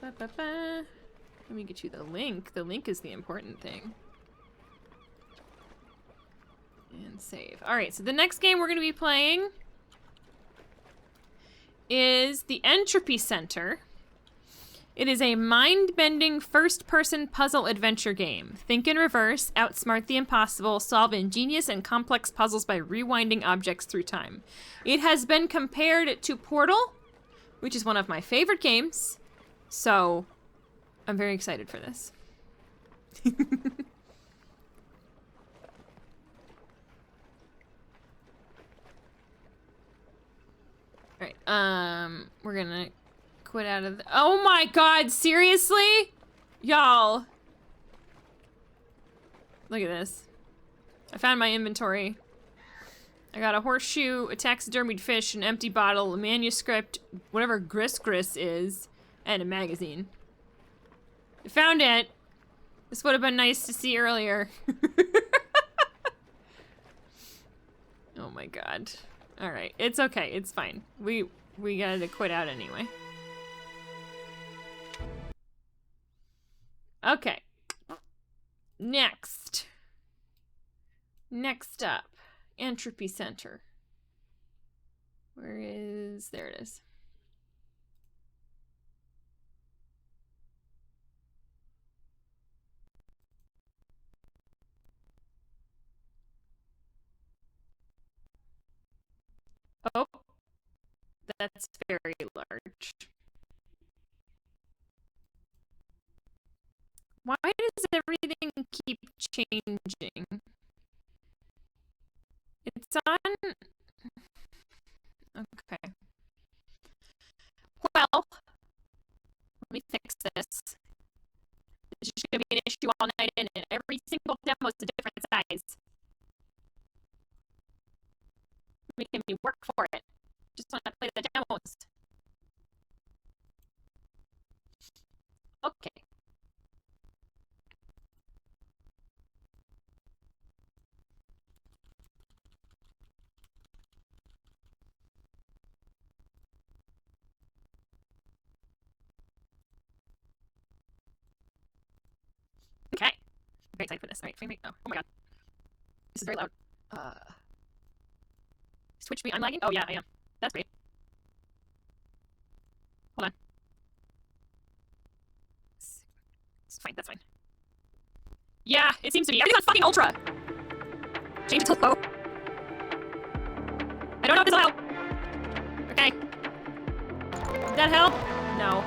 Let me get you the link. The link is the important thing. And save. Alright, so the next game we're going to be playing is the Entropy Center. It is a mind-bending first-person puzzle adventure game. Think in reverse, outsmart the impossible, solve ingenious and complex puzzles by rewinding objects through time. It has been compared to Portal, which is one of my favorite games, so I'm very excited for this. Alright, we're gonna quit out of the— oh my god, seriously? Y'all. Look at this. I found my inventory. I got a horseshoe, a taxidermied fish, an empty bottle, a manuscript, whatever gris is, and a magazine. I found it. This would have been nice to see earlier. Oh my god. Alright, it's okay, it's fine. We gotta quit out anyway. Okay. Next up, Entropy Center. Where is— there it is. Oh, that's very large. Why does everything keep changing? It's on— okay. Well, let me fix this. This is gonna be an issue all night, and every single demo is a different size. Making me work for it. Just want to play the demos. Okay. Okay. I'm very excited for this. Alright, frame rate. Oh my god. This is very loud. Switch me. I'm lagging? Oh yeah, I am. That's great. Hold on. fine, that's fine. Yeah, it seems to be. Everything's on fucking ultra! Change it to low. I don't know if this'll help. Okay. Did that help? No.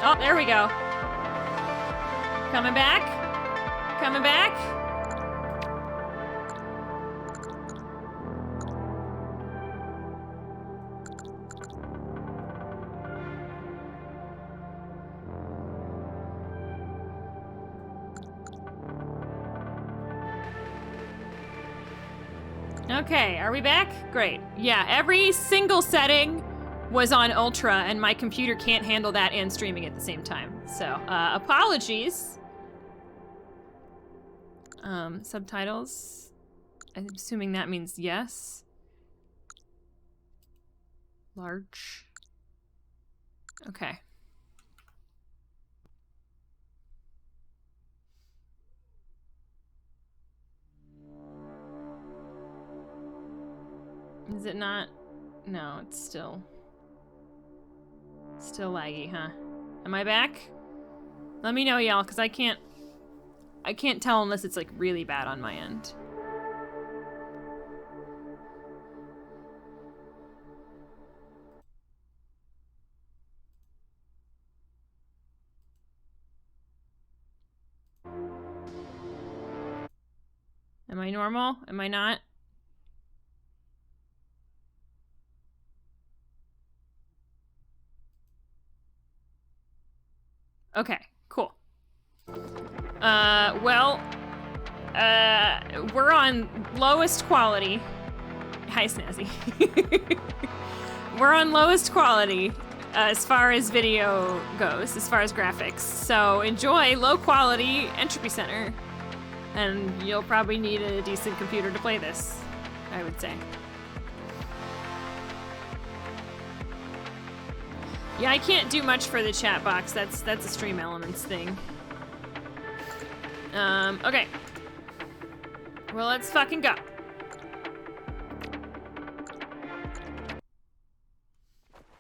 Oh, there we go. Coming back. Coming back. Okay, are we back? Great. Yeah, every single setting was on Ultra, and my computer can't handle that and streaming at the same time. So, apologies. Subtitles. I'm assuming that means yes. Large. Okay. Is it not? No, it's still laggy, huh? Am I back? Let me know, y'all, because I can't tell unless it's like really bad on my end. Am I normal? Am I not? Okay, cool. We're on lowest quality. Hi, Snazzy. We're on lowest quality as far as video goes, as far as graphics. So enjoy low quality Entropy Center. And you'll probably need a decent computer to play this, I would say. Yeah, I can't do much for the chat box. That's a Stream Elements thing. Okay. Well, let's fucking go.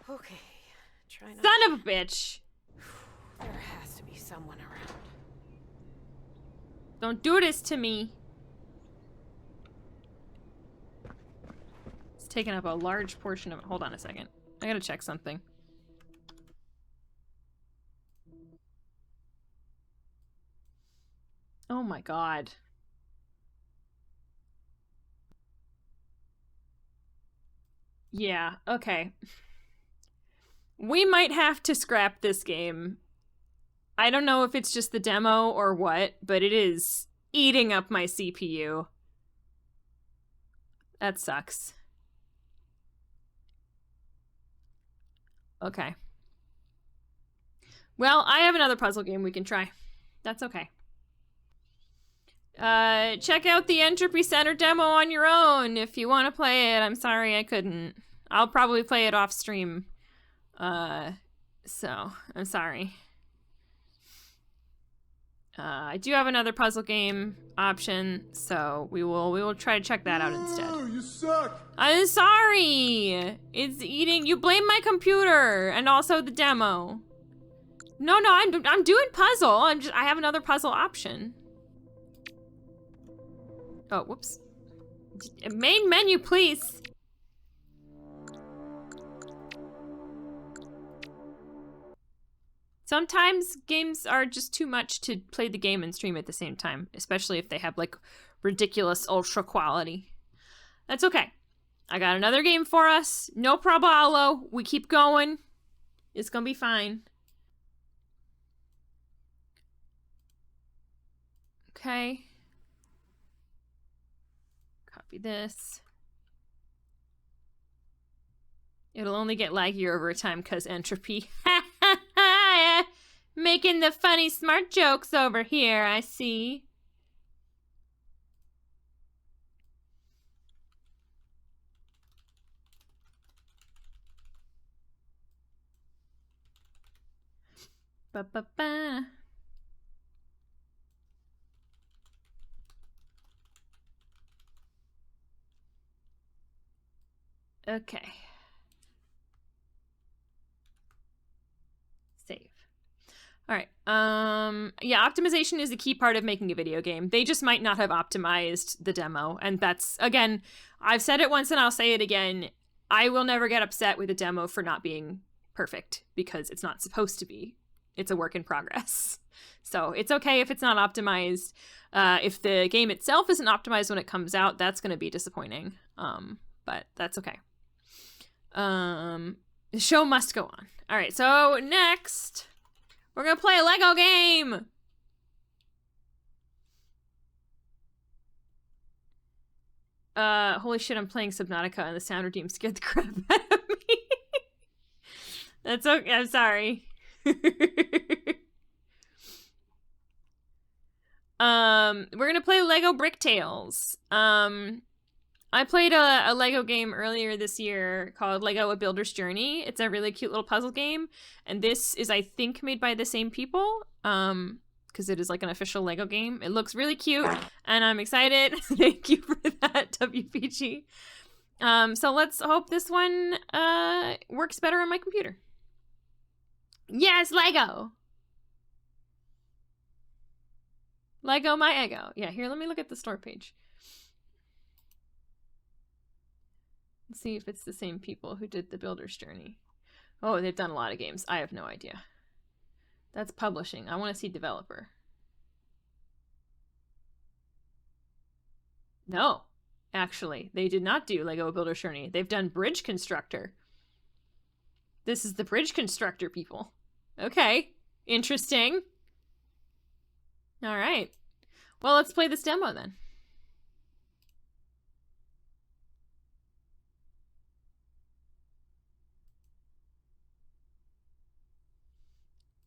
Okay. Try not. Son of a bitch. There has to be someone around. Don't do this to me. It's taking up a large portion of it. Hold on a second. I gotta check something. Oh my god. Yeah, okay. We might have to scrap this game. I don't know if it's just the demo or what, but it is eating up my CPU. That sucks. Okay. Well, I have another puzzle game we can try. That's okay. Check out the Entropy Center demo on your own if you want to play it. I'm sorry I couldn't. I'll probably play it off stream. So, I'm sorry. I do have another puzzle game option, so we will try to check that out instead. Oh, you suck! I'm sorry! It's eating- you blame my computer and also the demo. No, I'm doing puzzle. I have another puzzle option. Oh, whoops. Main menu, please. Sometimes games are just too much to play the game and stream at the same time, especially if they have like ridiculous ultra quality. That's okay. I got another game for us. No problemo. We keep going. It's gonna be fine. Okay. Copy this. It'll only get laggier over time because entropy. Making the funny smart jokes over here, I see. Ba-ba-ba. Okay. Save. All right. Yeah, optimization is the key part of making a video game. They just might not have optimized the demo. And that's, again, I've said it once and I'll say it again. I will never get upset with a demo for not being perfect because it's not supposed to be. It's a work in progress. So it's okay if it's not optimized. If the game itself isn't optimized when it comes out, that's going to be disappointing. But that's okay. The show must go on. All right, so next, we're going to play a Lego game. Holy shit, I'm playing Subnautica and the sound redeem scared the crap out of me. That's okay, I'm sorry. We're gonna play Lego Bricktales. I played a Lego game earlier this year called Lego A Builder's Journey. It's a really cute little puzzle game, and this is, I think, made by the same people, because it is like an official Lego game. It looks really cute, and I'm excited. Thank you for that, WPG. So let's hope this one works better on my computer. Yes, Lego! Lego my ego. Yeah, here, let me look at the store page. Let's see if it's the same people who did the Builder's Journey. Oh, they've done a lot of games. I have no idea. That's publishing. I want to see developer. No, actually, they did not do Lego Builder's Journey. They've done Bridge Constructor. This is the Bridge Constructor people. Okay, interesting. All right. Well, let's play this demo then.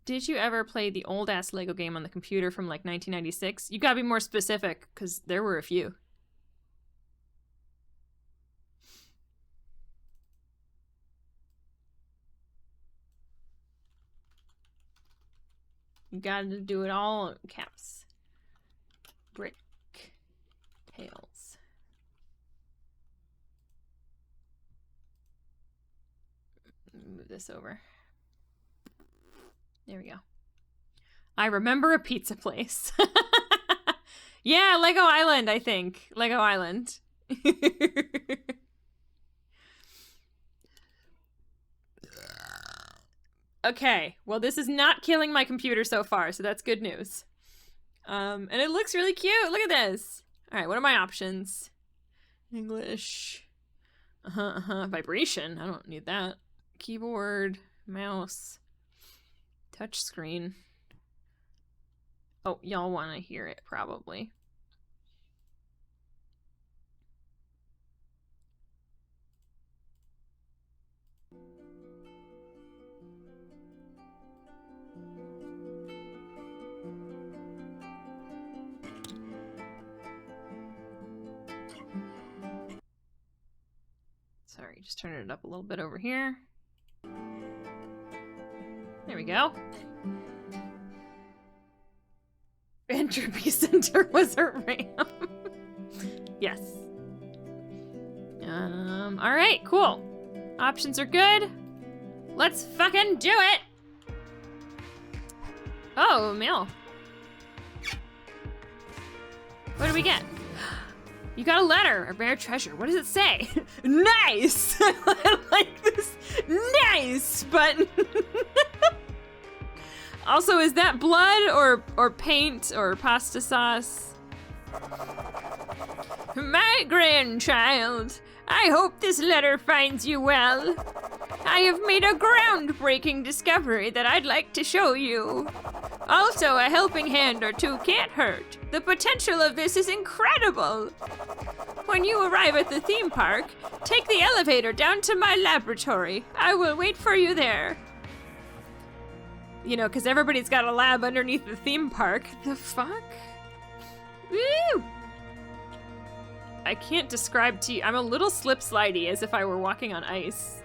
Did you ever play the old-ass Lego game on the computer from, like, 1996? You gotta be more specific, because there were a few. You gotta do it all in caps. Bricktales. Move this over. There we go. I remember a pizza place. Yeah, Lego Island, I think. Lego Island. Okay, well, this is not killing my computer so far, so that's good news. And it looks really cute. Look at this. All right, what are my options? English. Vibration. I don't need that. Keyboard, mouse, touch screen. Oh, y'all want to hear it, probably. Sorry, just turn it up a little bit over here. There we go. Entropy center was a RAM. Yes. All right, cool. Options are good. Let's fucking do it. Oh, mail. What do we get? You got a letter, a rare treasure. What does it say? Nice! I like this. Nice! But also, is that blood or paint or pasta sauce? My grandchild, I hope this letter finds you well. I have made a groundbreaking discovery that I'd like to show you. Also, a helping hand or two can't hurt. The potential of this is incredible. When you arrive at the theme park, take the elevator down to my laboratory. I will wait for you there. You know, because everybody's got a lab underneath the theme park. The fuck? Woo! I can't describe to you. I'm a little slip slidey, as if I were walking on ice.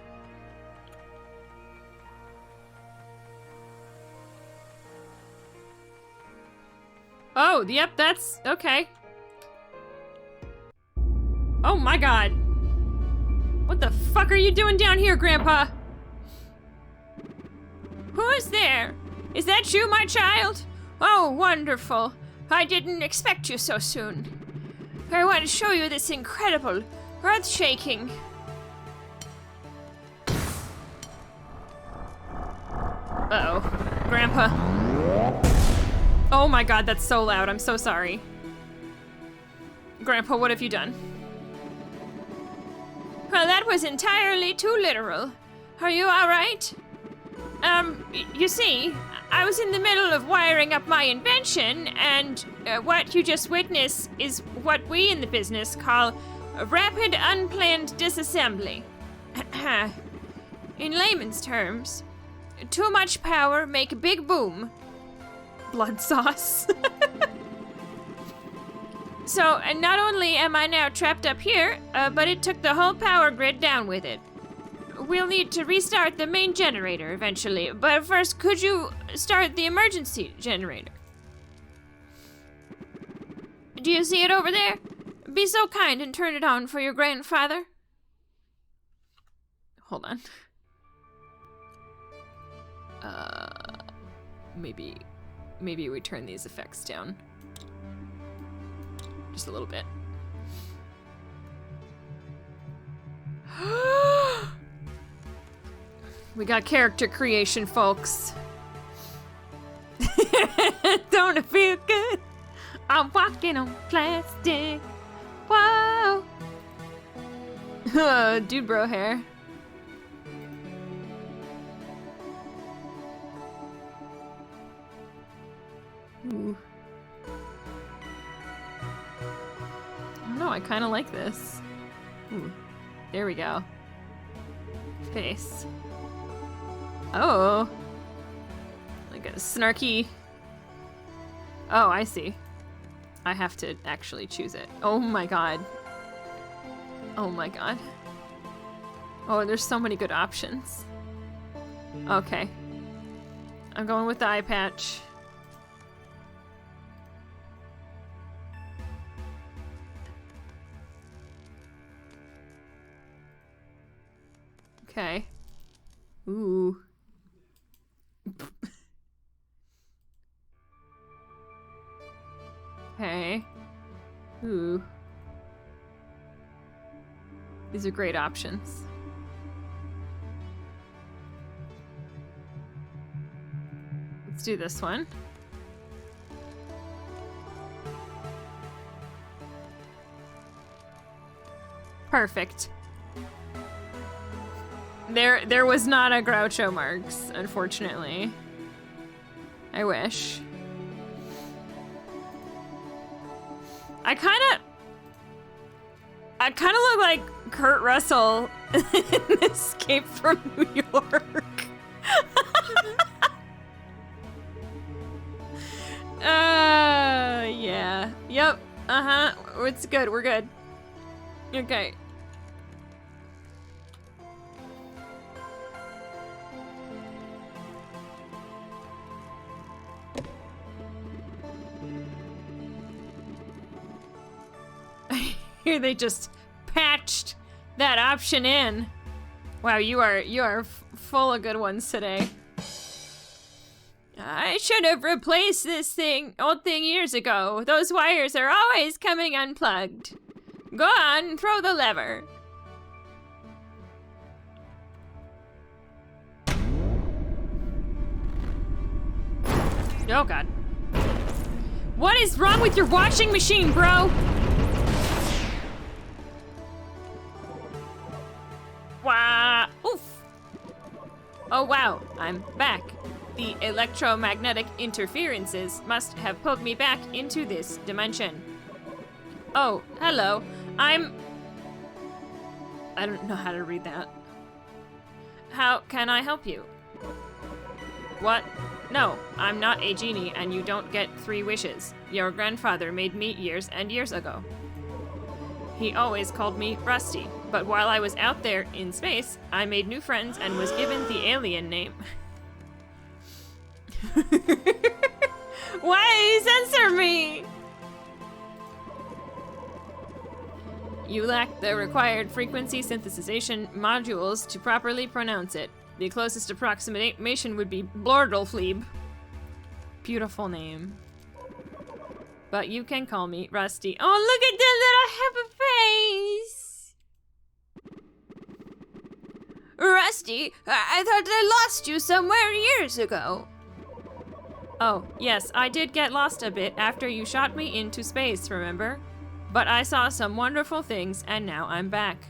Oh, yep, that's okay. Oh my god. What the fuck are you doing down here, Grandpa? Who's there? Is that you, my child? Oh, wonderful. I didn't expect you so soon. I want to show you this incredible, earth-shaking... Uh-oh. Grandpa. Oh my god, that's so loud. I'm so sorry. Grandpa, what have you done? Well, that was entirely too literal. Are you alright? You see, I was in the middle of wiring up my invention, and what you just witnessed is what we in the business call a rapid unplanned disassembly. In layman's terms, too much power make a big boom. Blood sauce. So, and not only am I now trapped up here, but it took the whole power grid down with it. We'll need to restart the main generator eventually, but first, could you start the emergency generator? Do you see it over there? Be so kind and turn it on for your grandfather. Hold on. Maybe we turn these effects down. Just a little bit. We got character creation, folks. Don't it feel good? I'm walking on plastic. Whoa. Dude bro hair. Ooh. I don't know, I kind of like this. Ooh. There we go. Face. Oh. Like a snarky... Oh, I see. I have to actually choose it. Oh my god. Oh my god. Oh, there's so many good options. Okay. I'm going with the eye patch. Okay. Ooh. Okay. Ooh. These are great options. Let's do this one. Perfect. There was not a Groucho Marx, unfortunately. I wish. I kinda look like Kurt Russell in Escape from New York. Yeah. Yep. Uh-huh. It's good. We're good. Okay. Here they just patched that option in. Wow, you are full of good ones today. I should have replaced this old thing years ago. Those wires are always coming unplugged. Go on, throw the lever. Oh god. What is wrong with your washing machine, bro? Wow. Oof. Oh wow, I'm back. The electromagnetic interferences must have pulled me back into this dimension. Oh, hello. I don't know how to read that. How can I help you? What? No, I'm not a genie and you don't get 3 wishes. Your grandfather made me years and years ago. He always called me Rusty, but while I was out there in space, I made new friends and was given the alien name. Why censor me? You lack the required frequency synthesization modules to properly pronounce it. The closest approximation would be Blordlefleeb. Beautiful name. But you can call me Rusty. Oh, look at that little happy face! Rusty, I thought I lost you somewhere years ago. Oh, yes, I did get lost a bit after you shot me into space, remember? But I saw some wonderful things, and now I'm back.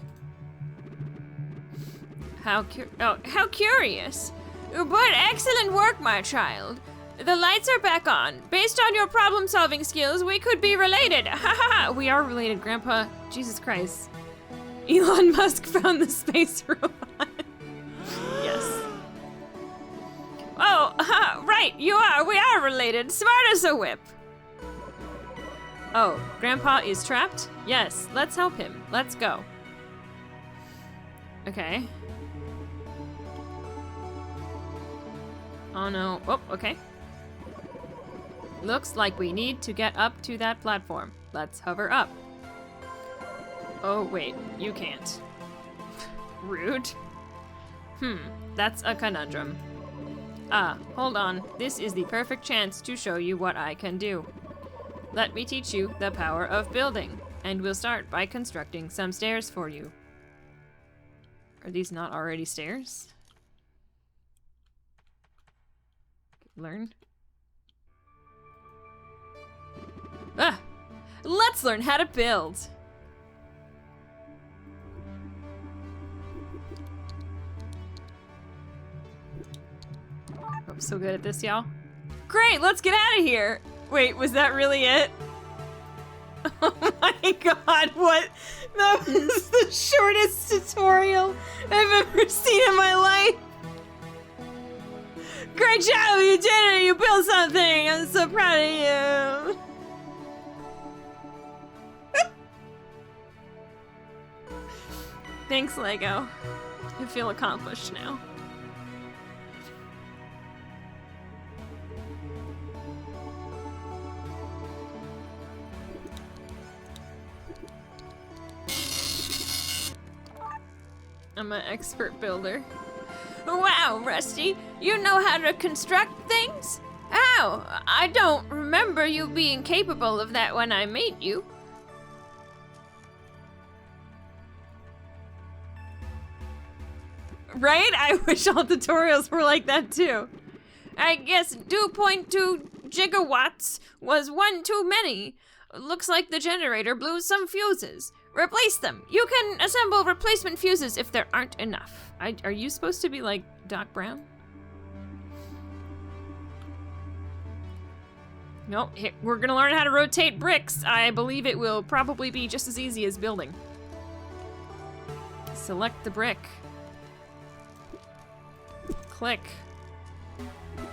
How curious. But excellent work, my child. The lights are back on. Based on your problem-solving skills, we could be related. Ha ha ha! We are related, Grandpa. Jesus Christ. Elon Musk found the space robot. Yes. Oh, right, you are. We are related. Smart as a whip. Oh, Grandpa is trapped? Yes, let's help him. Let's go. Okay. Oh no. Oh, okay. Looks like we need to get up to that platform. Let's hover up. Oh, wait. You can't. Rude. That's a conundrum. Ah, hold on. This is the perfect chance to show you what I can do. Let me teach you the power of building, and we'll start by constructing some stairs for you. Are these not already stairs? Learn. Ah! Let's learn how to build! I'm so good at this, y'all. Great, let's get out of here! Wait, was that really it? Oh my god, what? That was the shortest tutorial I've ever seen in my life! Great job, you did it! You built something! I'm so proud of you! Thanks, Lego. I feel accomplished now. I'm an expert builder. Wow, Rusty, you know how to construct things? How? I don't remember you being capable of that when I met you. Right? I wish all tutorials were like that too. I guess 2.2 gigawatts was one too many. Looks like the generator blew some fuses. Replace them. You can assemble replacement fuses if there aren't enough. Are you supposed to be like Doc Brown? Nope. We're gonna learn how to rotate bricks. I believe it will probably be just as easy as building. Select the brick. Click.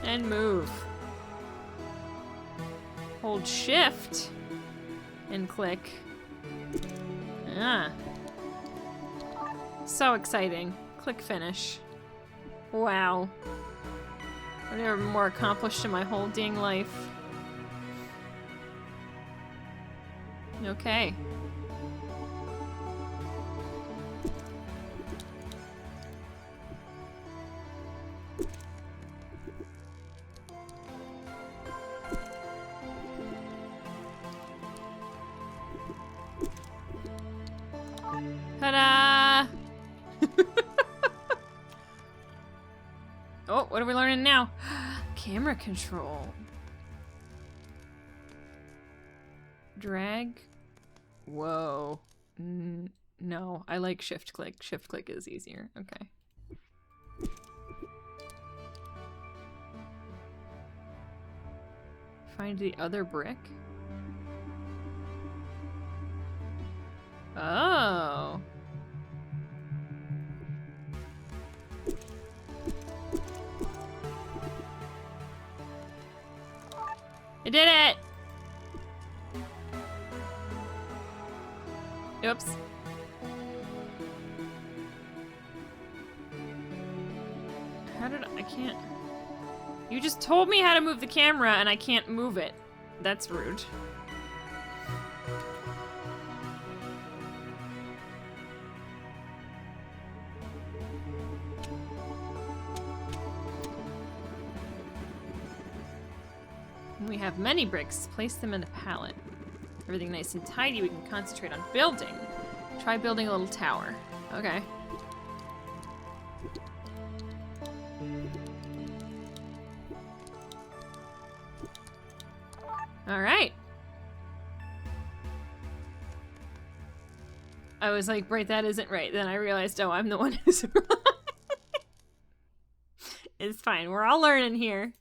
And move. Hold shift. And click. Ah. So exciting. Click finish. Wow. I've never been more accomplished in my whole dang life. Okay. Ta-da! Oh, what are we learning now? Camera control. Drag. Whoa. No, I like shift click. Shift click is easier. Okay. Find the other brick. Oh. I did it! Oops. How did I can't... You just told me how to move the camera and I can't move it. That's rude. We have many bricks. Place them in the pallet. Everything nice and tidy, we can concentrate on building. Try building a little tower. Okay. Alright. I was like, right, that isn't right. Then I realized, oh, I'm the one who's right. It's fine. We're all learning here.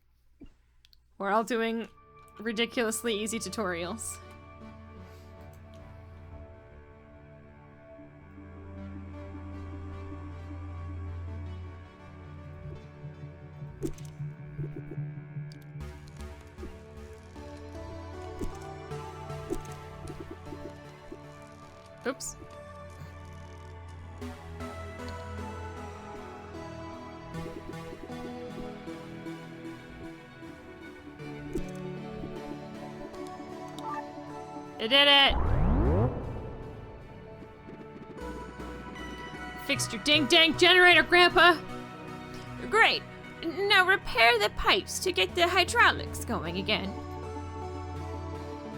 We're all doing ridiculously easy tutorials. Oops. I did it! Fixed your ding-dang generator, Grandpa! Great! Now repair the pipes to get the hydraulics going again.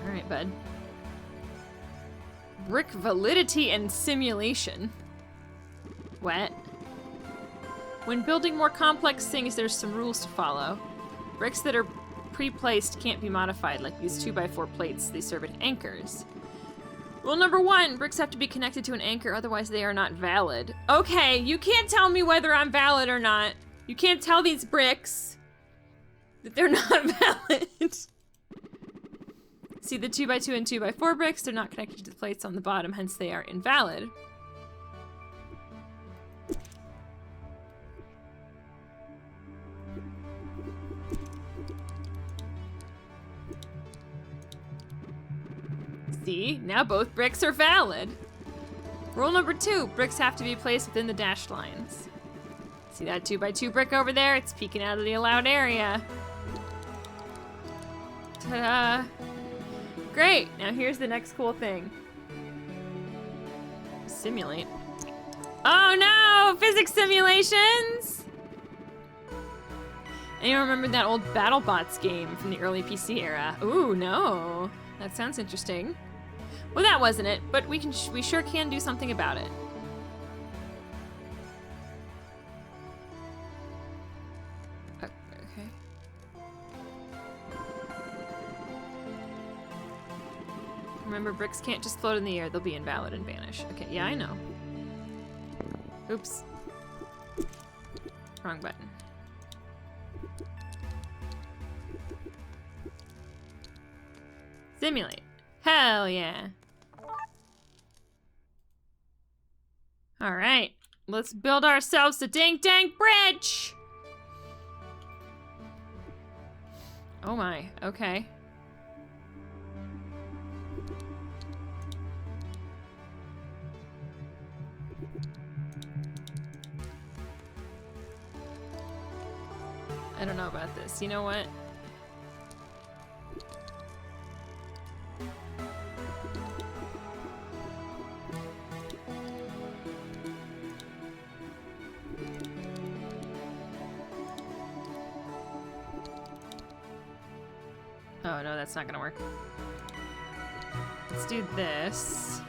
Alright, bud. Brick validity and simulation. What? When building more complex things, there's some rules to follow. Bricks that are pre-placed can't be modified, like these 2x4 plates. They serve as anchors. Rule number 1, bricks have to be connected to an anchor, otherwise they are not valid. Okay, you can't tell me whether I'm valid or not. You can't tell these bricks that they're not valid. See the 2x2 and 2x4 bricks, they're not connected to the plates on the bottom, hence they are invalid. See, now both bricks are valid. Rule number 2, bricks have to be placed within the dashed lines. See that 2x2 brick over there? It's peeking out of the allowed area. Ta-da! Great, now here's the next cool thing. Simulate. Oh no, physics simulations! Anyone remember that old BattleBots game from the early PC era? Ooh, no. That sounds interesting. Well, that wasn't it, but we sure can do something about it. Okay. Remember, bricks can't just float in the air. They'll be invalid and vanish. Okay, yeah, I know. Oops. Wrong button. Simulate. Hell yeah. Alright, let's build ourselves a ding-dang bridge! Oh my, okay. I don't know about this. You know what? Oh no, that's not gonna work. Let's do this.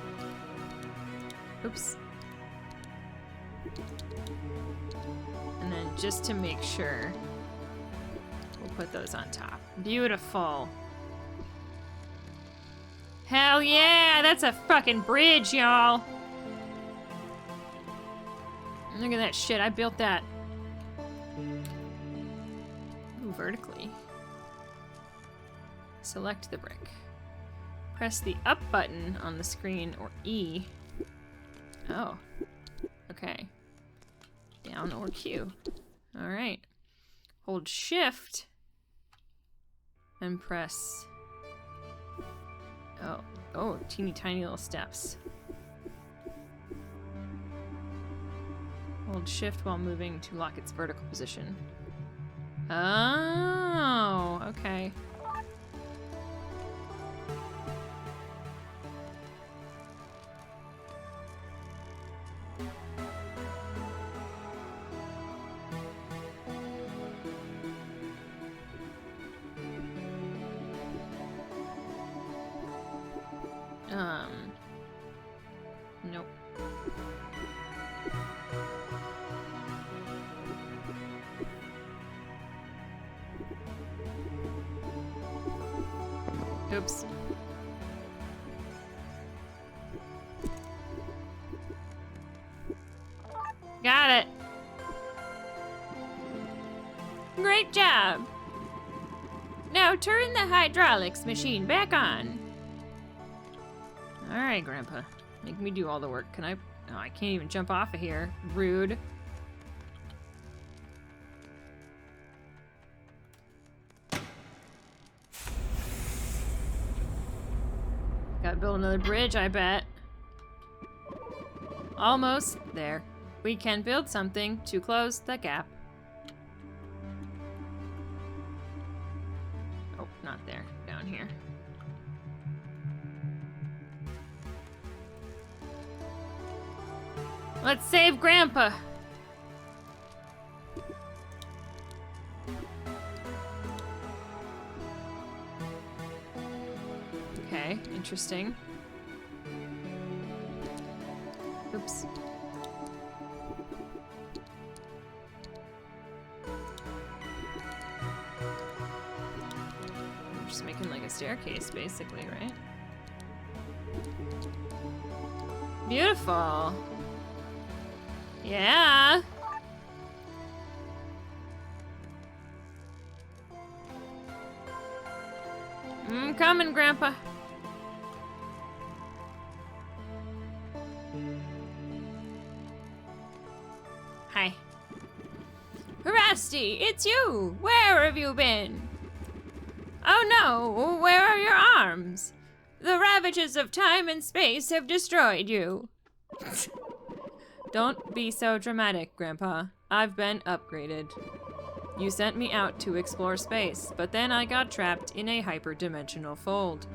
Oops. And then just to make sure, we'll put those on top. Beautiful. Hell yeah, that's a fucking bridge, y'all. Look at that shit, I built that. Ooh, vertically. Select the brick. Press the up button on the screen, or E. Oh. Okay. Down or Q. Alright. Hold shift and press. Oh, teeny tiny little steps. Hold shift while moving to lock its vertical position. Oh, okay. Nope. Oops. Got it. Great job. Now turn the hydraulics machine back on. All right, Grandpa. Make me do all the work. Can I? Oh, I can't even jump off of here. Rude. Gotta build another bridge, I bet. Almost there. We can build something to close the gap. Oh, not there. Down here. Let's save Grandpa. Okay, interesting. Oops. I'm just making like a staircase, basically, right? Beautiful. Yeah. I'm coming, Grandpa. Hi. Rusty, it's you! Where have you been? Oh no, where are your arms? The ravages of time and space have destroyed you. Don't be so dramatic, Grandpa. I've been upgraded. You sent me out to explore space, but then I got trapped in a hyperdimensional fold.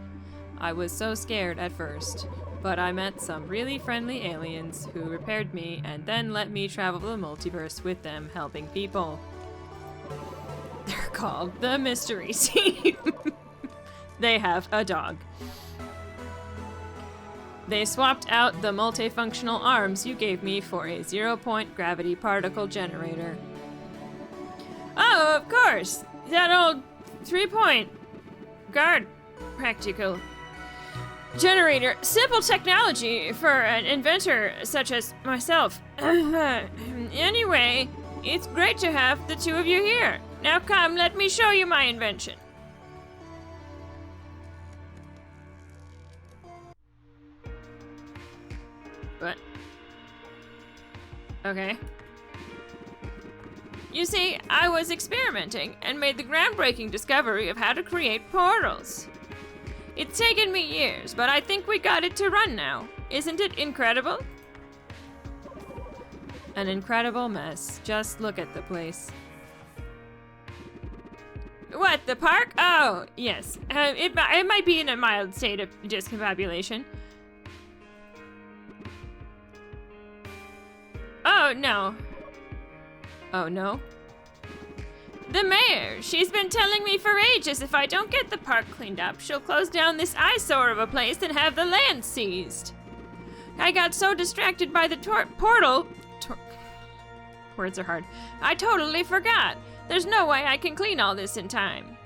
I was so scared at first, but I met some really friendly aliens who repaired me and then let me travel the multiverse with them, helping people. They're called the Mystery Team. They have a dog. They swapped out the multifunctional arms you gave me for a 0-point gravity particle generator. Oh, of course! That old 3-point guard practical generator. Simple technology for an inventor such as myself. Anyway, it's great to have the two of you here. Now come, let me show you my invention. What? Okay. You see, I was experimenting and made the groundbreaking discovery of how to create portals. It's taken me years, but I think we got it to run now. Isn't it incredible? An incredible mess. Just look at the place. What, the park? Oh, yes. It might be in a mild state of discombobulation. Oh, no. Oh, no? The mayor! She's been telling me for ages if I don't get the park cleaned up, she'll close down this eyesore of a place and have the land seized. I got so distracted by the portal... Words are hard. I totally forgot. There's no way I can clean all this in time.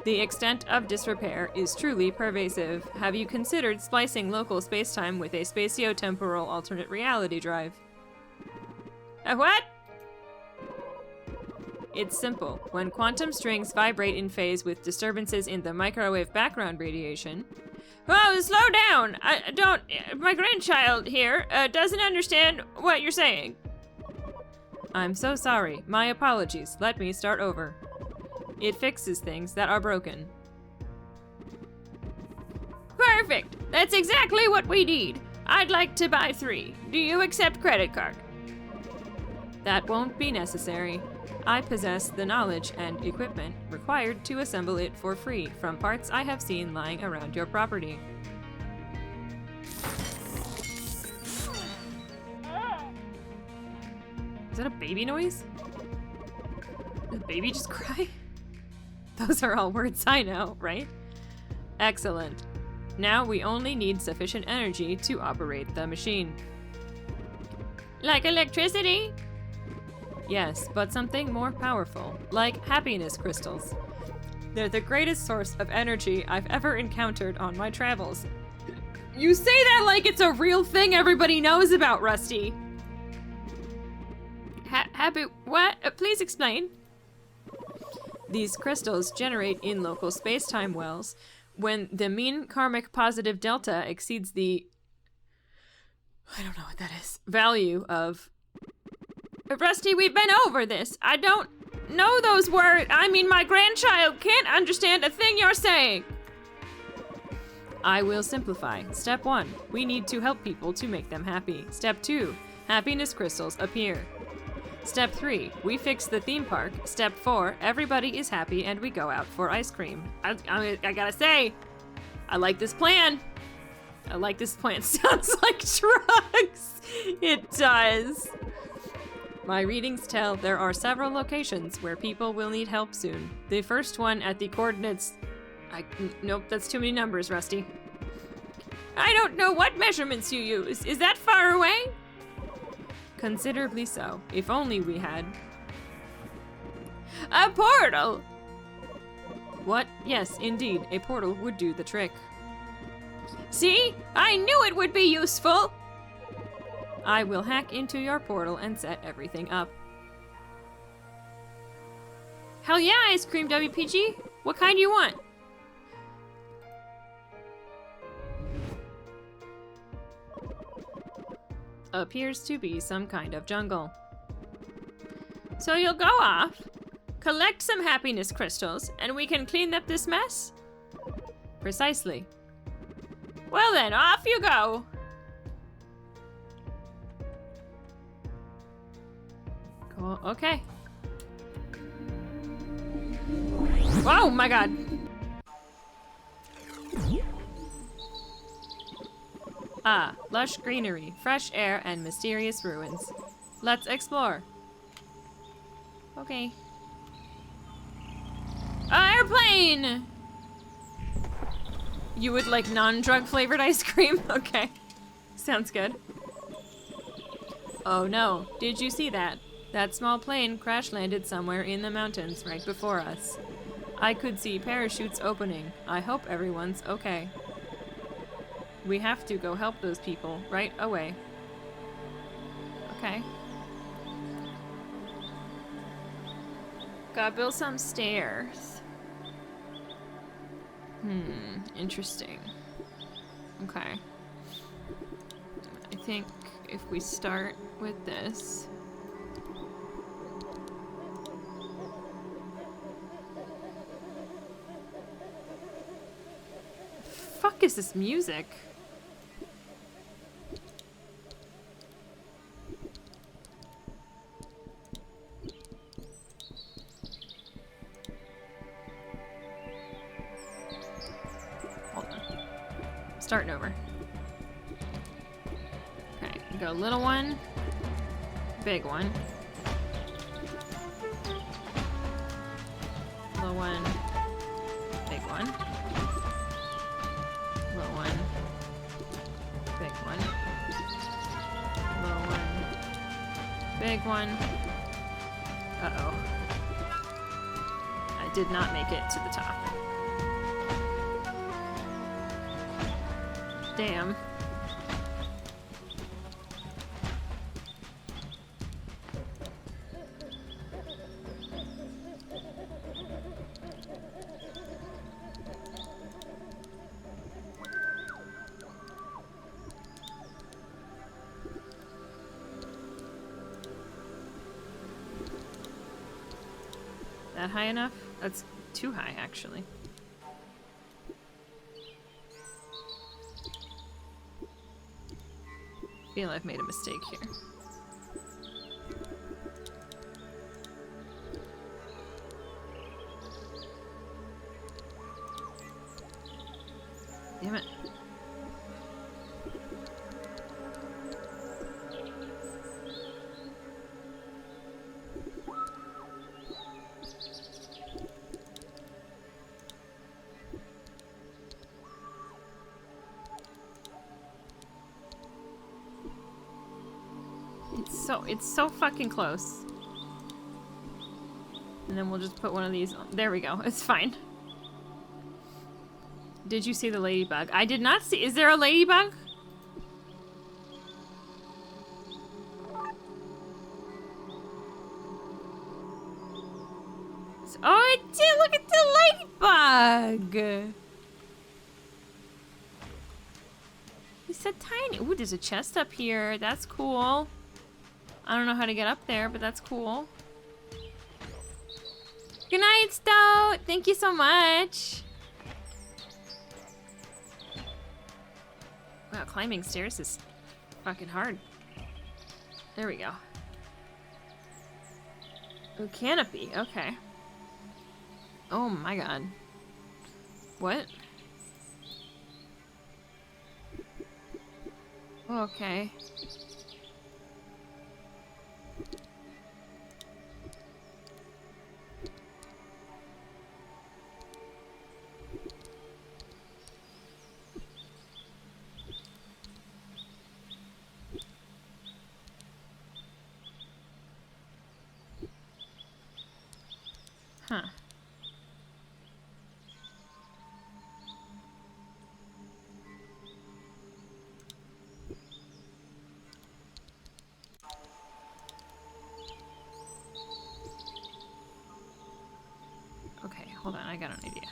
The extent of disrepair is truly pervasive. Have you considered splicing local spacetime with a spatio-temporal alternate reality drive? A what? It's simple. When quantum strings vibrate in phase with disturbances in the microwave background radiation... Whoa, slow down! My grandchild here doesn't understand what you're saying. I'm so sorry. My apologies. Let me start over. It fixes things that are broken. Perfect! That's exactly what we need. I'd like to buy 3. Do you accept credit card? That won't be necessary. I possess the knowledge and equipment required to assemble it for free from parts I have seen lying around your property. Is that a baby noise? Did the baby just cry? Those are all words I know, right? Excellent. Now we only need sufficient energy to operate the machine. Like electricity? Yes, but something more powerful, like happiness crystals. They're the greatest source of energy I've ever encountered on my travels. You say that like it's a real thing everybody knows about, Rusty. Happy what? Please explain. These crystals generate in local space-time wells when the mean karmic positive delta exceeds the... I don't know what that is. Value of... Rusty, we've been over this. I don't know those words. I mean, my grandchild can't understand a thing you're saying. I will simplify. Step 1, we need to help people to make them happy. Step 2, happiness crystals appear. Step 3, we fix the theme park. Step 4, everybody is happy and we go out for ice cream. I gotta say, I like this plan. I like this plan. Sounds like drugs. It does. My readings tell there are several locations where people will need help soon. The first one at the coordinates... Nope, that's too many numbers, Rusty. I don't know what measurements you use. Is that far away? Considerably so. If only we had... A portal! What? Yes, indeed. A portal would do the trick. See? I knew it would be useful! I will hack into your portal and set everything up. Hell yeah, ice cream, WPG. What kind do you want? Appears to be some kind of jungle. So you'll go off, collect some happiness crystals, and we can clean up this mess? Precisely. Well then, off you go! Cool, okay. Oh my god! Ah, lush greenery, fresh air, and mysterious ruins. Let's explore. Okay. Airplane! You would like non-drug flavored ice cream? Okay. Sounds good. Oh no, did you see that? That small plane crash landed somewhere in the mountains right before us. I could see parachutes opening. I hope everyone's okay. We have to go help those people right away. Okay. Gotta build some stairs. Interesting. Okay. I think if we start with this. Fuck is this music? Hold on. Starting over. Okay, go little one, big one. Little one, big one. Little one, big one. Little one, big one. Uh-oh. I did not make it to the top. Damn. That high enough? That's too high, actually. I feel I've made a mistake here. Damn it. It's so fucking close. And then we'll just put one of these on. There we go. It's fine. Did you see the ladybug? I did not see. Is there a ladybug? Oh, it did! Look at the ladybug! He's so tiny. Ooh, there's a chest up here. That's cool. I don't know how to get up there, but that's cool. Good night, Stout! Thank you so much! Wow, climbing stairs is fucking hard. There we go. Oh, canopy. Okay. Oh my god. What? Okay. Huh. Okay, hold on, I got an idea.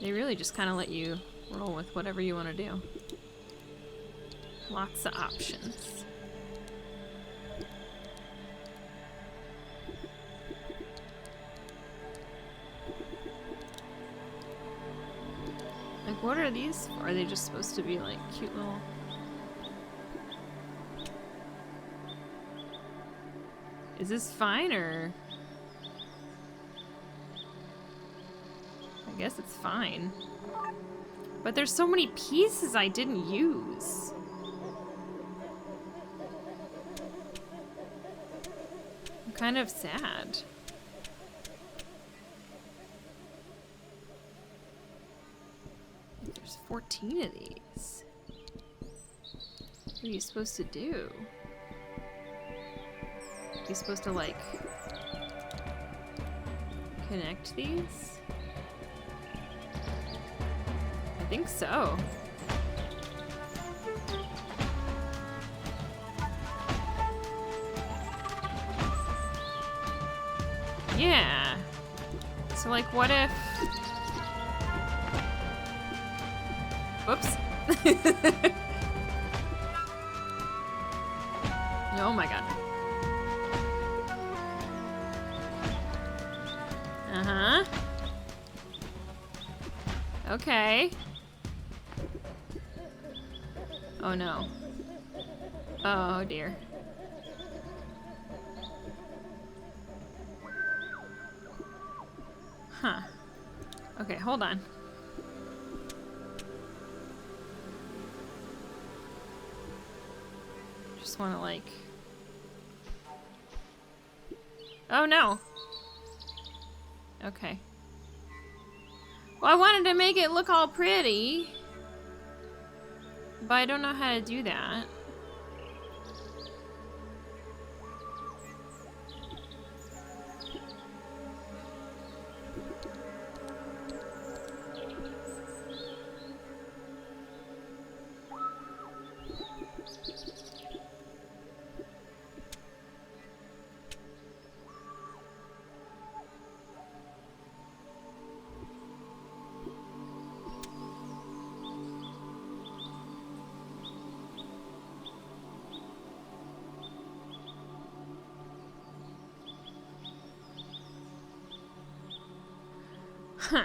They really just kind of let you roll with whatever you want to do. Lots of options. Like, what are these for? Are they just supposed to be like cute little... Is this fine or... I guess it's fine. But there's so many pieces I didn't use. I'm kind of sad. There's 14 of these. What are you supposed to do? Are you supposed to, like, connect these? I think so. Yeah. So, like, what if... Whoops. Oh my god. Uh-huh. Okay. Oh no. Oh dear. Huh. Okay, hold on. Just want to like... Oh no. Okay. Well, I wanted to make it look all pretty. But I don't know how to do that. Huh.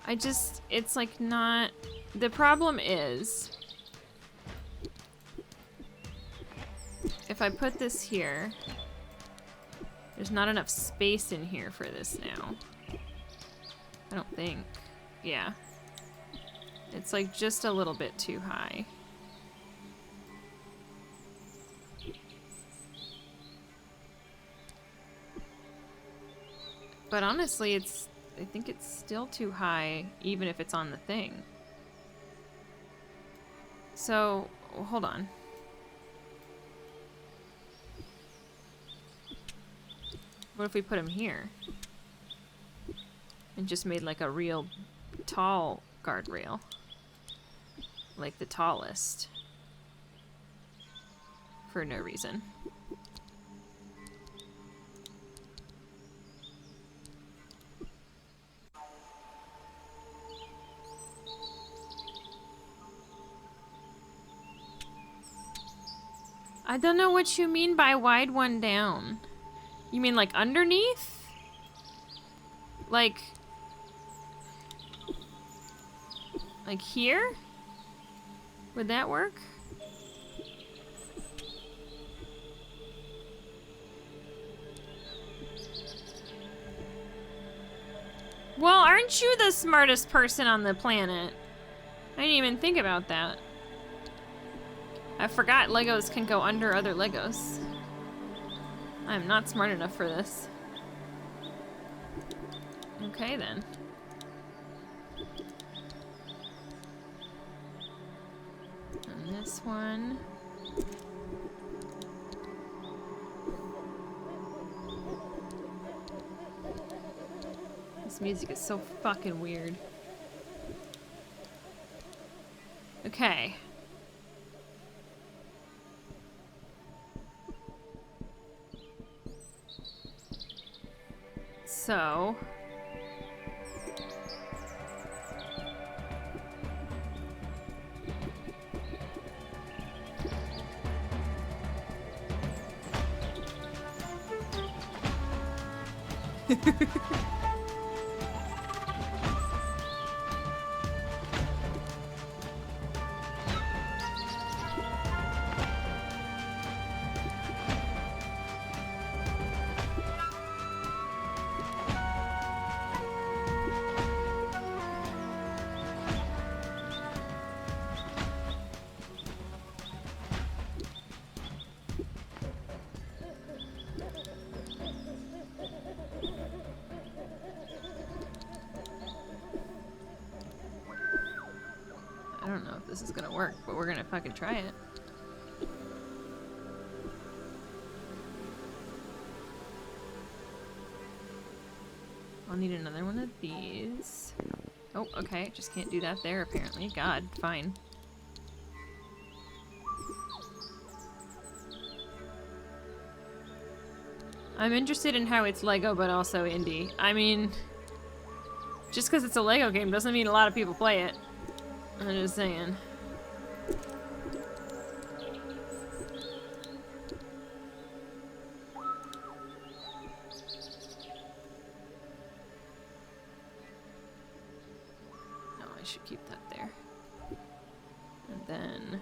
It's like not, the problem is, if I put this here, there's not enough space in here for this now. I don't think. Yeah. It's like just a little bit too high. But honestly, I think it's still too high, even if it's on the thing. So, hold on. What if we put him here? And just made like a real tall guardrail. Like the tallest. For no reason. I don't know what you mean by wide one down. You mean like underneath? Like here? Would that work? Well, aren't you the smartest person on the planet? I didn't even think about that. I forgot Legos can go under other Legos. I'm not smart enough for this. Okay then. And this one. This music is so fucking weird. Okay. So... I don't know if this is gonna work, but we're gonna fucking try it. I'll need another one of these. Oh, okay, just can't do that there apparently. God, fine. I'm interested in how it's Lego, but also indie. I mean, just because it's a Lego game doesn't mean a lot of people play it. I'm just saying. No, I should keep that there. And then...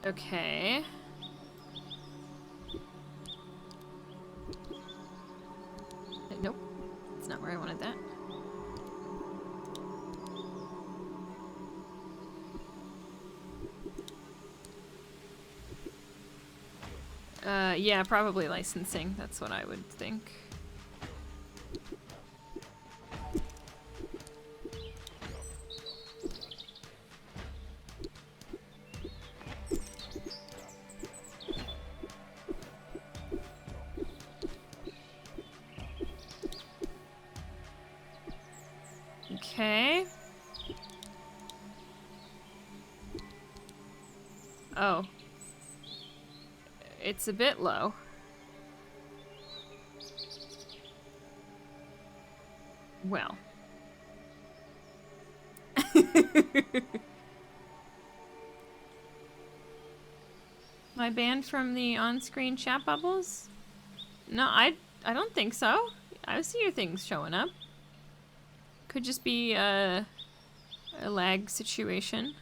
Okay. Nope. That's not where I wanted that. Yeah, probably licensing. That's what I would think. Okay. Oh. It's a bit low. Well. I banned from the on-screen chat bubbles? No, I don't think so. I see your things showing up. Could just be a lag situation.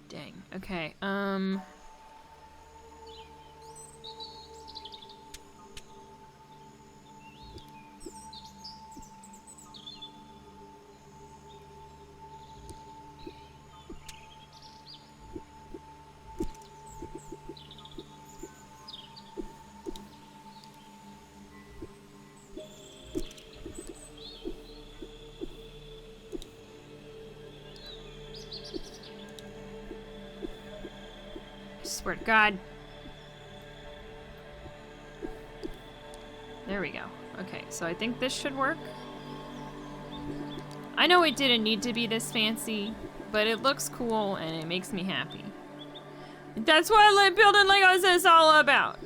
Dang. Okay. Swear to God. There we go. Okay, so I think this should work. I know it didn't need to be this fancy, but it looks cool and it makes me happy. That's what building Legos is all about.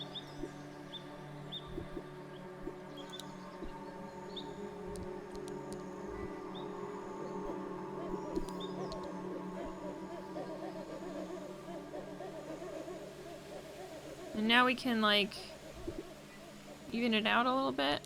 And now we can, like, even it out a little bit.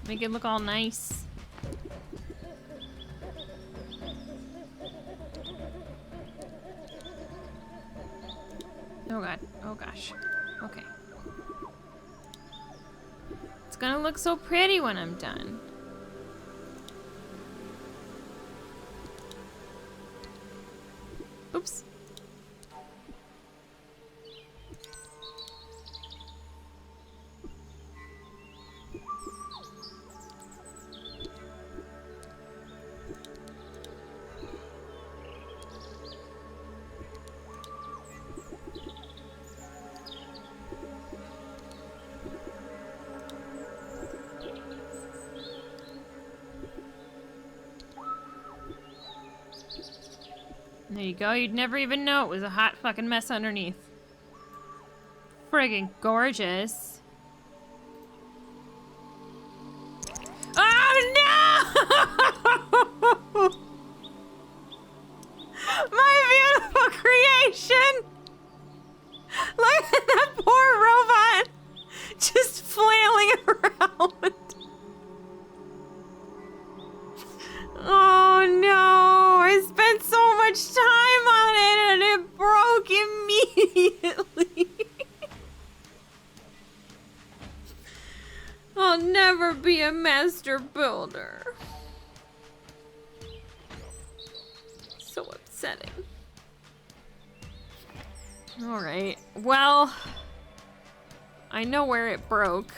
Make it look all nice. Oh God. Oh gosh. Okay. It's gonna look so pretty when I'm done. Oops. There you go. You'd never even know it was a hot fucking mess underneath. Friggin' gorgeous. Oh no! My beautiful creation! Look at that poor robot! Just flailing around. Oh no! I spent so much time on it and it broke immediately. I'll never be a master builder. So upsetting. Alright, well, I know where it broke.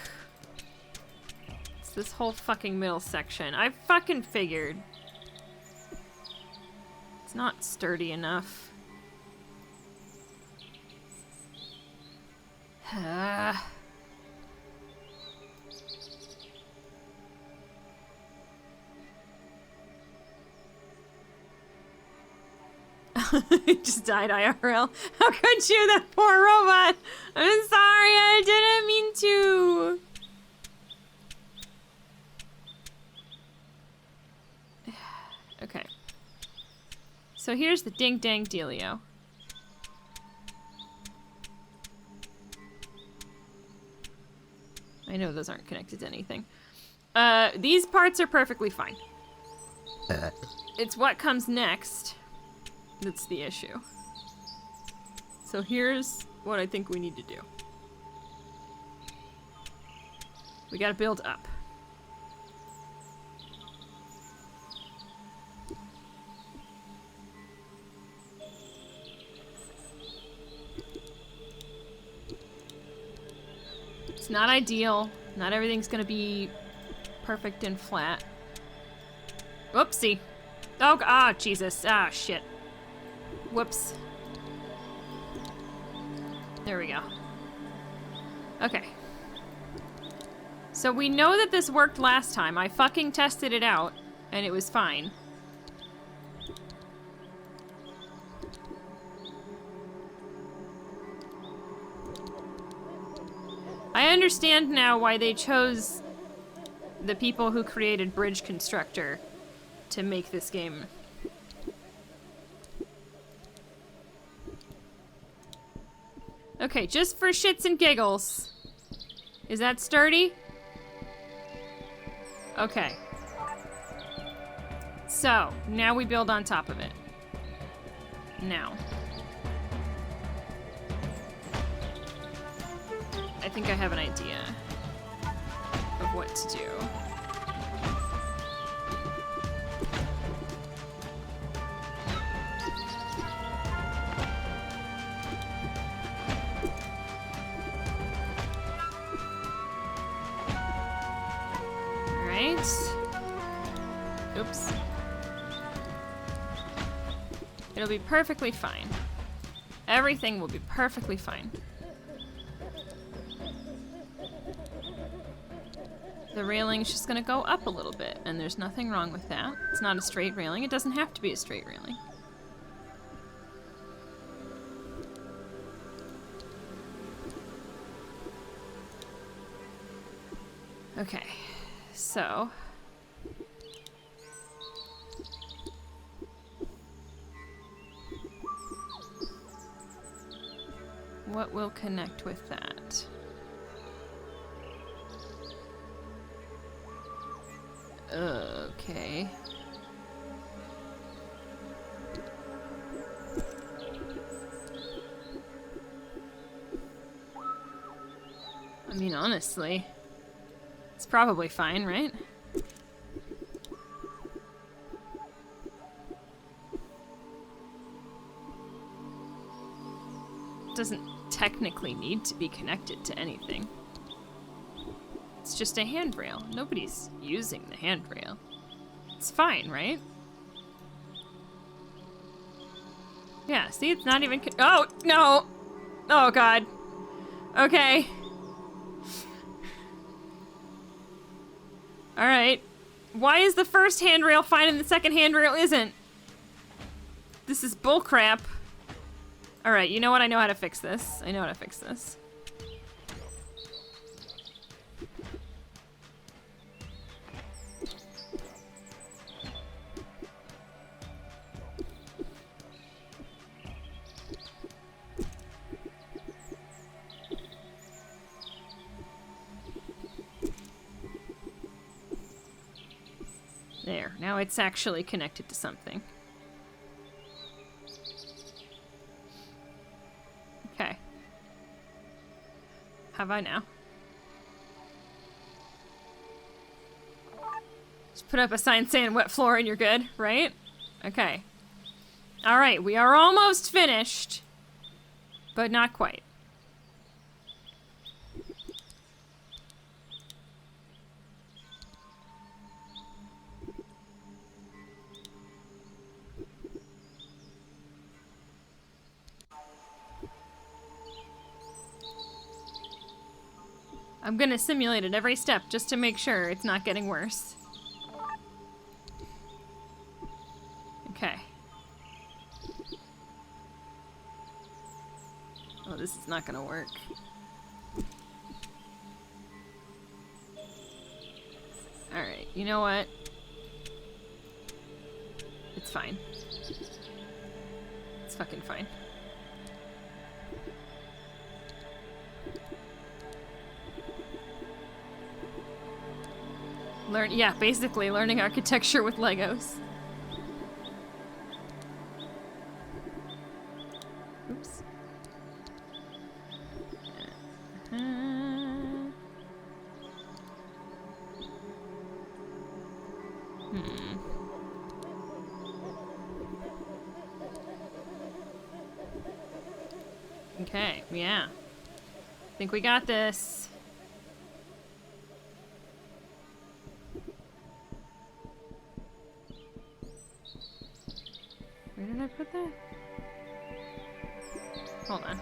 It's this whole fucking middle section. I fucking figured. It's not sturdy enough. It just died IRL. How could you, that poor robot? I'm sorry, I didn't mean to. Okay. So here's the ding dang dealio. I know those aren't connected to anything. These parts are perfectly fine. It's what comes next that's the issue. So here's what I think we need to do. We gotta build up. not ideal. Not everything's gonna be perfect and flat. Whoopsie. Oh, ah, Jesus. Ah, shit. Whoops. There we go. Okay. So we know that this worked last time. I fucking tested it out, and it was fine. I understand now why they chose the people who created Bridge Constructor to make this game. Okay, just for shits and giggles. Is that sturdy? Okay. So, now we build on top of it. Now. I think I have an idea of what to do. Oops. It'll be perfectly fine. Everything will be perfectly fine. The railing's just gonna go up a little bit, and there's nothing wrong with that. It's not a straight railing. It doesn't have to be a straight railing. Okay, so... what will connect with that? Okay. I mean, honestly, it's probably fine, right? Doesn't technically need to be connected to anything. It's just a handrail. Nobody's using the handrail. It's fine, right? Yeah, see, it's not even oh, no! Oh, God. Okay. Alright. Why is the first handrail fine and the second handrail isn't? This is bullcrap. Alright, you know what? I know how to fix this. I know how to fix this. There, now it's actually connected to something. Okay. Have I now? Just put up a sign saying wet floor and you're good, right? Okay. Alright, we are almost finished. But not quite. I'm gonna simulate it every step just to make sure it's not getting worse. Okay. Oh, this is not gonna work. Alright, you know what? It's fine. It's fucking fine. Yeah, basically learning architecture with Legos. Oops. Okay, yeah. I think we got this. did I put that? Hold on.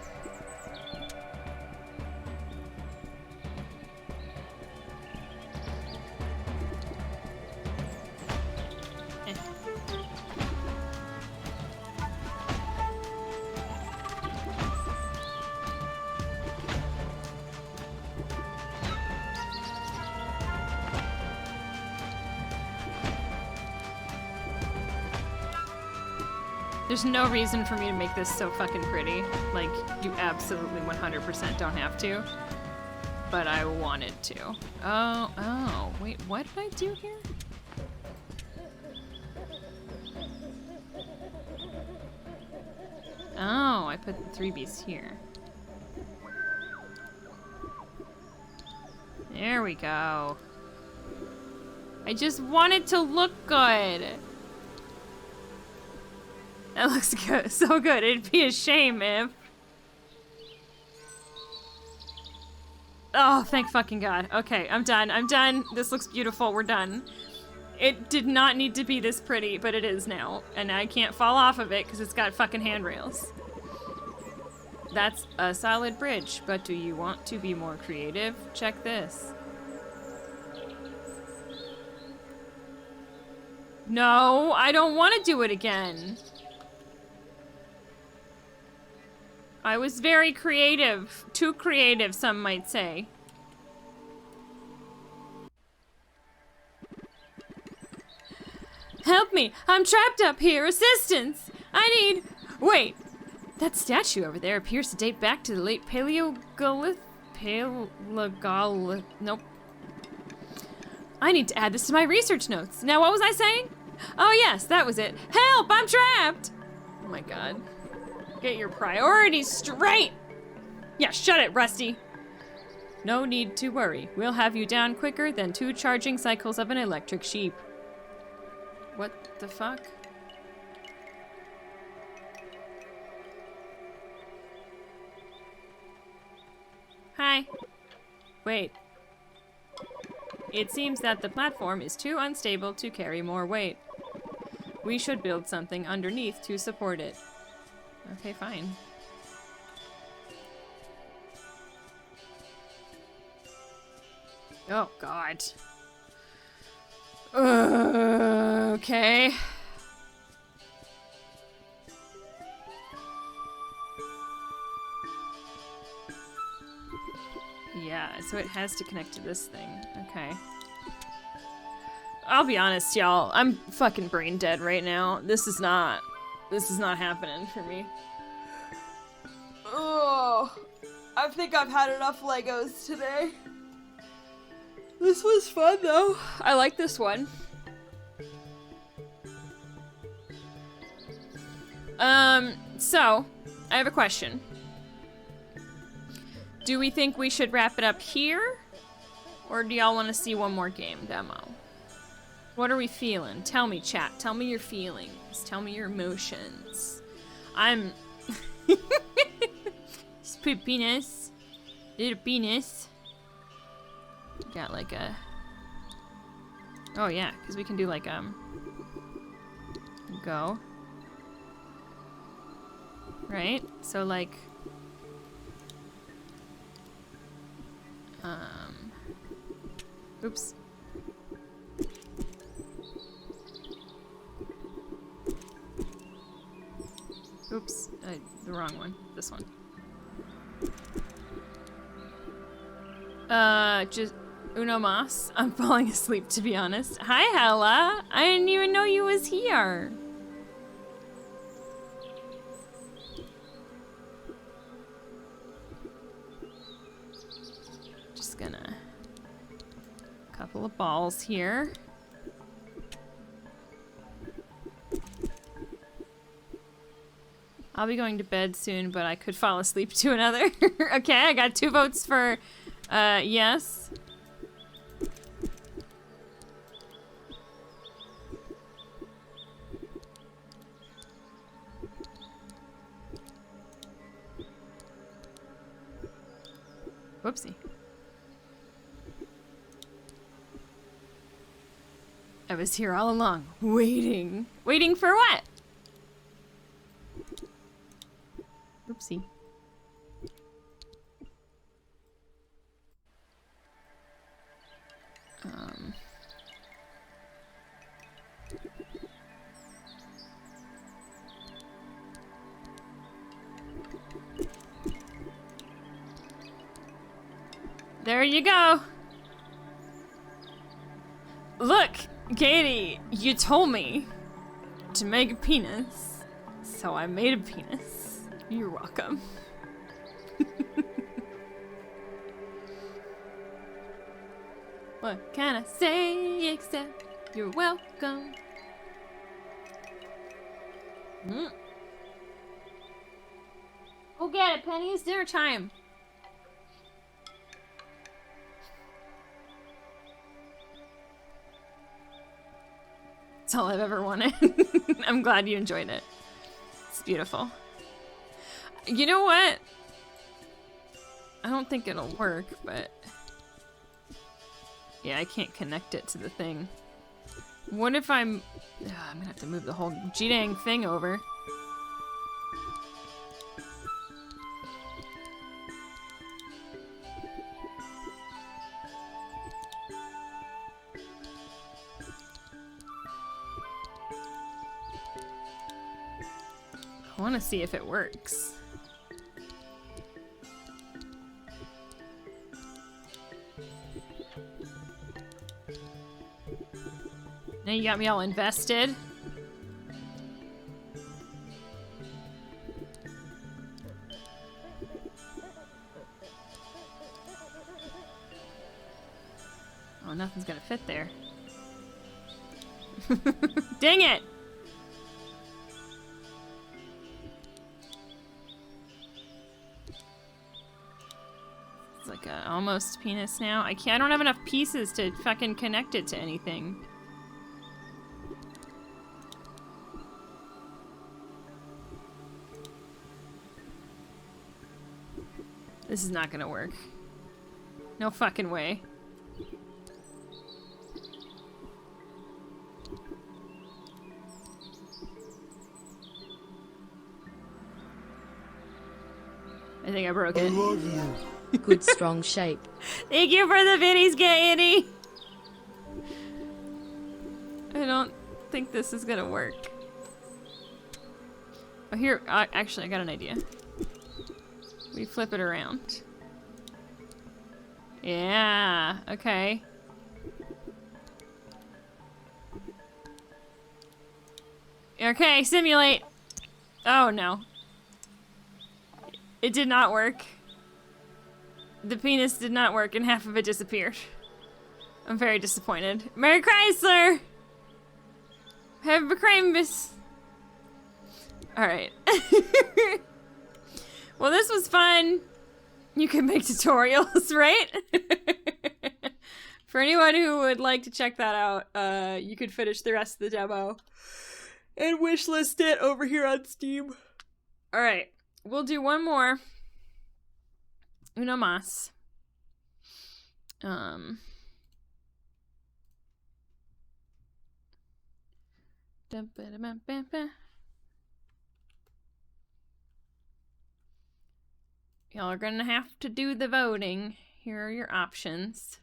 There's no reason for me to make this so fucking pretty. Like, you absolutely 100% don't have to. But I wanted to. Oh, wait, what did I do here? Oh, I put the 3 beasts here. There we go. I just want it to look good. That looks good, so good. It'd be a shame if... Oh, thank fucking God. Okay, I'm done. I'm done. This looks beautiful. We're done. It did not need to be this pretty, but it is now. And I can't fall off of it because it's got fucking handrails. That's a solid bridge, but do you want to be more creative? Check this. No, I don't want to do it again. I was very creative. Too creative, some might say. Help me! I'm trapped up here! Assistance! I need... Wait! That statue over there appears to date back to the late Paleogolith... Nope. I need to add this to my research notes. Now, what was I saying? Oh yes, that was it. Help! I'm trapped! Oh my God. Get your priorities straight! Yeah, shut it, Rusty. No need to worry. We'll have you down quicker than 2 charging cycles of an electric sheep. What the fuck? Hi. Wait. It seems that the platform is too unstable to carry more weight. We should build something underneath to support it. Okay, fine. Oh, God. Okay. Yeah, so it has to connect to this thing. Okay. I'll be honest, y'all. I'm fucking brain dead right now. This is not happening for me. Oh, I think I've had enough Legos today. This was fun though. I like this one. So, I have a question. Do we think we should wrap it up here? Or do y'all want to see one more game demo? What are we feeling? Tell me, chat. Tell me your feelings. Tell me your emotions. I'm... Just penis. Little penis. Got like a... Oh yeah, because we can do like, go. Right? So like... Oops. Oops, the wrong one. This one. Just uno mas. I'm falling asleep, to be honest. Hi, Hella. I didn't even know you was here. Just gonna... Couple of balls here. I'll be going to bed soon, but I could fall asleep to another. Okay, I got 2 votes for, yes. Whoopsie. I was here all along, waiting. Waiting for what? see. There you go. Look, Katie, you told me to make a penis, so I made a penis. You're welcome. What can I say except you're welcome? Go get it, Penny. It's dinner time. That's all I've ever wanted. I'm glad you enjoyed it. It's beautiful. You know what? I don't think it'll work, but... yeah, I can't connect it to the thing. What if I'm gonna have to move the whole G-dang thing over. I want to see if it works. Now you got me all invested. Oh, nothing's gonna fit there. Dang it! It's like a almost penis now. I don't have enough pieces to fucking connect it to anything. This is not gonna work. No fucking way. I think I broke it. I love you. Good strong shape. Thank you for the biddies, Gaiety. I don't think this is gonna work. Oh, here, actually, I got an idea. We flip it around. Yeah, okay. Okay, simulate. Oh no. It did not work. The penis did not work and half of it disappeared. I'm very disappointed. Merry Chrysler! Have a Christmas. Alright. Well, this was fun. You can make tutorials, right? For anyone who would like to check that out, you could finish the rest of the demo and wishlist it over here on Steam. Alright, we'll do one more. Uno más. Y'all are gonna have to do the voting. Here are your options.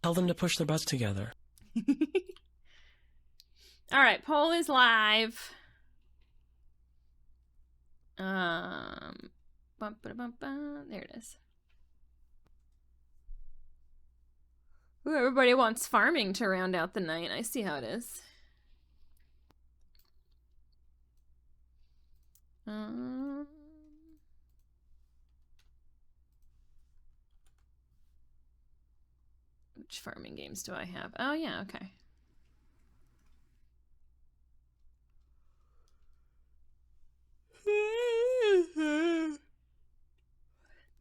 Tell them to push their butts together. All right, poll is live. There it is. Ooh, everybody wants farming to round out the night. I see how it is. Which farming games do I have? Oh, yeah, okay.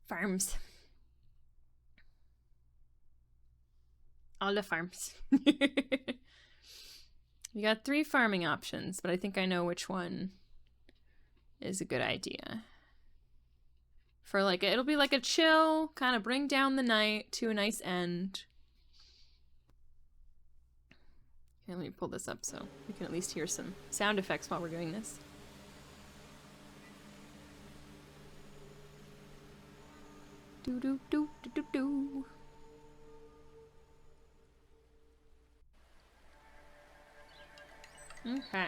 Farms. All the farms. You got 3 farming options, but I think I know which one is a good idea. For like, it'll be like a chill, kind of bring down the night to a nice end. Okay, let me pull this up so we can at least hear some sound effects while we're doing this. Do do do do do do. Okay.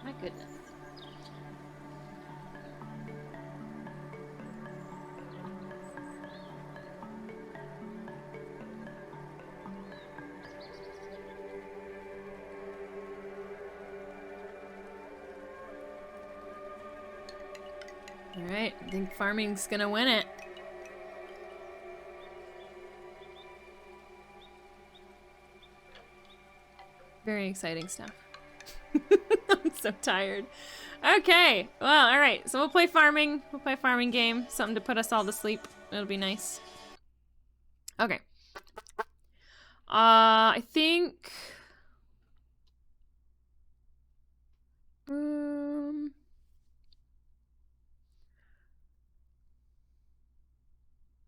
My goodness. Alright, I think farming's gonna win it. Very exciting stuff. I'm so tired. Okay, well, alright, so we'll play farming. We'll play a farming game. Something to put us all to sleep. It'll be nice. Okay. I think...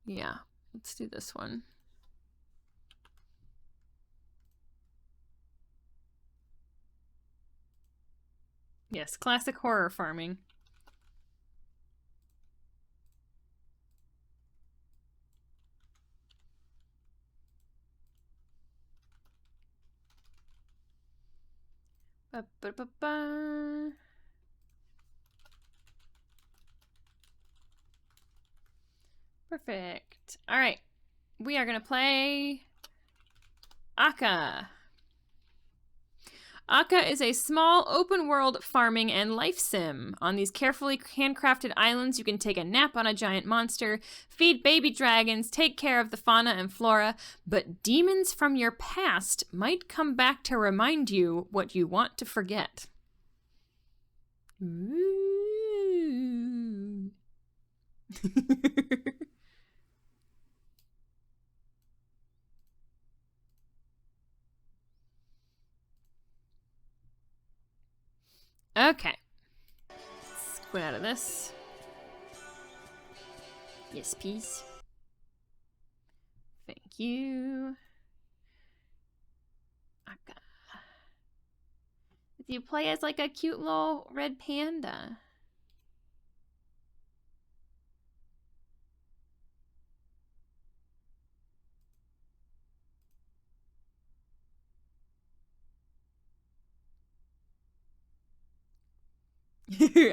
yeah, let's do this one. Yes, classic horror farming. Ba, ba, ba, ba. Perfect. All right. We are going to play Aka. Aka is a small open-world farming and life sim. On these carefully handcrafted islands, you can take a nap on a giant monster, feed baby dragons, take care of the fauna and flora, but demons from your past might come back to remind you what you want to forget. Ooh. Okay. Let's quit out of this. Yes, please. Thank you. Okay. You play as like a cute little red panda.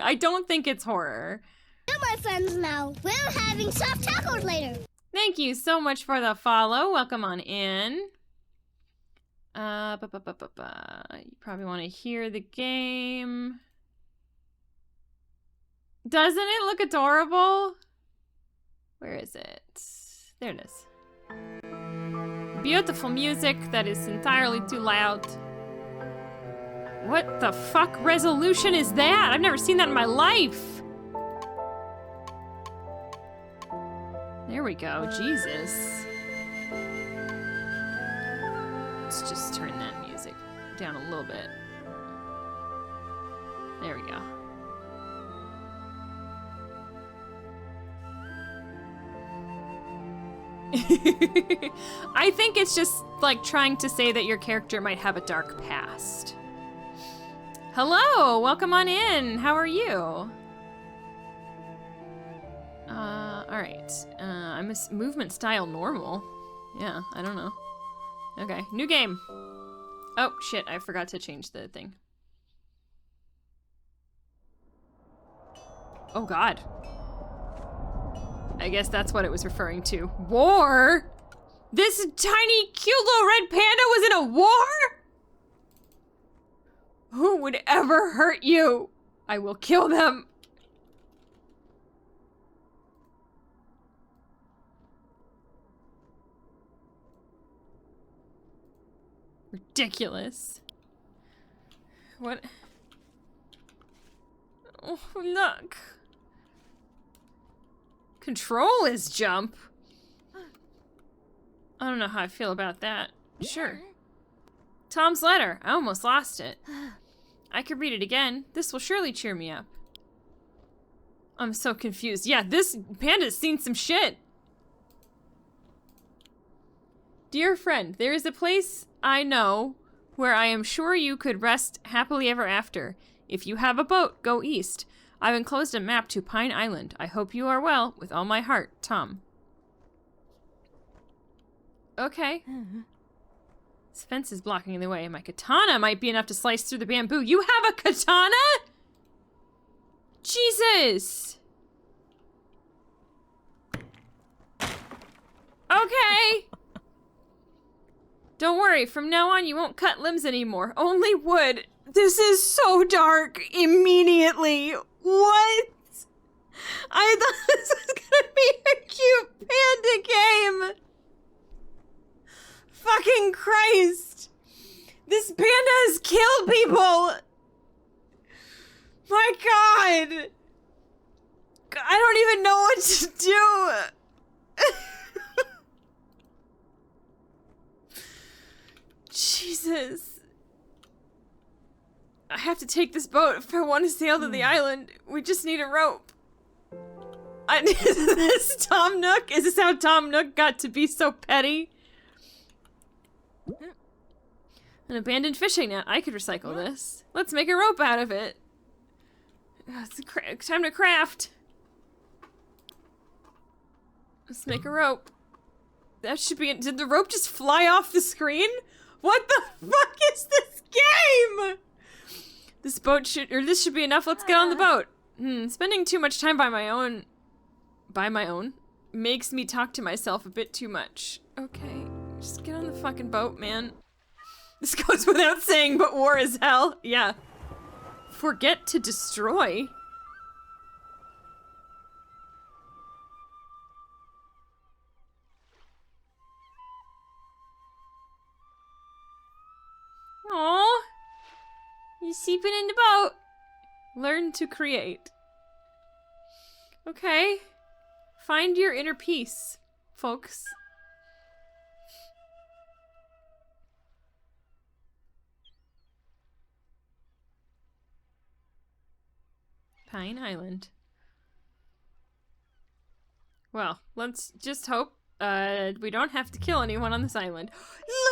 I don't think it's horror. You're my friends now. We're having soft tacos later. Thank you so much for the follow. Welcome on in. You probably want to hear the game. Doesn't it look adorable? Where is it? There it is. Beautiful music that is entirely too loud. What the fuck resolution is that? I've never seen that in my life. There we go. Jesus. Let's just turn that music down a little bit. There we go. I think it's just like trying to say that your character might have a dark past. Hello, welcome on in. How are you? All right. I'm a movement style normal. Yeah, I don't know. Okay, new game. Oh shit, I forgot to change the thing. Oh god. I guess that's what it was referring to. War? This tiny, cute little red panda was in a war? Who would ever hurt you? I will kill them. Ridiculous. What? Oh, look. Control his jump? I don't know how I feel about that. Sure. Tom's letter. I almost lost it. I could read it again. This will surely cheer me up. I'm so confused. Yeah, this panda's seen some shit. Dear friend, there is a place I know where I am sure you could rest happily ever after. If you have a boat, go east. I've enclosed a map to Pine Island. I hope you are well. With all my heart, Tom. Okay. This fence is blocking the way. My katana might be enough to slice through the bamboo. You have a katana? Jesus! Okay! Don't worry, from now on you won't cut limbs anymore. Only wood. This is so dark immediately. What? I thought this was gonna be a cute panda game. Fucking Christ. This panda has killed people. My God. I don't even know what to do. Jesus. I have to take this boat if I want to sail to the island. We just need a rope. Is this Tom Nook? Is this how Tom Nook got to be so petty? An abandoned fishing net. I could recycle this. Let's make a rope out of it. It's time to craft. Let's make a rope. That should be. Did the rope just fly off the screen? What the fuck is this game? This should be enough. Let's get on the boat. Spending too much time by my own makes me talk to myself a bit too much. Okay, just get on the fucking boat, man. This goes without saying, but war is hell. Yeah. Forget to destroy. Aww. You sleeping in the boat. Learn to create. Okay. Find your inner peace, folks. Pine Island. Well, let's just hope we don't have to kill anyone on this island.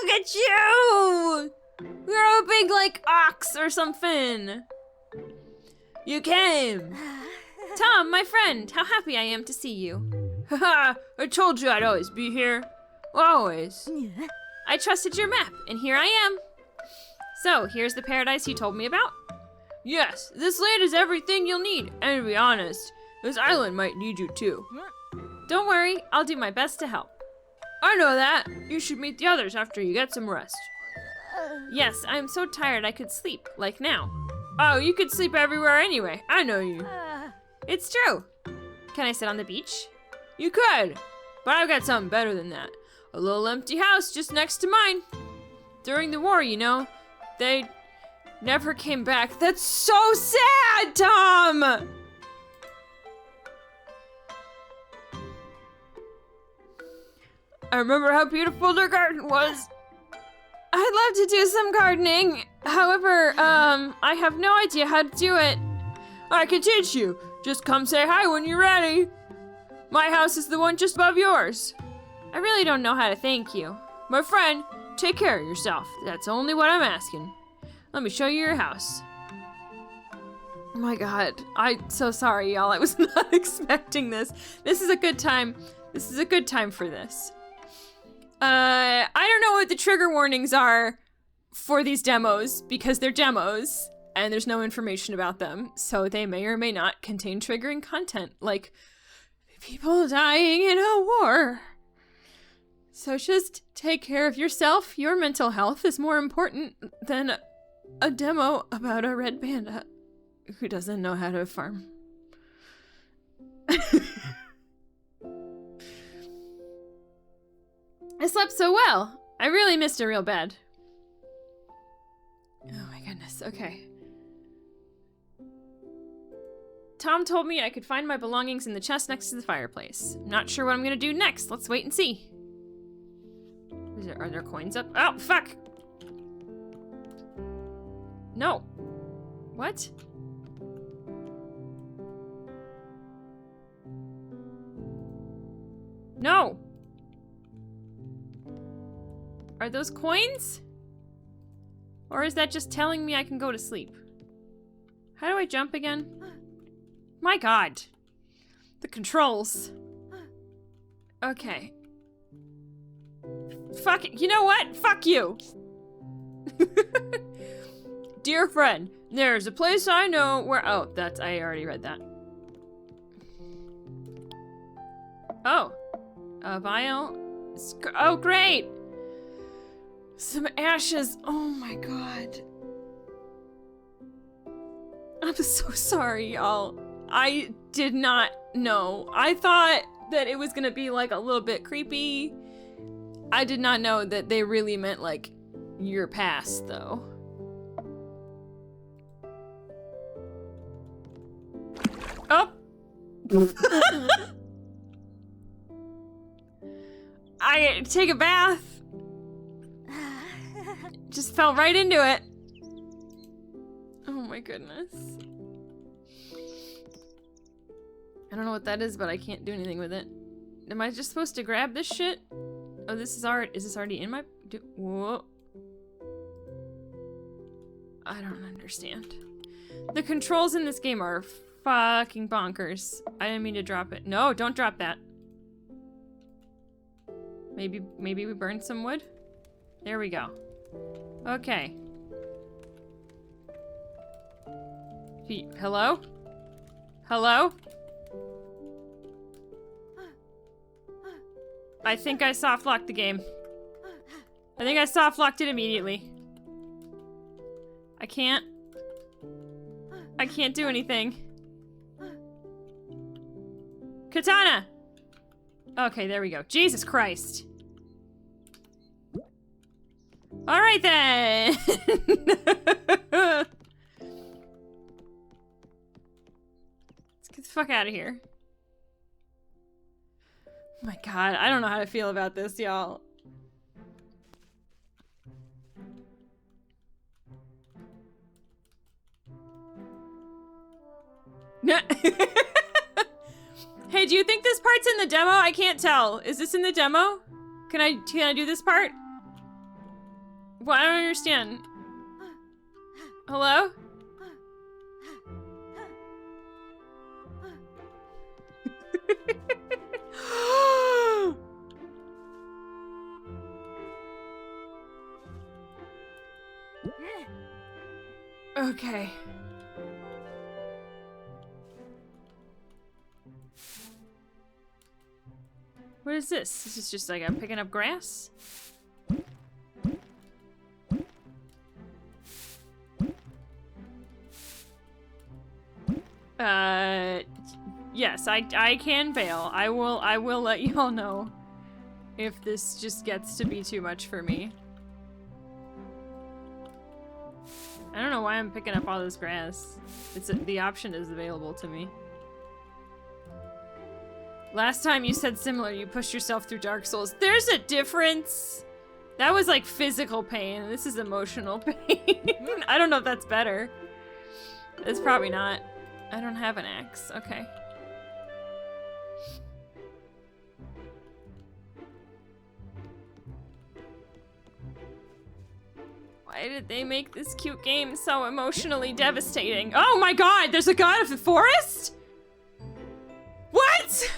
Look at you! You're a big, like, ox or something. You came. Tom, my friend, how happy I am to see you. Haha, I told you I'd always be here. Always. I trusted your map, and here I am. So, here's the paradise you told me about? Yes, this land is everything you'll need, and to be honest, this island might need you too. Don't worry, I'll do my best to help. I know that. You should meet the others after you get some rest. Yes, I'm so tired I could sleep, like now. Oh, you could sleep everywhere anyway. I know you. It's true. Can I sit on the beach? You could, but I've got something better than that. A little empty house just next to mine. During the war, you know, they never came back. That's so sad, Tom! I remember how beautiful their garden was. I'd love to do some gardening. However, I have no idea how to do it. I can teach you. Just come say hi when you're ready. My house is the one just above yours. I really don't know how to thank you. My friend, take care of yourself. That's only what I'm asking. Let me show you your house. Oh my God, I'm so sorry, y'all. I was not expecting this. This is a good time. This is a good time for this. I don't know what the trigger warnings are for these demos because they're demos and there's no information about them. So they may or may not contain triggering content like people dying in a war. So just take care of yourself. Your mental health is more important than a demo about a red panda who doesn't know how to farm. I slept so well. I really missed a real bed. Oh my goodness, okay. Tom told me I could find my belongings in the chest next to the fireplace. I'm not sure what I'm gonna do next. Let's wait and see. Are there coins up? Oh, fuck! No. What? No! Are those coins? Or is that just telling me I can go to sleep? How do I jump again? My god. The controls. Okay. Fuck it. You know what? Fuck you! Dear friend, there's a place I know where— oh, that's— I already read that. Oh. A vial. Oh, great! Some ashes. Oh my god. I'm so sorry, y'all. I did not know. I thought that it was gonna be like a little bit creepy. I did not know that they really meant like your past, though. Oh! I take a bath. Just fell right into it. Oh my goodness. I don't know what that is, but I can't do anything with it. Am I just supposed to grab this shit? Oh, this is already— is this already in my— whoa. I don't understand. The controls in this game are fucking bonkers. I didn't mean to drop it. No, don't drop that. Maybe we burn some wood? There we go. Okay. Hello? Hello? I think I soft-locked the game. I think I soft-locked it immediately. I can't do anything. Katana! Okay, there we go. Jesus Christ. Alright then! Let's get the fuck out of here. Oh my god, I don't know how to feel about this, y'all. Hey, do you think this part's in the demo? I can't tell. Is this in the demo? Can I do this part? Well, I don't understand. Hello? Okay. What is this? This is just like I'm picking up grass? Yes, I can bail. I will let y'all know if this just gets to be too much for me. I don't know why I'm picking up all this grass. The option is available to me. Last time you said similar, you pushed yourself through Dark Souls. There's a difference. That was like physical pain. This is emotional pain. I don't know if that's better. It's probably not. I don't have an axe. Okay. Why did they make this cute game so emotionally devastating? Oh my god, there's a god of the forest? What?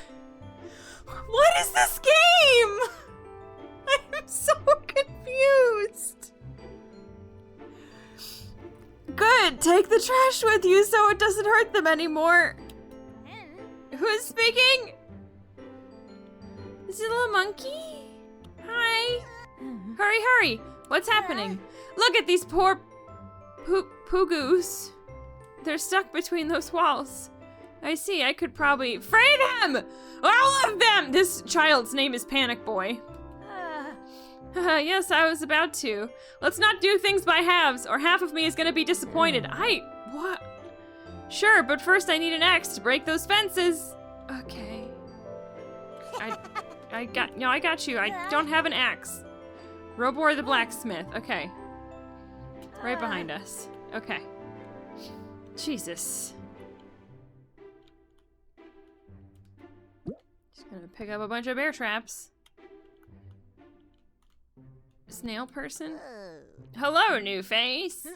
What is this game? I'm so confused. Good, take the trash with you so it doesn't hurt them anymore. Who's speaking? Is it a little monkey? Hi. Hurry, hurry. What's happening? Look at these poor Poogoos. They're stuck between those walls. I see, I could probably free them! All of them! This child's name is Panic Boy. Yes, I was about to. Let's not do things by halves, or half of me is gonna be disappointed. What? Sure, but first I need an axe to break those fences. Okay. I got you. I don't have an axe. Robor the blacksmith. Okay. Right behind us. Okay. Jesus. Just gonna pick up a bunch of bear traps. Snail person? Hello, new face.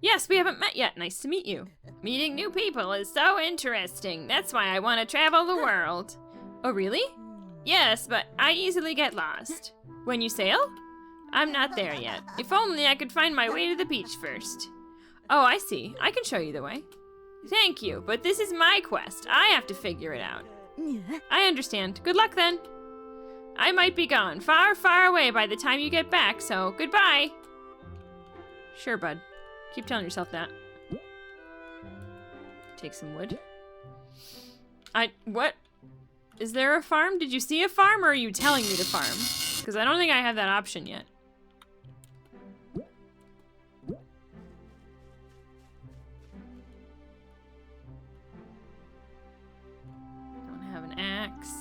Yes, we haven't met yet. Nice to meet you. Meeting new people is so interesting. That's why I want to travel the world. Oh, really? Yes, but I easily get lost. When you sail? I'm not there yet. If only I could find my way to the beach first. Oh, I see. I can show you the way. Thank you, but this is my quest. I have to figure it out. I understand. Good luck then. I might be gone far, far away by the time you get back, so goodbye. Sure, bud. Keep telling yourself that. Take some wood. What? Is there a farm? Did you see a farm, or are you telling me to farm? Because I don't think I have that option yet. Don't have an axe.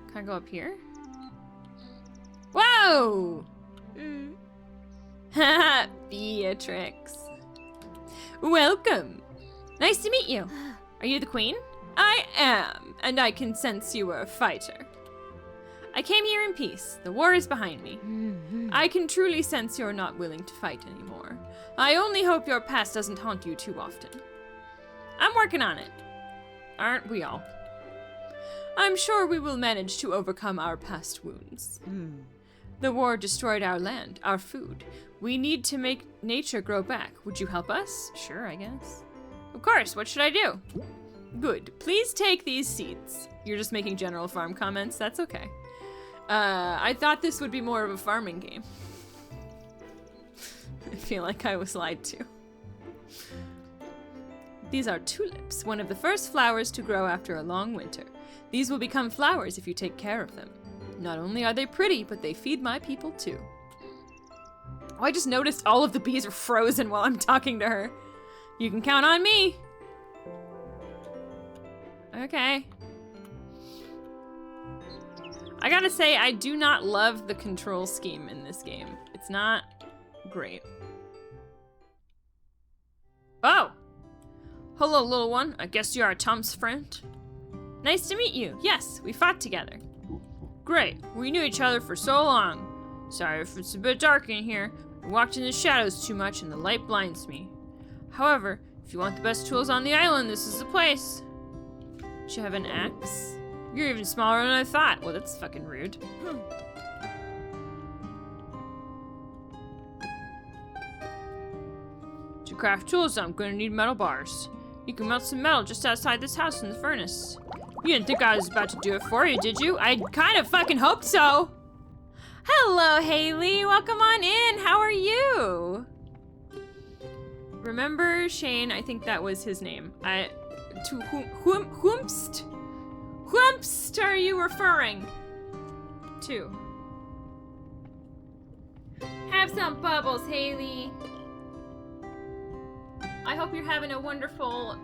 Can I go up here? Whoa! Haha, Beatrix. Welcome. Nice to meet you. Are you the queen? I am, and I can sense you were a fighter. I came here in peace. The war is behind me. I can truly sense you're not willing to fight anymore. I only hope your past doesn't haunt you too often. I'm working on it. Aren't we all? I'm sure we will manage to overcome our past wounds. The war destroyed our land, our food. We need to make nature grow back. Would you help us? Sure, I guess. Of course, what should I do? Good. Please take these seeds. You're just making general farm comments. That's okay. I thought this would be more of a farming game. I feel like I was lied to. These are tulips, one of the first flowers to grow after a long winter. These will become flowers if you take care of them. Not only are they pretty, but they feed my people too. Oh, I just noticed all of the bees are frozen while I'm talking to her. You can count on me. Okay. I gotta say, I do not love the control scheme in this game. It's not great. Oh! Hello, little one. I guess you are Tom's friend. Nice to meet you. Yes, we fought together. Great. We knew each other for so long. Sorry if it's a bit dark in here. I walked in the shadows too much and the light blinds me. However, if you want the best tools on the island, this is the place. Do you have an axe? You're even smaller than I thought. Well, that's fucking rude. To craft tools, I'm gonna need metal bars. You can melt some metal just outside this house in the furnace. You didn't think I was about to do it for you, did you? I kind of fucking hoped so. Hello, Haley. Welcome on in. How are you? Remember Shane? I think that was his name. To whomst are you referring to? Have some bubbles, Haley. I hope you're having a wonderful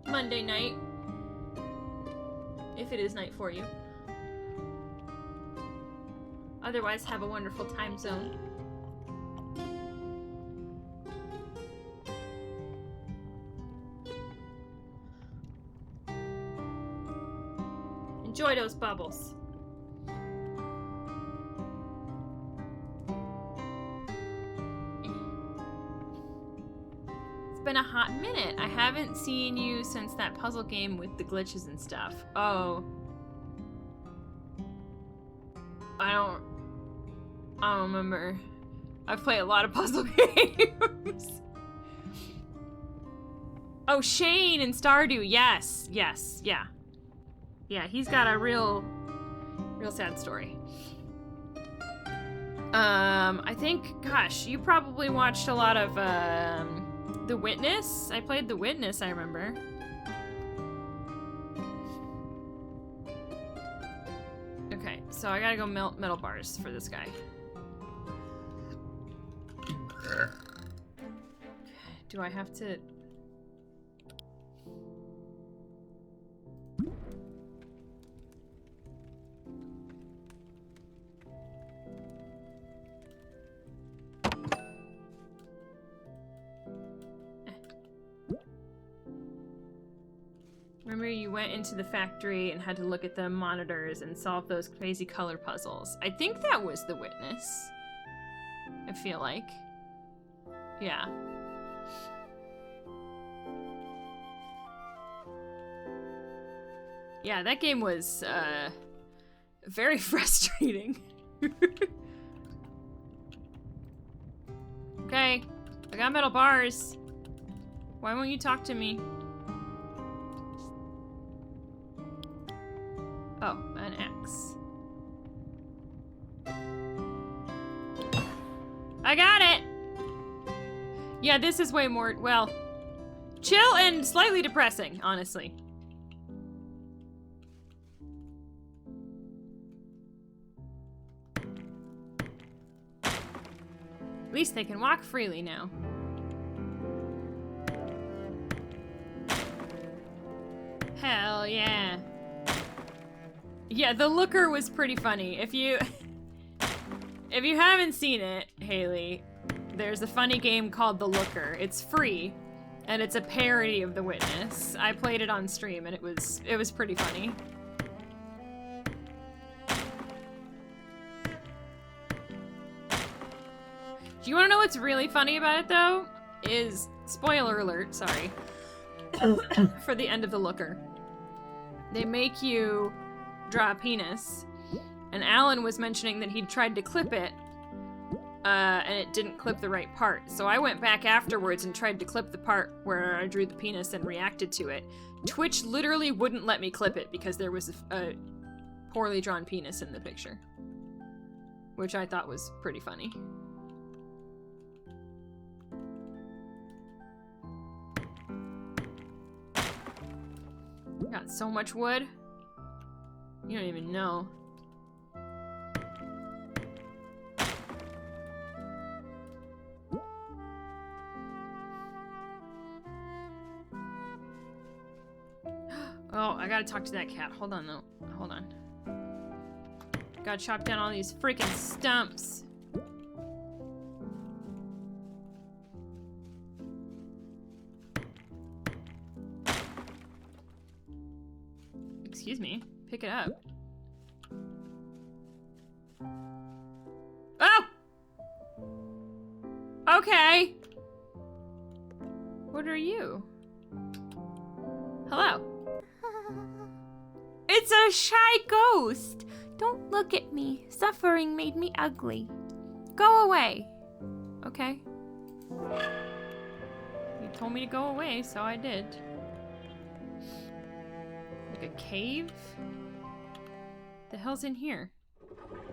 Monday night. If it is night for you. Otherwise, have a wonderful time zone. Enjoy those bubbles. It's been a hot minute. I haven't seen you since that puzzle game with the glitches and stuff. Oh. I don't remember. I've played a lot of puzzle games. Oh, Shane and Stardew. Yes, yeah. Yeah, he's got a real sad story. I think, gosh, you probably watched a lot of, The Witness. I played The Witness, I remember. Okay, so I gotta go melt metal bars for this guy. Do I have to Remember you went into the factory and had to look at the monitors and solve those crazy color puzzles. I think that was the witness. I feel like. Yeah. Yeah, that game was, very frustrating. Okay, I got metal bars. Why won't you talk to me? Oh, an X. I got it! Yeah, this is way more, well, chill and slightly depressing, honestly. At least they can walk freely now. Hell yeah. Yeah, the looker was pretty funny. If you haven't seen it, Haley, there's a funny game called The Looker. It's free, and it's a parody of The Witness. I played it on stream, and it was pretty funny. Do you want to know what's really funny about it, though? Is, spoiler alert, sorry, for the end of The Looker. They make you draw a penis, and Alan was mentioning that he'd tried to clip it, and it didn't clip the right part. So I went back afterwards and tried to clip the part where I drew the penis and reacted to it. Twitch literally wouldn't let me clip it because there was a poorly drawn penis in the picture, which I thought was pretty funny. Got so much wood. You don't even know. Oh, I gotta talk to that cat. Hold on, though. Hold on. Gotta chop down all these freaking stumps. Excuse me. Pick it up. Oh! Okay. What are you? Hello. It's a shy ghost. Don't look at me. Suffering made me ugly. Go away. Okay. You told me to go away, so I did. Like a cave? The hell's in here?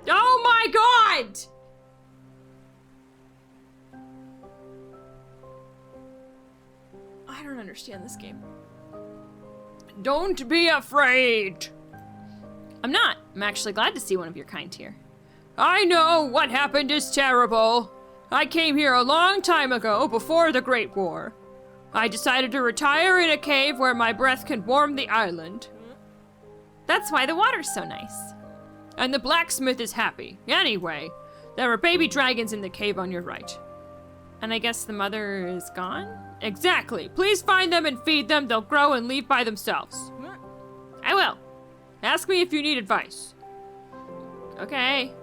Oh my god! I don't understand this game. Don't be afraid! I'm not. I'm actually glad to see one of your kind here. I know what happened is terrible. I came here a long time ago, before the Great War. I decided to retire in a cave where my breath can warm the island. That's why the water's so nice. And the blacksmith is happy. Anyway, there are baby dragons in the cave on your right. And I guess the mother is gone? Exactly. Please find them and feed them. They'll grow and leave by themselves. I will. Ask me if you need advice. Okay.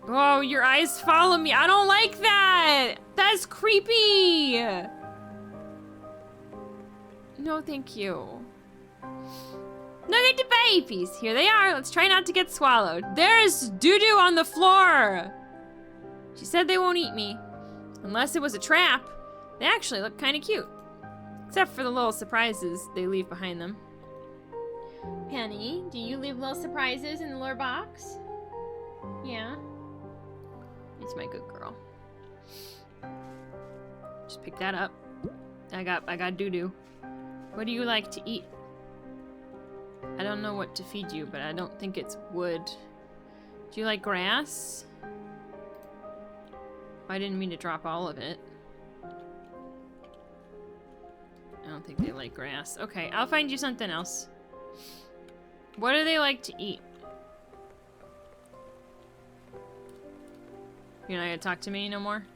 Oh, your eyes follow me. I don't like that. That's creepy. No, thank you. Look at the babies. Here they are. Let's try not to get swallowed. There's doo-doo on the floor. She said they won't eat me. Unless it was a trap. They actually look kind of cute. Except for the little surprises they leave behind them. Penny, do you leave little surprises in the lure box? Yeah. It's my good girl. Just pick that up. I got doo-doo. What do you like to eat? I don't know what to feed you, but I don't think it's wood. Do you like grass? I didn't mean to drop all of it. I don't think they like grass. Okay, I'll find you something else. What do they like to eat? You're not gonna talk to me no more?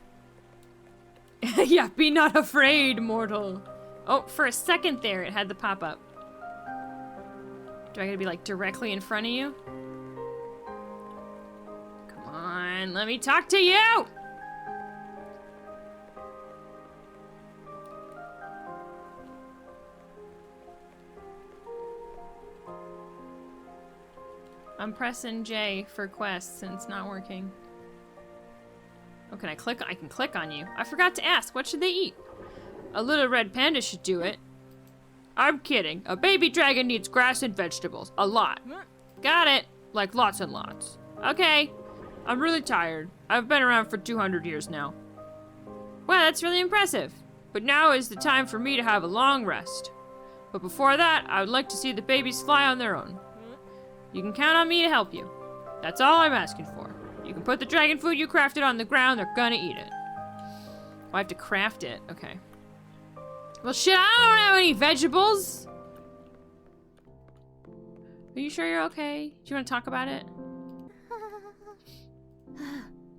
Yeah, be not afraid, mortal. Oh, for a second there, it had the pop-up. Do I gotta be like directly in front of you? Come on, let me talk to you! I'm pressing J for quests and it's not working. Oh, can I click? I can click on you. I forgot to ask, what should they eat? A little red panda should do it. I'm kidding. A baby dragon needs grass and vegetables. A lot. Got it. Like lots and lots. Okay. I'm really tired. I've been around for 200 years now. Wow, that's really impressive. But now is the time for me to have a long rest. But before that, I would like to see the babies fly on their own. You can count on me to help you. That's all I'm asking for. You can put the dragon food you crafted on the ground, they're gonna eat it. Oh, I have to craft it, okay. Well shit, I don't have any vegetables! Are you sure you're okay? Do you wanna talk about it?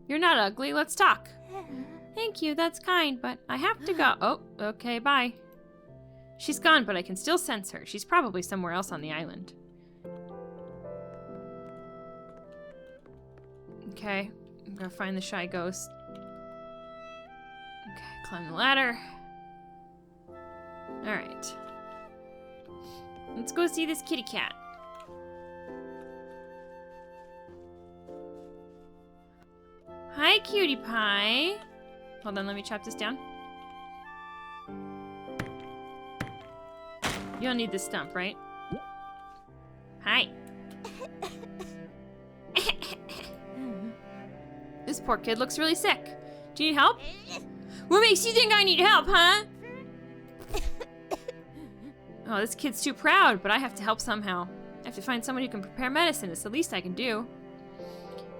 You're not ugly, let's talk. Thank you, that's kind, but I have to go. Oh, okay, bye. She's gone, but I can still sense her. She's probably somewhere else on the island. Okay, I'm gonna find the shy ghost. Okay, climb the ladder. Alright. Let's go see this kitty cat. Hi, cutie pie. Hold on, let me chop this down. You'll need this stump, right? Hi. This poor kid looks really sick. Do you need help? What makes you think I need help, huh? Oh, this kid's too proud, but I have to help somehow. I have to find someone who can prepare medicine. It's the least I can do.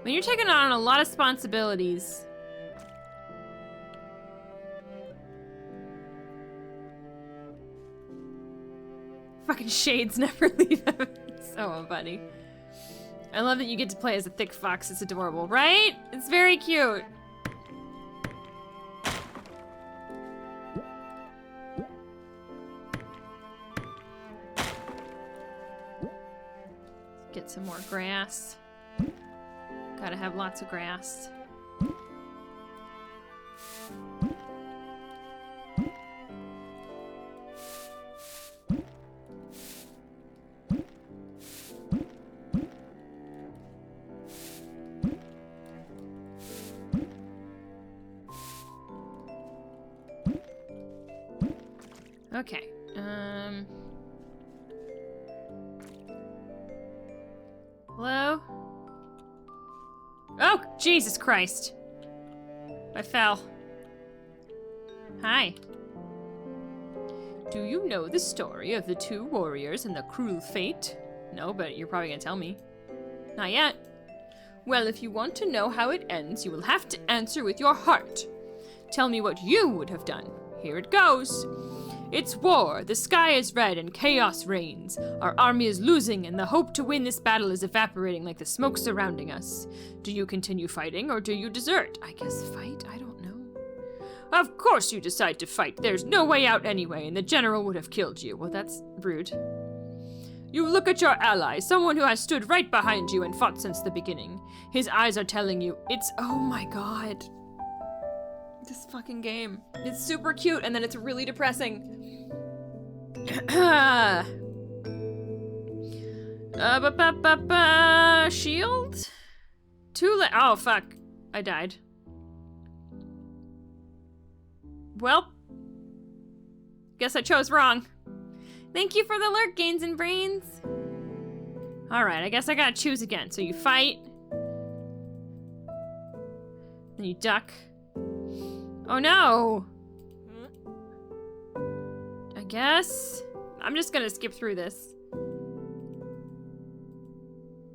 When you're taking on a lot of responsibilities. Fucking shades never leave him. So funny. I love that you get to play as a thick fox. It's adorable, right? It's very cute. Get some more grass. Gotta have lots of grass. Okay, hello? Oh, Jesus Christ. I fell. Hi. Do you know the story of the two warriors and the cruel fate? No, but you're probably gonna tell me. Not yet. Well, if you want to know how it ends, you will have to answer with your heart. Tell me what you would have done. Here it goes. It's war, the sky is red and chaos reigns. Our army is losing and the hope to win this battle is evaporating like the smoke surrounding us. Do you continue fighting or do you desert? I guess fight? I don't know. Of course you decide to fight. There's no way out anyway and the general would have killed you. Well, that's rude. You look at your ally, someone who has stood right behind you and fought since the beginning. His eyes are telling you, it's, oh my god. This fucking game. It's super cute and then it's really depressing. Shield? Oh fuck. I died. Well. Guess I chose wrong. Thank you for the lurk, Gains and Brains. Alright, I guess I gotta choose again. So you fight. Then you duck. Oh no! I guess I'm just gonna skip through this.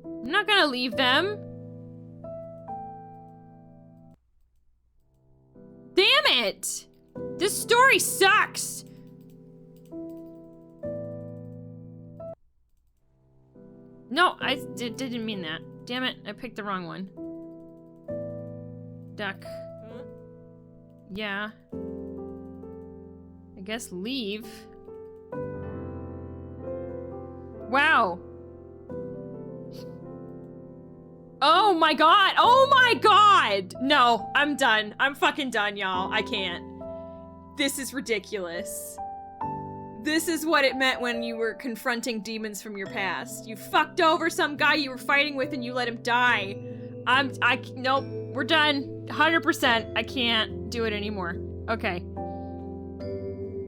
I'm not gonna leave them. Damn it! This story sucks! No, I didn't mean that. Damn it, I picked the wrong one. Duck. Yeah. I guess leave. Wow. Oh my god! Oh my god! No, I'm done. I'm fucking done, y'all. I can't. This is ridiculous. This is what it meant when you were confronting demons from your past. You fucked over some guy you were fighting with and you let him die. Nope, we're done. 100%. I can't do it anymore. Okay.